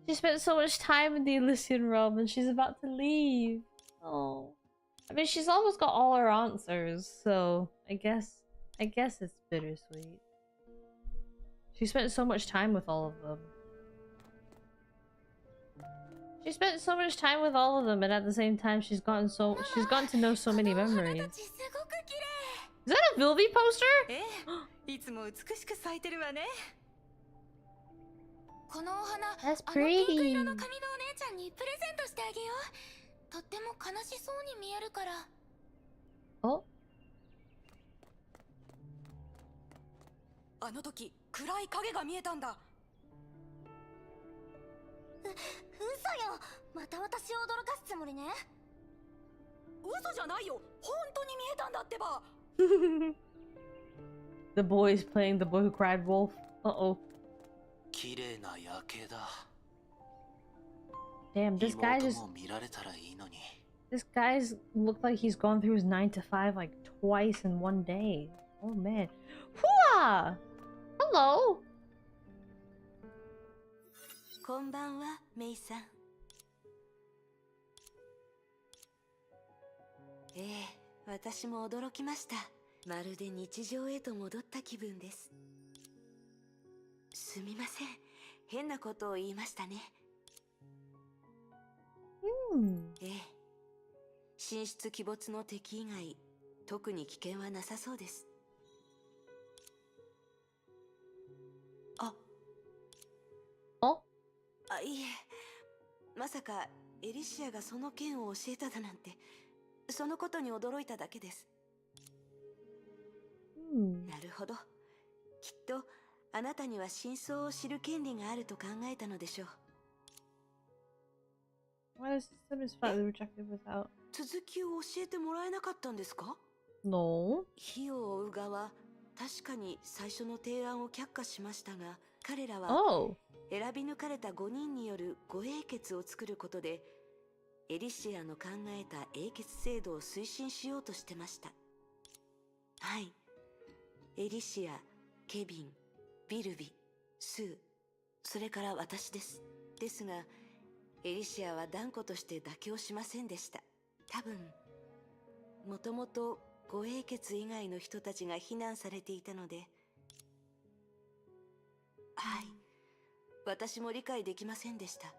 She spent so much time in the Elysian realm and she's about to leave. Oh. I mean, she's almost got all her answers, so I guess it's bittersweet. She spent so much time with all of them. She spent so much time with all of them, and at the same time, she's gotten to know so many memories. Is that a Vilvi poster? いつも美しく咲いてるわね。このお花、That's あのピンク pretty. 色の髪のお姉ちゃんにプレゼントしてあげよう。とっても悲しそうに見えるから。Oh. あの時暗い影が見えたんだ。嘘よ。また私を驚かすつもりね。嘘じゃないよ。本当に見えたんだってば。The boy is playing the boy who cried wolf. Uh-oh. 綺麗な夜景だ。 Damn, this guy 妹 just... も見られたらいいのに。 This guy's looked like he's gone through his 9 to 5 like twice in one day. Oh man. Hooah! Hello! こんばんは、メイさん。私も驚きました。まるで日常へと戻った気分です。すみません。変なことを言いましたね。神出鬼没の敵以外、特に危険はなさそうです。いえ、まさかエリシアがその件を教えただなんて、そのことに驚いただけです。なるほど。きっとあなたには真相を知る権利があると考えたのでしょう。続きを教えてもらえなかったんですか？ No. 火を追う側、確かに最初の提案を却下しましたが、彼らは、選び抜かれた5人によるご英傑を作ることで、エリシアの考えた英傑制度を推進しようとしてました。はい。エリシア、ケビン、ビルビ、スー、それから私です。ですが、エリシアは断固として妥協しませんでした。多分、もともとご英傑以外の人たちが非難されていたので、はい。私も理解できませんでした。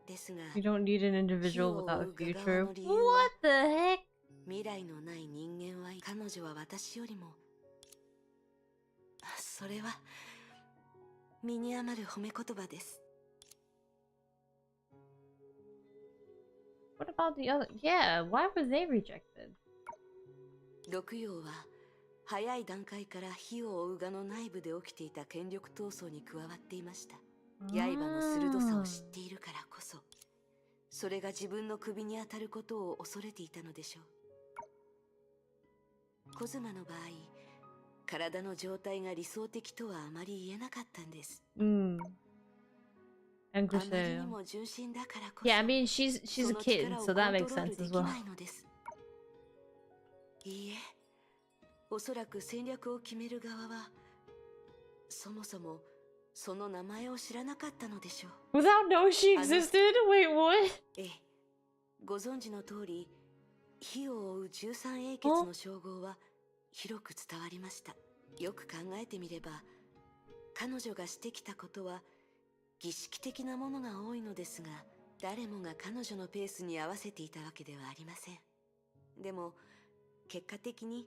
ですが、 You don't need an individual without a future. What the heck? 未来のない人間は、彼女は私よりも、それは身に余る褒め言葉です。 What about the other? Yeah, why were they rejected? 六葉は早い段階から火を追う側の内部で起きていた権力闘争に加わっていました。刃の鋭さを知っているからこそ、それが自分の首に当たることを恐れていたのでしょう。コズマの場合、体の状態が理想的とはあまり言えなかったんです。And あまりにも純真だからこそ、 Yeah, I mean she's a kid, so that makes sense as well. いいえ、おそらく戦略を決める側は、そもそもその名前を知らなかったのでしょう。 Without knowing she existed? Wait, what? ご存知の通り、火を追う13英傑の称号は広く伝わりました。よく考えてみれば、彼女がしてきたことは儀式的なものが多いのですが、誰もが彼女のペースに合わせていたわけではありません。でも結果的に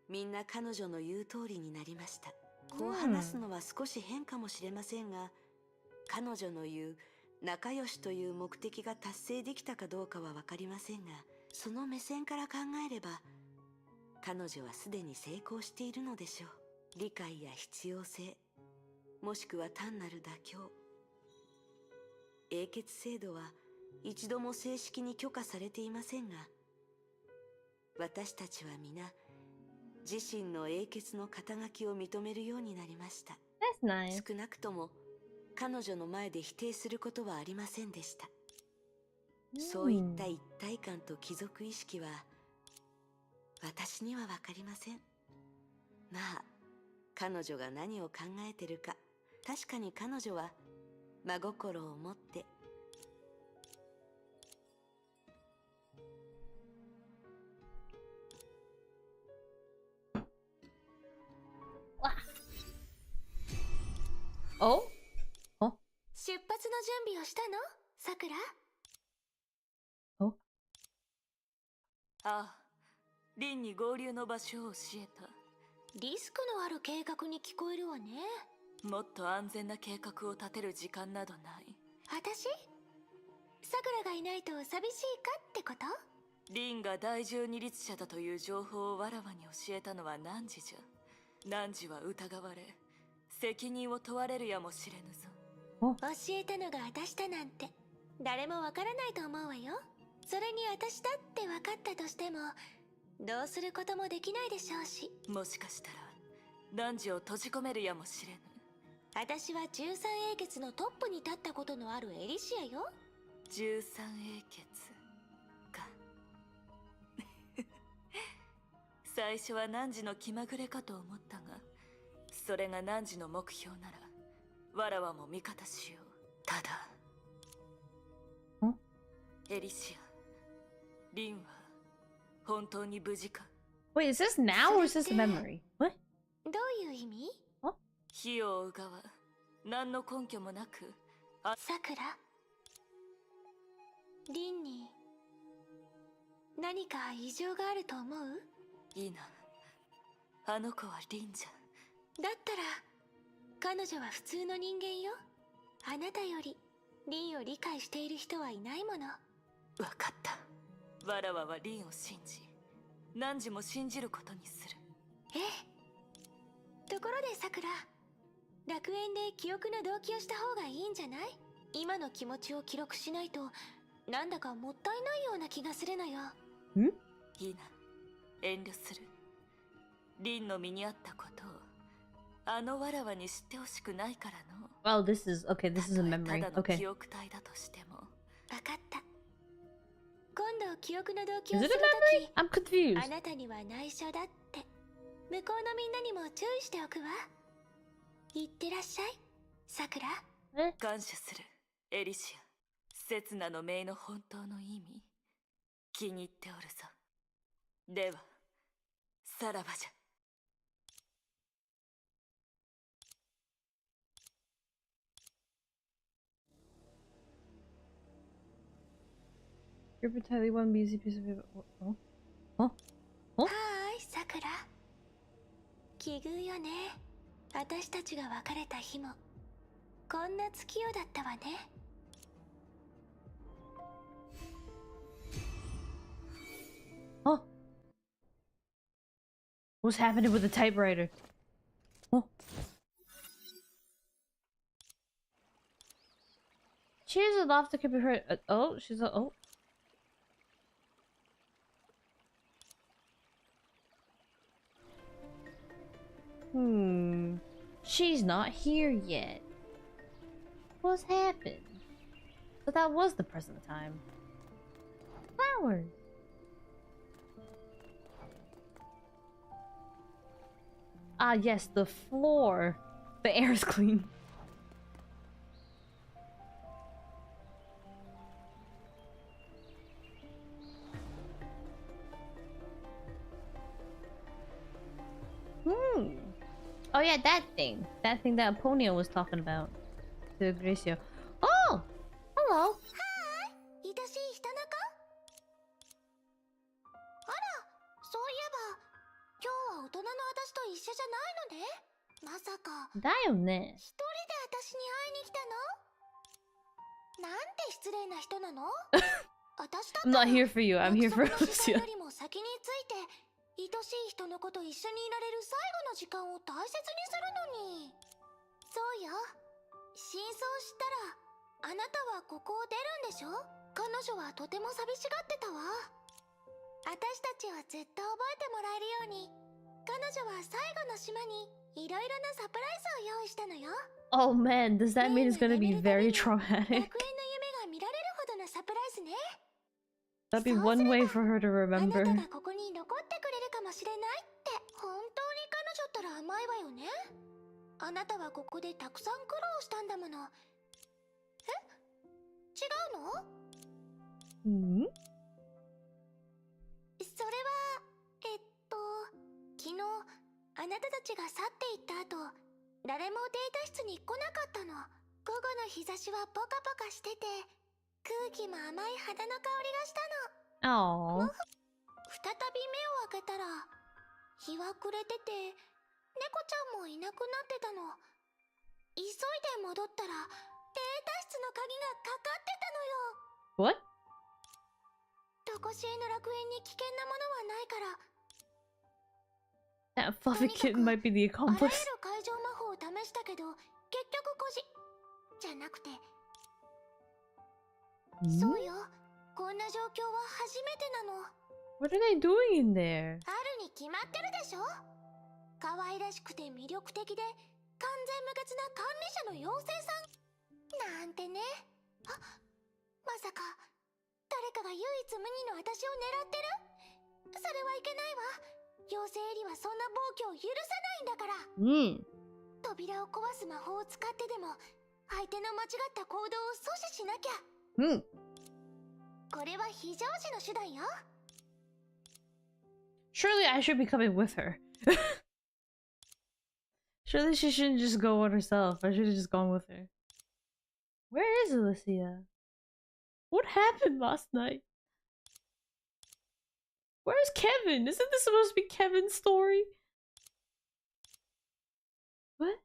みんな彼女の言う通りになりました。こう話すのは少し変かもしれませんが、彼女の言う仲良しという目的が達成できたかどうかは分かりませんが、その目線から考えれば彼女はすでに成功しているのでしょう。理解や必要性、もしくは単なる妥協。英傑制度は一度も正式に許可されていませんが、私たちは皆自身の英傑の肩書きを認めるようになりました。That's nice. 少なくとも彼女の前で否定することはありませんでした。そういった一体感と貴族意識は私には分かりません。まあ彼女が何を考えてるか、確かに彼女は真心を持ってお出発の準備をしたの、さくら？ああ、リンに合流の場所を教えた。リスクのある計画に聞こえるわね。もっと安全な計画を立てる時間などない。私？さくらがいないと寂しいかってこと？リンが第十二律者だという情報をわらわに教えたのは何時じゃ。何時は疑われ、責任を問われるやもしれぬぞ。教えたのが私だなんて誰もわからないと思うわよ。それに私だって分かったとしてもどうすることもできないでしょうし。もしかしたら何時を閉じ込めるやもしれぬ。私は13英傑のトップに立ったことのあるエリシアよ。13英傑か。最初は何時の気まぐれかと思ったが、それが何時の目標ならわらわも味方しよう。ただエリシア、リンは本当に無事か？ Wait, is this now or is this a memory? What? どういう意味？火を追う側、何の根拠もなく。さくら、リンに何か異常があると思う？いいな、あの子はリンじゃ。だったら彼女は普通の人間よ。あなたよりリンを理解している人はいないもの。わかった。わらわはリンを信じ、何時も信じることにする。ええ。ところでさくら、楽園で記憶の同期をした方がいいんじゃない？今の気持ちを記録しないとなんだかもったいないような気がするのよ。いいな、遠慮する。リンの身にあったことをあのわらわに知ってほしくないからの。Well, this is okay. This is a memory. ただの Okay. 記憶体だとしても。わかった。今度記憶の同期を Is す it る a memory? I'm とき、 confused. あなたには内緒だって向こうのみんなにも注意しておくわ。いってらっしゃい、さくら。感謝する、エリシア。刹那の命の本当の意味、気に入っておるぞ。では、さらばじゃ。You're entirely one easy piece of paper. Oh? はーい、さくら。奇遇よね。私たちが別れた日もこんな月夜だったわね。Oh. What's happening with the typewriter? Oh. Cheers and laughter can be heard. Oh, she's a. Oh. She's not here yet. What's happened? So that was the present time. Flowers. Ah, yes, the floor. The air is clean. yeah, that thing that Ponyo was talking about. To Gracio. Oh, hello. Hi, 愛しい人の子。あら、そういえば今日は大人の私と一緒じゃないのね。まさか。だよね。一人で私に会いに来たの？なんて失礼な人なの？私だったら I'm not here for you. I'm here for Elysia. よりも先について愛しい人の子と一緒にいられる最後の時間を大切にするのに。そうよ。真相知ったらあなたはここを出るんでしょ？彼女はとても寂しがってたわ。私たちをずっと覚えてもらえるように彼女は最後の島にいろいろなサプライズを用意したのよ。Oh man, does that mean it's gonna be very traumatic? 楽園の夢が見られるほどのサプライズね。That'd be one way for her to あな remember. たがここに残ってくれるかもしれないって。本当に彼女ったら甘いわよね。あなたはここでたくさん苦労したんだもの。え？違うの？Hmm? それは昨日あなたたちが去っていった後誰もデータ室に来なかったの。午後の日差しはポカポカしてて空気も甘い肌の香りがしたの。Oh. 再び目を開けたら日は暮れてて猫ちゃんもいなくなってたの。急いで戻ったらデータ室の鍵がかかってたのよ。 What? とこしえの楽園に危険なものはないから。 That fluffy kitten might be the あらゆ accomplice. る解錠魔法を試したけど結局じゃなくて、そうよ。こんな状況は初めてなの。 What are they doing in there? あるに決まってるでしょ。可愛らしくて魅力的で完全無欠な管理者の妖精さんなんてね。あ、まさか誰かが唯一無二の私を狙ってる？それはいけないわ。妖精エリはそんな暴挙を許さないんだから。扉を壊す魔法を使ってでも相手の間違った行動を阻止しなきゃ。これは非常時の手段よ。 Surely I should be coming with her. Surely she shouldn't just go on herself. I should have just gone with her. Where is Elysia? What happened last night? Where's Kevin? Isn't this supposed to be Kevin's story? What?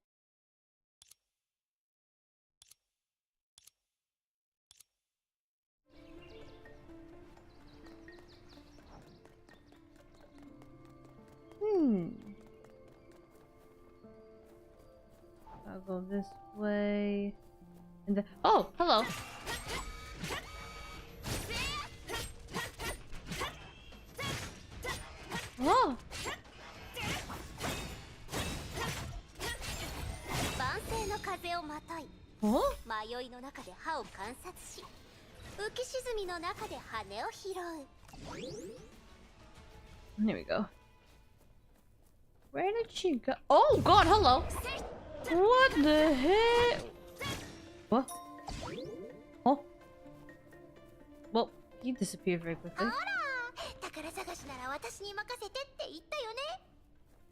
I'll go this way. And then oh, hello. Oh. 万世の風をまとい、迷いの中で歯を観察し、浮き沈みの中で羽を拾う。 There we go. Where did she go? Oh god, hello. What the heck? What? Oh. Well, he disappeared very quickly. 宝探しなら私に任せてって言ったよね。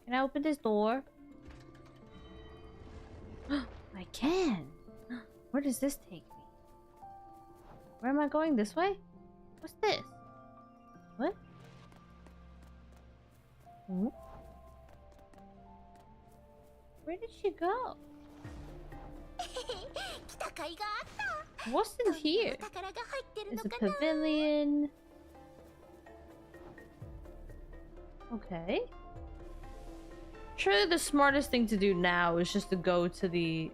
Can I open this door? I can. Where does this take me? Where am I going? This way? What's this? What? Hmm? Where did she go? 来た甲斐があった。 What's in here? 宝が入ってるの There's か a な。 pavilion. Okay. Surely the smartest thing to do now is just to go to the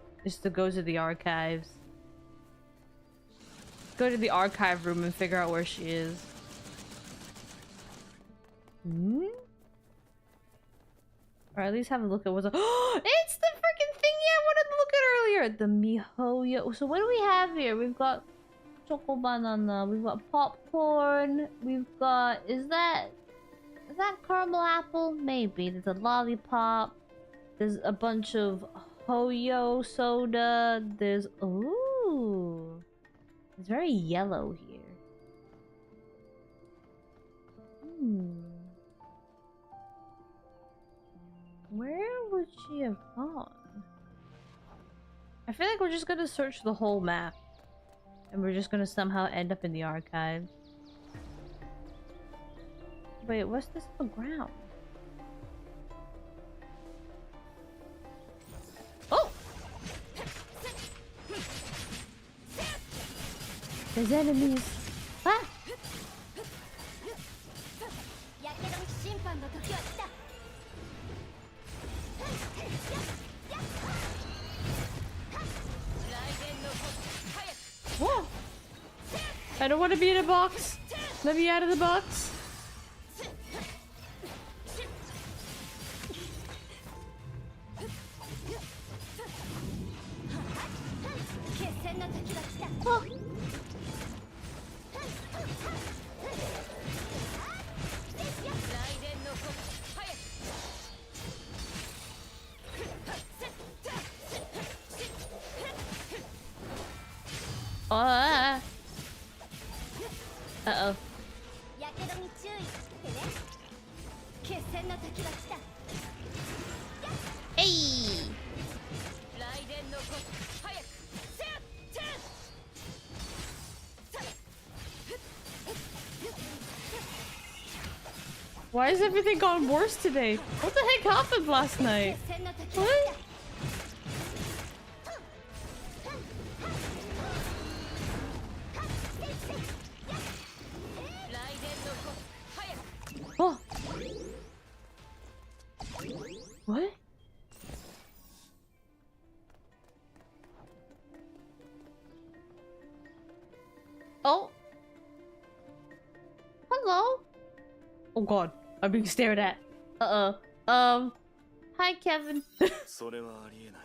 archives. Go to the archive room and figure out where she is. Or at least have a look at what's up. It's the freaking thingy I wanted to look at earlier! The mihoyo. So what do we have here? We've got choco banana, we've got popcorn, we've got... Is that caramel apple? Maybe. There's a lollipop. There's a bunch of Hoyo soda. There's... Ooh. It's very yellow here. Where would she have gone? I feel like we're just gonna search the whole map. And we're just gonna somehow end up in the archives. Wait, what's this on the ground? Oh! There's enemies. Ah! Whoa! I don't want to be in a box. Let me out of the box. Oh. Uh-oh. Hey! Why has everything gone worse today? What the heck happened last night? What? Oh. What? Oh. Hello. Oh god, I'm being stared at. Uh-oh. Hi, Kevin. それはありえない。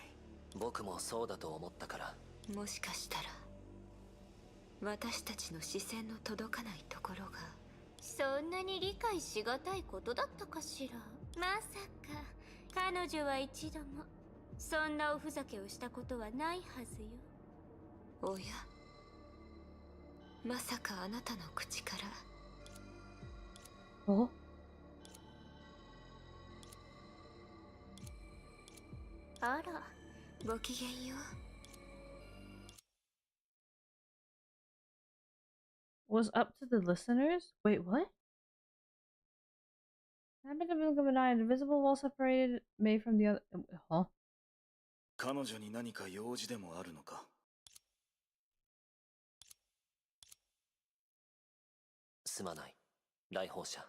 僕もそうだと思ったから。もしかしたら私たちの視線の届かないところがそんなに理解しがたいことだったかしら。まさか彼女は一度もそんなおふざけをしたことはないはずよ。おや、まさかあなたの口から。お？あら、ごきげんよう。Was up to the listeners? Wait, what? Happened to become an eye, invisible wall separated, made from the other. Huh? 彼女に何か用事でもあるのか。すまない、来訪者。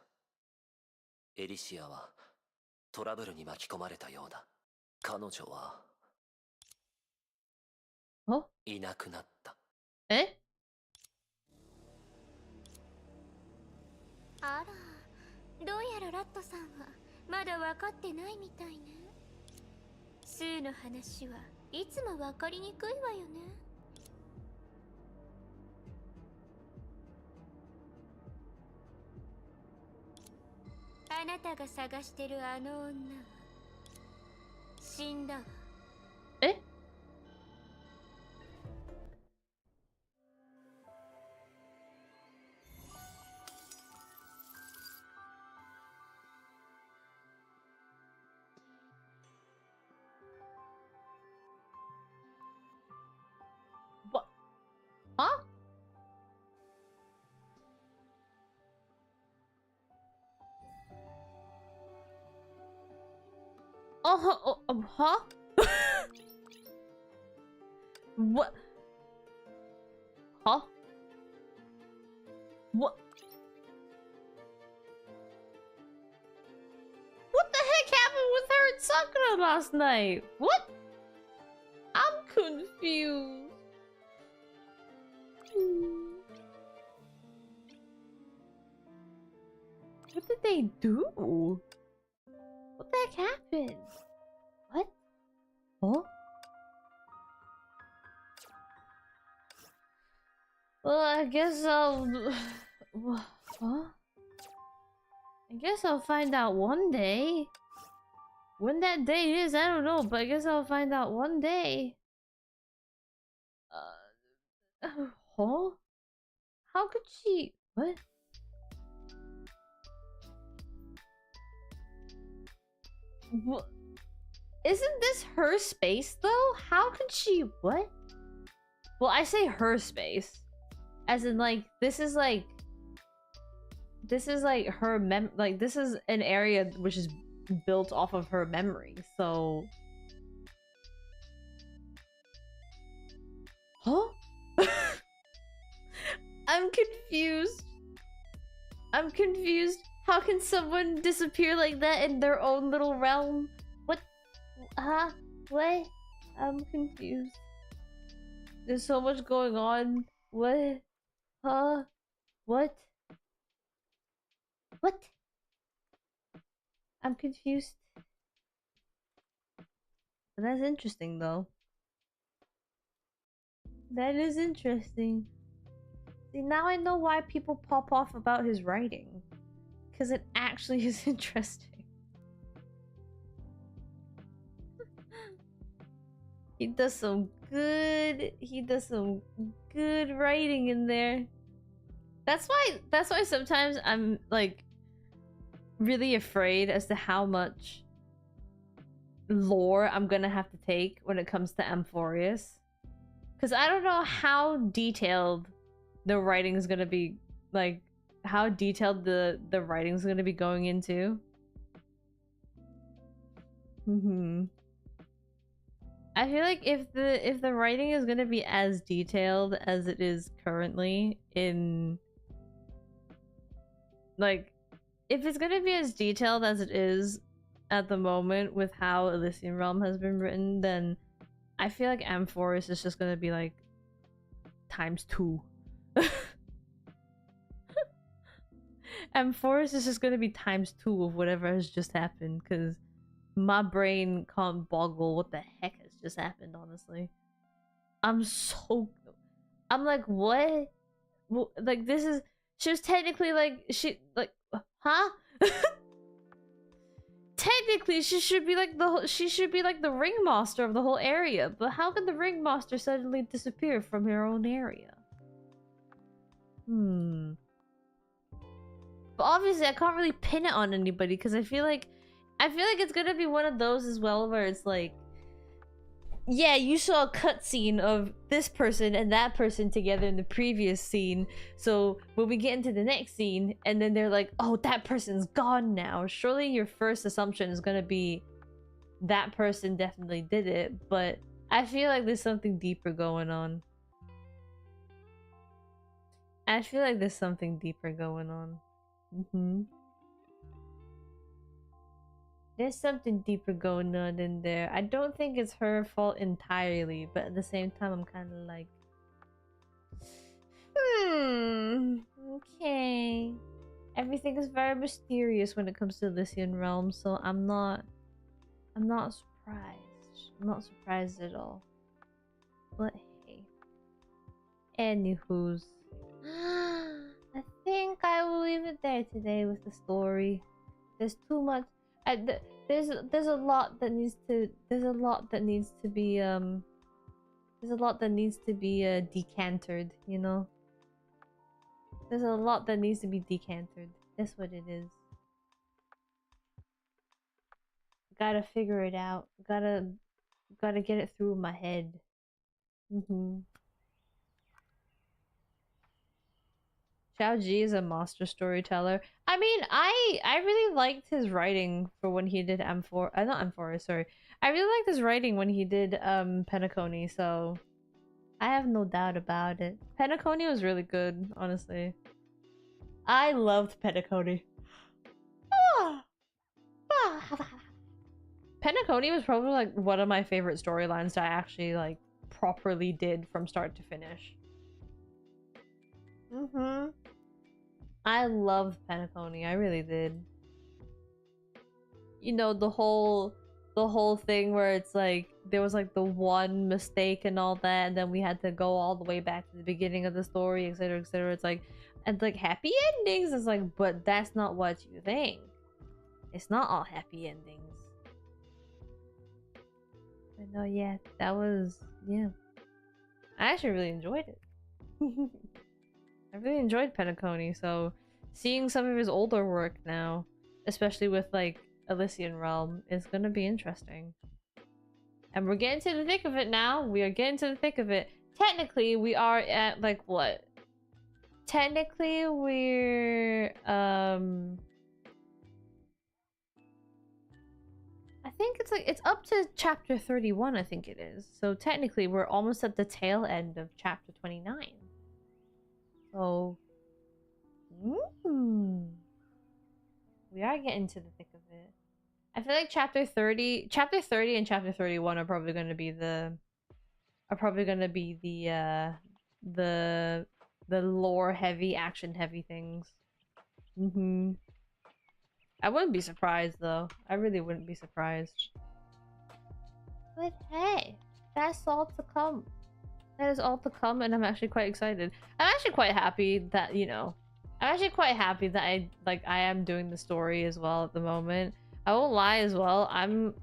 エリシアはトラブルに巻き込まれたようだ。彼女は。いなくなった。え？あら、どうやらラットさんはまだ分かってないみたいね。スーの話はいつも分かりにくいわよね。あなたが探してるあの女は死んだわ。え？What? Huh? Huh? What? Huh? What? What the heck happened with her and Sakura last night? What? I'm confused. What did they do? What the heck happened? What? Huh? Well, I guess I'll... Huh? I guess I'll find out one day. When that day is, I don't know, but I guess I'll find out one day. Huh? How could she... What? What? Isn't this her space though? How can she what? Well, I say her space. As in like this is like her this is an area which is built off of her memory. So huh? I'm confused. I'm confused. How can someone disappear like that in their own little realm? What? Huh? What? I'm confused. There's so much going on. What? Huh? What? What? I'm confused. But that's interesting though. That is interesting. See, now I know why people pop off about his writing. Because it actually is interesting. He does some good writing in there. That's why sometimes I'm like really afraid as to how much lore I'm gonna have to take when it comes to Amphorius. Because I don't know how detailed the writing is gonna be, like how detailed the writing is gonna be going into. I feel like if the writing is gonna be as detailed as it is currently in, like, if it's gonna be as detailed as it is at the moment with how Elysian Realm has been written, then I feel like Amphorus is just gonna be like ×2. Amphorus is just gonna be ×2 of whatever has just happened, because my brain can't boggle what the heck has just happened, honestly. I'm like, what? Well, like, this is, she was technically like, huh? Technically, she should be like the ringmaster of the whole area, but how can the ringmaster suddenly disappear from her own area? But obviously, I can't really pin it on anybody because I feel like it's gonna be one of those as well where it's like, yeah, you saw a cutscene of this person and that person together in the previous scene. So when we get into the next scene, and then they're like, oh, that person's gone now. Surely your first assumption is gonna be that person definitely did it. But I feel like there's something deeper going on. There's something deeper going on in there. I don't think it's her fault entirely, but at the same time, I'm kind of like, okay. Everything is very mysterious when it comes to Elysian Realm, so I'm not surprised. I'm not surprised at all. But hey. Anywho's. I think I will leave it there today with the story. There's too much. There's a lot that needs to be decanted, you know. There's a lot that needs to be decanted. That's what it is. Gotta figure it out. Gotta get it through my head. Xiao Ji is a master storyteller. I mean, I really liked his writing for when he did not Amphora, sorry. I really liked his writing when he did Penacony, so I have no doubt about it. Penacony was really good, honestly. I loved Penacony. Penacony was probably like one of my favorite storylines that I actually like properly did from start to finish. I loved Penacony, I really did. You know, the whole thing where it's like there was like the one mistake and all that, and then we had to go all the way back to the beginning of the story, etc, etc. It's like, and like happy endings, it's like, but that's not what you think. It's not all happy endings. But no, yeah, that was, yeah. I actually really enjoyed it. I really enjoyed Penacony, so seeing some of his older work now, especially with like Elysian Realm, is gonna be interesting. And we're getting to the thick of it now. We are getting to the thick of it. Technically, we are at like what? Technically, we're I think it's up to chapter 31, I think it is. So technically we're almost at the tail end of chapter 29. So we are getting to the thick of it. I feel like chapter 30 and chapter 31 are probably going to be the lore heavy, action heavy things. I wouldn't be surprised though. I really wouldn't be surprised. But hey, that's all to come. That is all to come, and I'm actually quite excited. I'm actually quite happy that, you know, I'm actually quite happy that I am doing the story as well at the moment. I won't lie as well. I've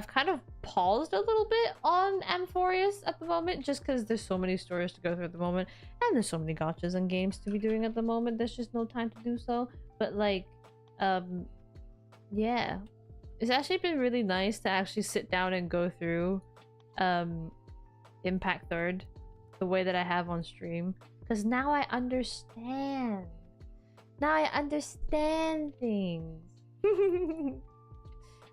kind of paused a little bit on Amphorius at the moment, just because there's so many stories to go through at the moment, and there's so many gotchas and games to be doing at the moment. There's just no time to do so. But like, yeah, it's actually been really nice to actually sit down and go through Impact 3rd the way that I have on stream, because now I understand. Now I understand things.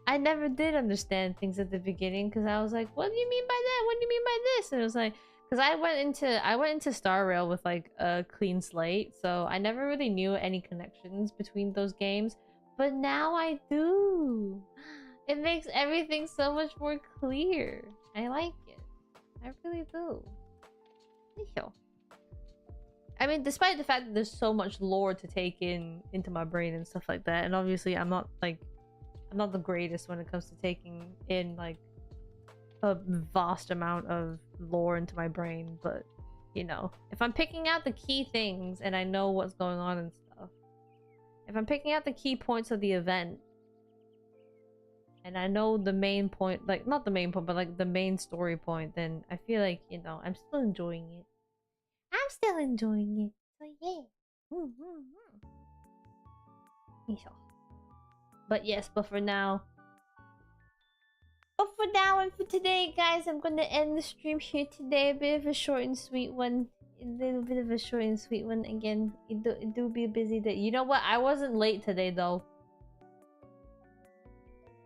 I never did understand things at the beginning, because I was like, what do you mean by that? What do you mean by this? And it was like, because I went into Star Rail with like a clean slate, so I never really knew any connections between those games. But now I do. It makes everything so much more clear. I like it. I really do. I mean, despite the fact that there's so much lore to take into my brain and stuff like that, and obviously I'm not the greatest when it comes to taking in like a vast amount of lore into my brain, but you know, if I'm picking out the key things and I know what's going on and stuff, if I'm picking out the key points of the event and I know the main point, like not the main point, but like the main story point, then I feel like, you know, I'm still enjoying it. I'm still enjoying it. So yeah. But yes, but for now and for today, guys, I'm gonna end the stream here today. A bit of a short and sweet one. A little bit of a short and sweet one. Again, it do be a busy day. You know what? I wasn't late today though.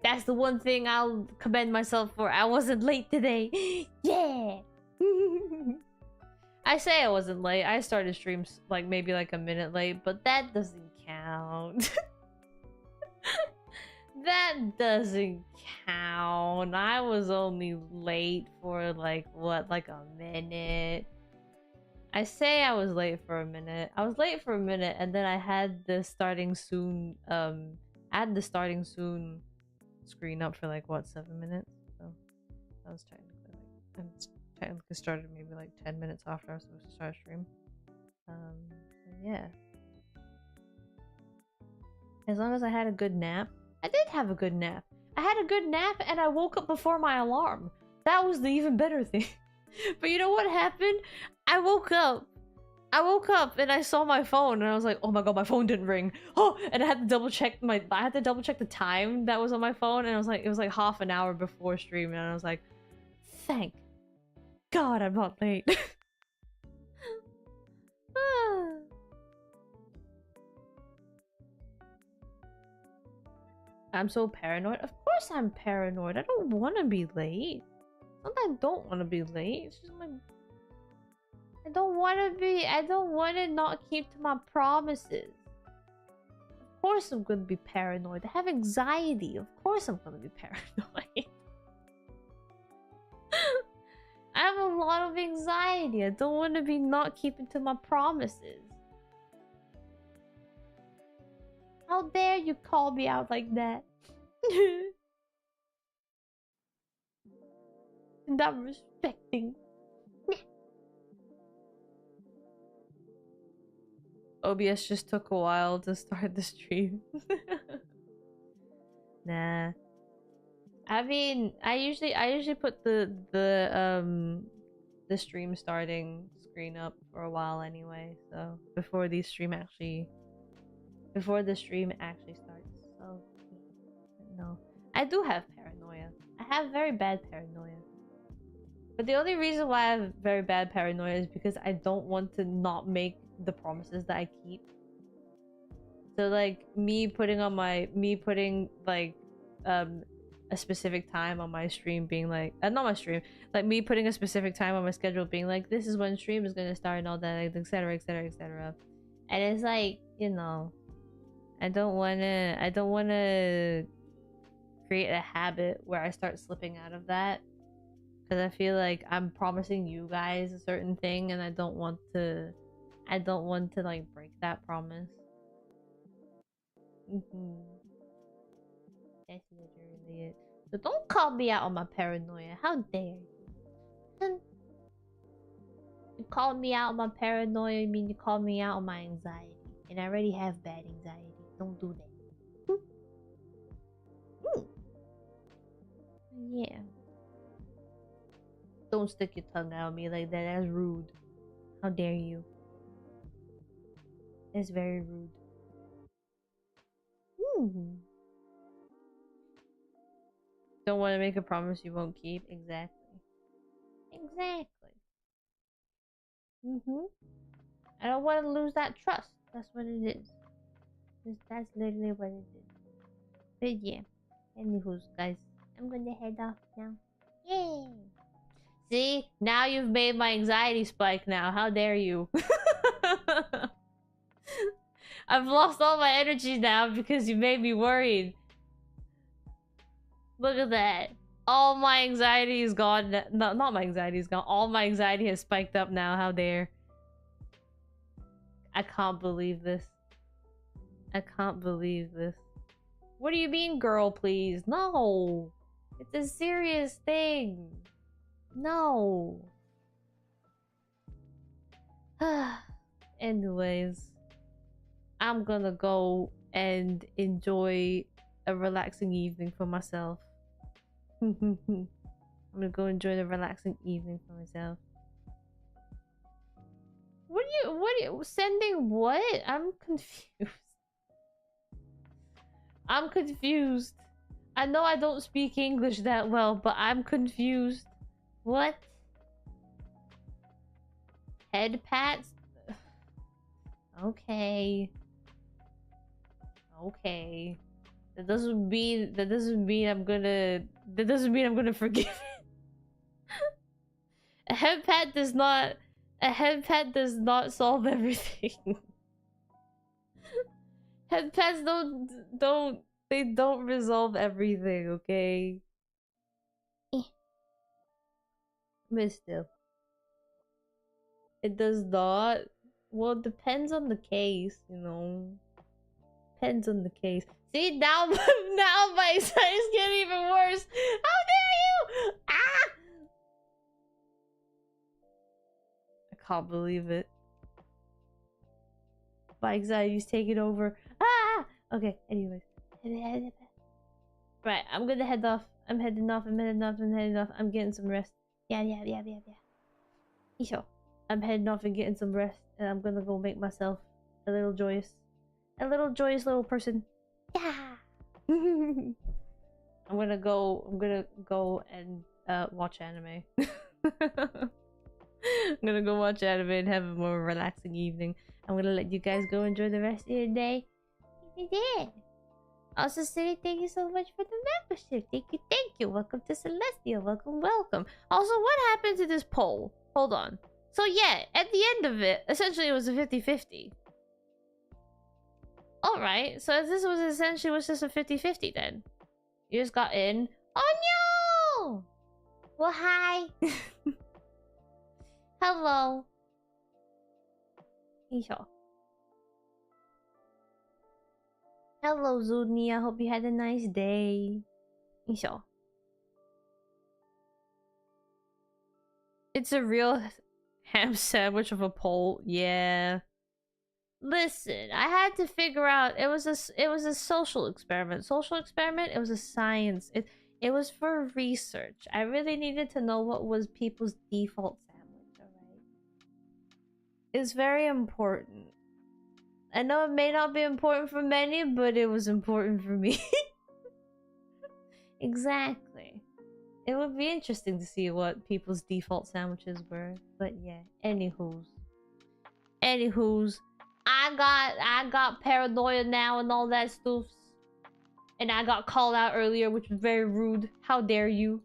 That's the one thing I'll commend myself for. I wasn't late today. Yeah. I say I wasn't late. I started streams like maybe like a minute late, but that doesn't count. That doesn't count. I was only late for like what, like a minute. I say I was late for a minute. I was late for a minute, and then I had the starting soon screen up for like what, 7 minutes. So that was technically like, technically started maybe like 10 minutes after I was supposed to start a stream. So yeah. As long as I had a good nap. I did have a good nap. I had a good nap and I woke up before my alarm. That was the even better thing. But you know what happened? I woke up and I saw my phone and I was like, oh my god, my phone didn't ring. Oh, and I had to double check the time that was on my phone, and it was like half an hour before stream, and I was like, thank God I'm not late. I'm so paranoid. Of course I'm paranoid. I don't want to be late. Sometimes I don't want to be late. It's just like, I don't want to not keep to my promises. Of course I'm going to be paranoid. I have anxiety. Of course I'm going to be paranoid. I have a lot of anxiety. I don't want to be not keeping to my promises. How dare you call me out like that? Not respecting. OBS just took a while to start the stream. Nah. I mean, I usually put the stream starting screen up for a while anyway, so before the stream actually starts. So no. I do have paranoia. I have very bad paranoia. But the only reason why I have very bad paranoia is because I don't want to not make the promises that I keep. So like me putting like a specific time on my stream being like not my stream, like me putting a specific time on my schedule being like this is when stream is gonna start and all that, like, etc, etc, etc. And it's like, you know, I don't wanna create a habit where I start slipping out of that, because I feel like I'm promising you guys a certain thing and I don't want to like break that promise. That's literally it. So don't call me out on my paranoia. How dare you? You call me out on my paranoia, you mean you call me out on my anxiety. And I already have bad anxiety. Don't do that. Yeah. Don't stick your tongue out at me like that. That's rude. How dare you? It's very rude. Don't want to make a promise you won't keep. Exactly. Exactly. I don't want to lose that trust. That's what it is. That's literally what it is. But yeah. Anywho, guys, I'm gonna head off now. Yay! See? Now you've made my anxiety spike now. How dare you? I've lost all my energy now because you made me worried. Look at that. All my anxiety is gone. No, not my anxiety is gone. All my anxiety has spiked up now. How dare. I can't believe this. I can't believe this. What do you mean, girl, please? No. It's a serious thing. No. Anyways. I'm gonna go and enjoy a relaxing evening for myself. I'm gonna go enjoy the relaxing evening for myself. What are you sending what? I'm confused. I'm confused. I know I don't speak English that well, but I'm confused. What? Head pats? Okay. Okay. That doesn't mean I'm gonna forgive it. A head pat does not solve everything. Head pats don't resolve everything, okay? But still. It does not. Well, it depends on the case, you know. Depends on the case. See, now my anxiety's getting even worse. How dare you! Ah! I can't believe it. My anxiety's taking over. Ah! Okay, anyways. Right, I'm gonna head off. I'm heading off. I'm getting some rest. Yeah. Sure. I'm heading off and getting some rest. And I'm gonna go make myself a little joyous little person. Yeah. I'm gonna go and watch anime. I'm gonna go watch anime and have a more relaxing evening. I'm gonna let you guys go enjoy the rest of your day. Yeah. Also, City, thank you so much for the membership. Thank you. Welcome to Celestia. Welcome. Also, what happened to this poll? Hold on. So yeah, at the end of it, essentially it was a 50-50. Alright, so this was essentially just a 50-50 then. You just got in. Oh no! Well, hi. Hello. Hello, Zudni. I hope you had a nice day. It's a real ham sandwich of a poll. Yeah. Listen, I had to figure out. It was a social experiment. It was a science. It was for research. I really needed to know what was people's default sandwich. Alright. It's very important. I know it may not be important for many, but it was important for me. Exactly. It would be interesting to see what people's default sandwiches were. But yeah, anywho's, I got paranoia now and all that stuff. And I got called out earlier, which was very rude. How dare you?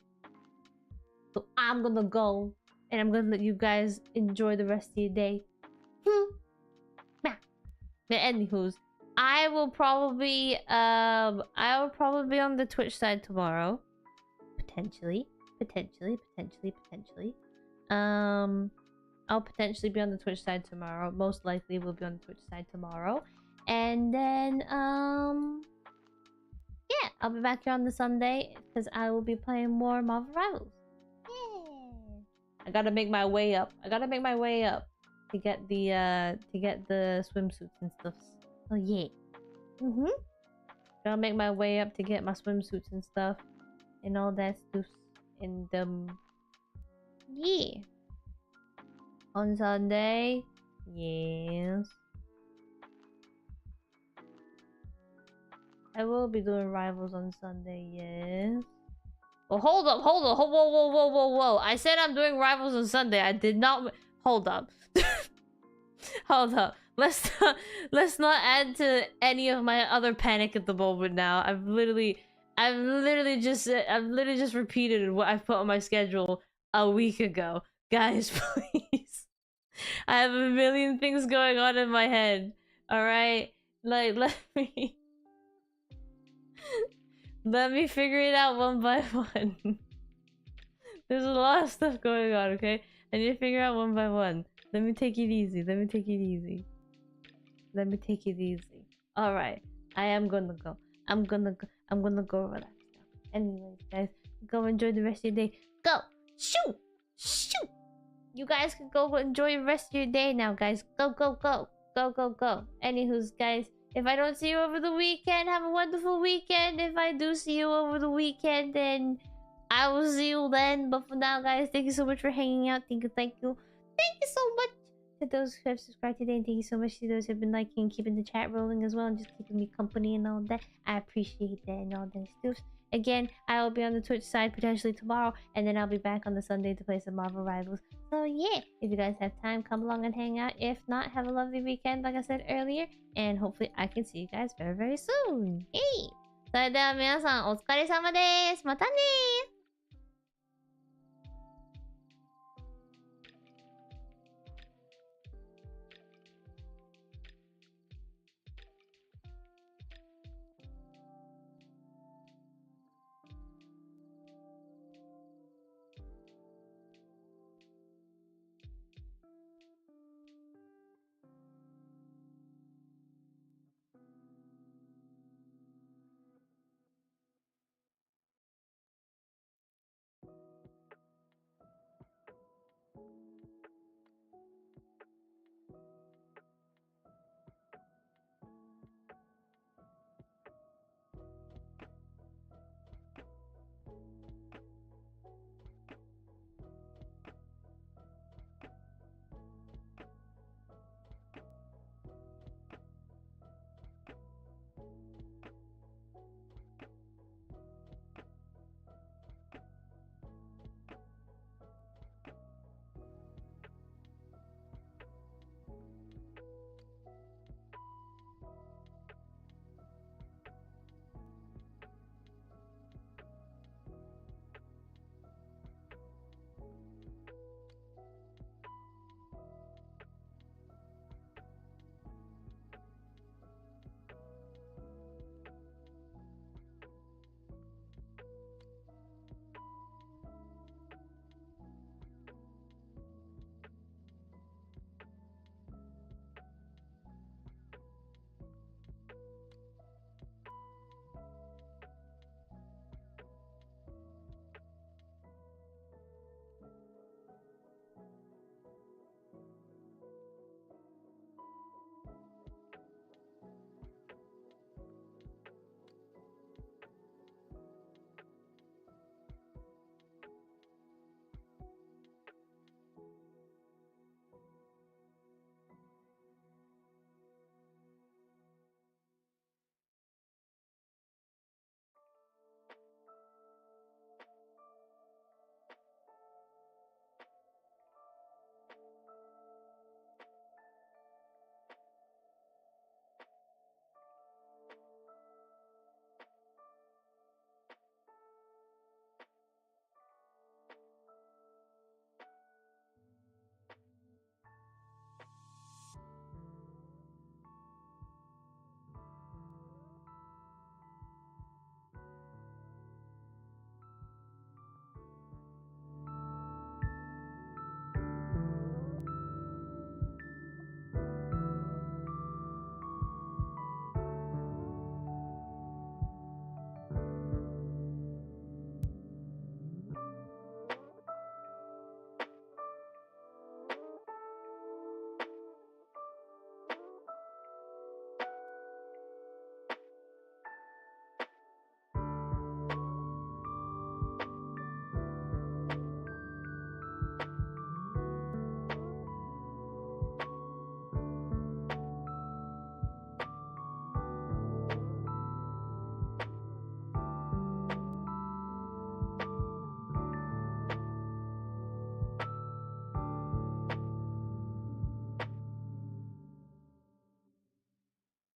So I'm gonna go, and I'm gonna let you guys enjoy the rest of your day. But anywho's, I will probably be on the Twitch side tomorrow. Potentially. I'll potentially be on the Twitch side tomorrow. Most likely we'll be on the Twitch side tomorrow. And then yeah, I'll be back here on the Sunday because I will be playing more Marvel Rivals. I gotta make my way up. to get the swimsuits and stuff. Oh yeah. Gotta make my way up to get my swimsuits and stuff and all that stuff. And yeah. On Sunday, yes. I will be doing Rivals on Sunday, yes. Well, hold up, whoa. I said I'm doing Rivals on Sunday. I did not. Hold up. Hold up. Let's not add to any of my other panic at the moment now. I've literally just repeated what I put on my schedule a week ago. Guys, please. I have a million things going on in my head. Alright? Like, let me figure it out one by one. There's a lot of stuff going on, okay? I need to figure out one by one. Let me take it easy. Alright. I am gonna go. I'm gonna go relax now. Anyways, guys, go enjoy the rest of your day. Go! Shoot! You guys can go enjoy the rest of your day now, guys. Go. Anywho's, guys, if I don't see you over the weekend, have a wonderful weekend. If I do see you over the weekend, then I will see you then. But for now, guys, thank you so much for hanging out. Thank you so much to those who have subscribed today. And thank you so much to those who have been liking and keeping the chat rolling as well. And just keeping me company and all that. I appreciate that and all that stuff. Again, I will be on the Twitch side potentially tomorrow. And then I'll be back on the Sunday to play some Marvel Rivals. So yeah, if you guys have time, come along and hang out. If not, have a lovely weekend like I said earlier. And hopefully I can see you guys very, very soon. Hey! それでは皆さんお疲れ様です。またねー。